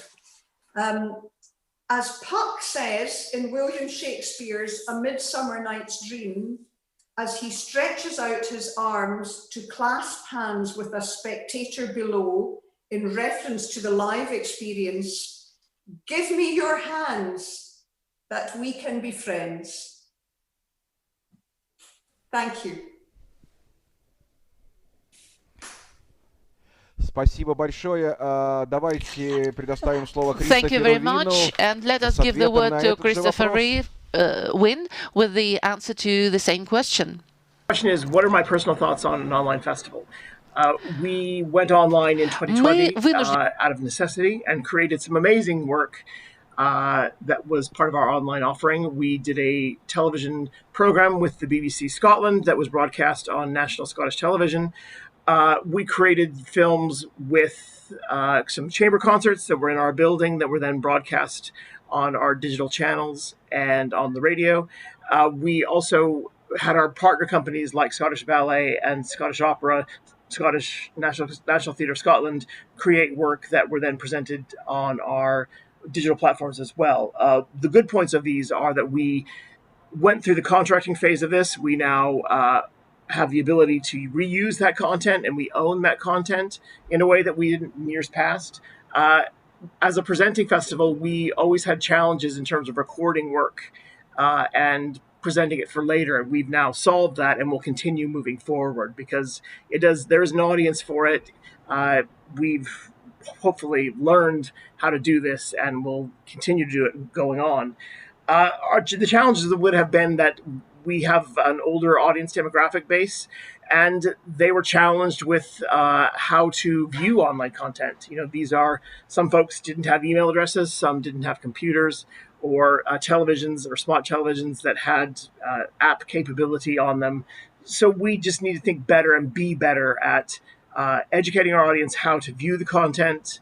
As Puck says in William Shakespeare's A Midsummer Night's Dream, as he stretches out his arms to clasp hands with a spectator below in reference to the live experience, give me your hands that we can be friends. Thank you. Спасибо большое. Давайте предоставим слово Thank you Кристоферу very Вину much, and let us с give the ответом word на to этот же Christopher вопрос. Wynn with the answer to the same question. The question is, what are my personal thoughts on an online festival? We went online in 2020 out of necessity and created some amazing work that was part of our online offering. We did a television program with the BBC Scotland that was broadcast on National Scottish Television. We created films with some chamber concerts that were in our building that were then broadcast on our digital channels and on the radio. We also had our partner companies like Scottish Ballet and Scottish Opera, Scottish National Theatre of Scotland create work that were then presented on our digital platforms as well. The good points of these are that we went through the contracting phase of this. We now have the ability to reuse that content, and we own that content in a way that we didn't in years past. As a presenting festival, we always had challenges in terms of recording work and presenting it for later. We've now solved that, and we'll continue moving forward because there is an audience for it. We've hopefully learned how to do this, and we'll continue to do it going on. The challenges would have been that we have an older audience demographic base, and they were challenged with how to view online content. Some folks didn't have email addresses, some didn't have computers or televisions or smart televisions that had app capability on them. So we just need to think better and be better at educating our audience how to view the content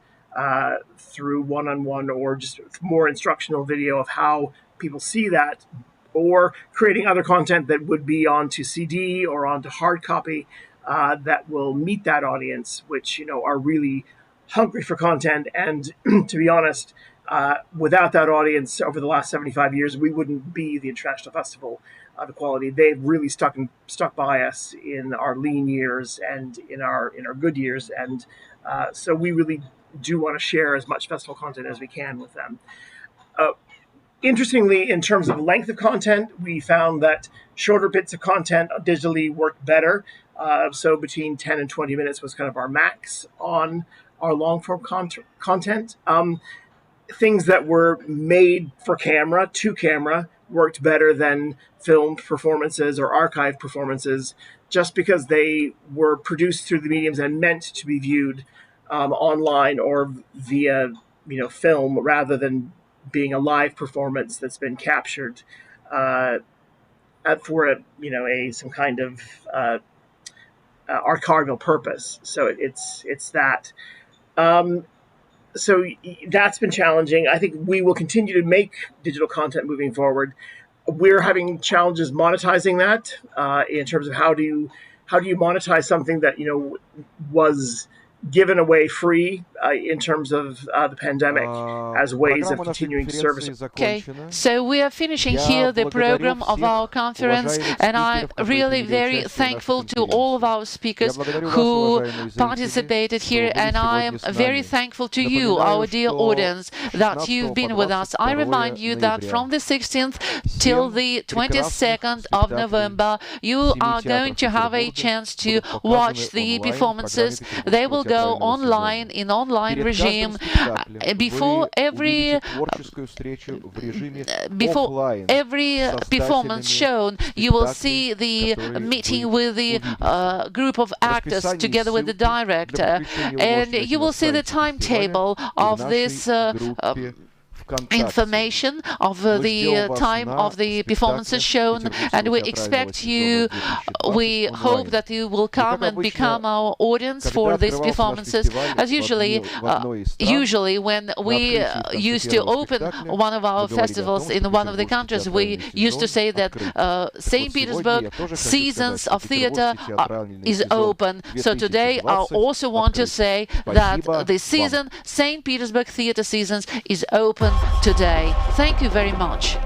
through one-on-one or just more instructional video of how people see that, or creating other content that would be onto CD or onto hard copy that will meet that audience, which are really hungry for content. And to be honest, without that audience over the last 75 years, we wouldn't be the International Festival the quality. They've really stuck by us in our lean years and in our good years, and so we really do want to share as much festival content as we can with them. Interestingly, in terms of length of content, we found that shorter bits of content digitally worked better. So between 10 and 20 minutes was kind of our max on our long-form content. Things that were made for camera, to camera, worked better than filmed performances or archived performances, just because they were produced through the mediums and meant to be viewed online or via film, rather than being a live performance that's been captured for some kind of archival purpose. So it's that. So that's been challenging. I think we will continue to make digital content moving forward. We're having challenges monetizing that in terms of how do you monetize something that was given away free in terms of the pandemic as ways of continuing to service. Okay, so we are finishing here the program of our conference, and I'm really very thankful to all of our speakers who participated here, and I am very thankful to you, our dear audience, that you've been with us. I remind you that from the 16th till the 22nd of November, you are going to have a chance to watch the performances. They will go online in online regime. Before every performance shown, you will see the meeting with the group of actors together with the director, and you will see the timetable of this information of the time of the performances shown, and we expect you, we hope that you will come and become our audience for these performances. As usually when we used to open one of our festivals in one of the countries, we used to say that St. Petersburg seasons of theater is open. So today I also want to say that the season, St. Petersburg theater seasons, is open today. Thank you very much.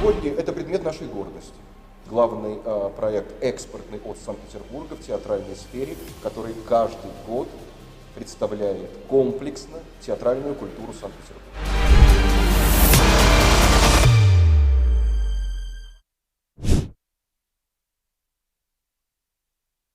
Сегодня это предмет нашей гордости. Главный проект экспортный от Санкт-Петербурга в театральной сфере, который каждый год представляет комплексно театральную культуру Санкт-Петербурга.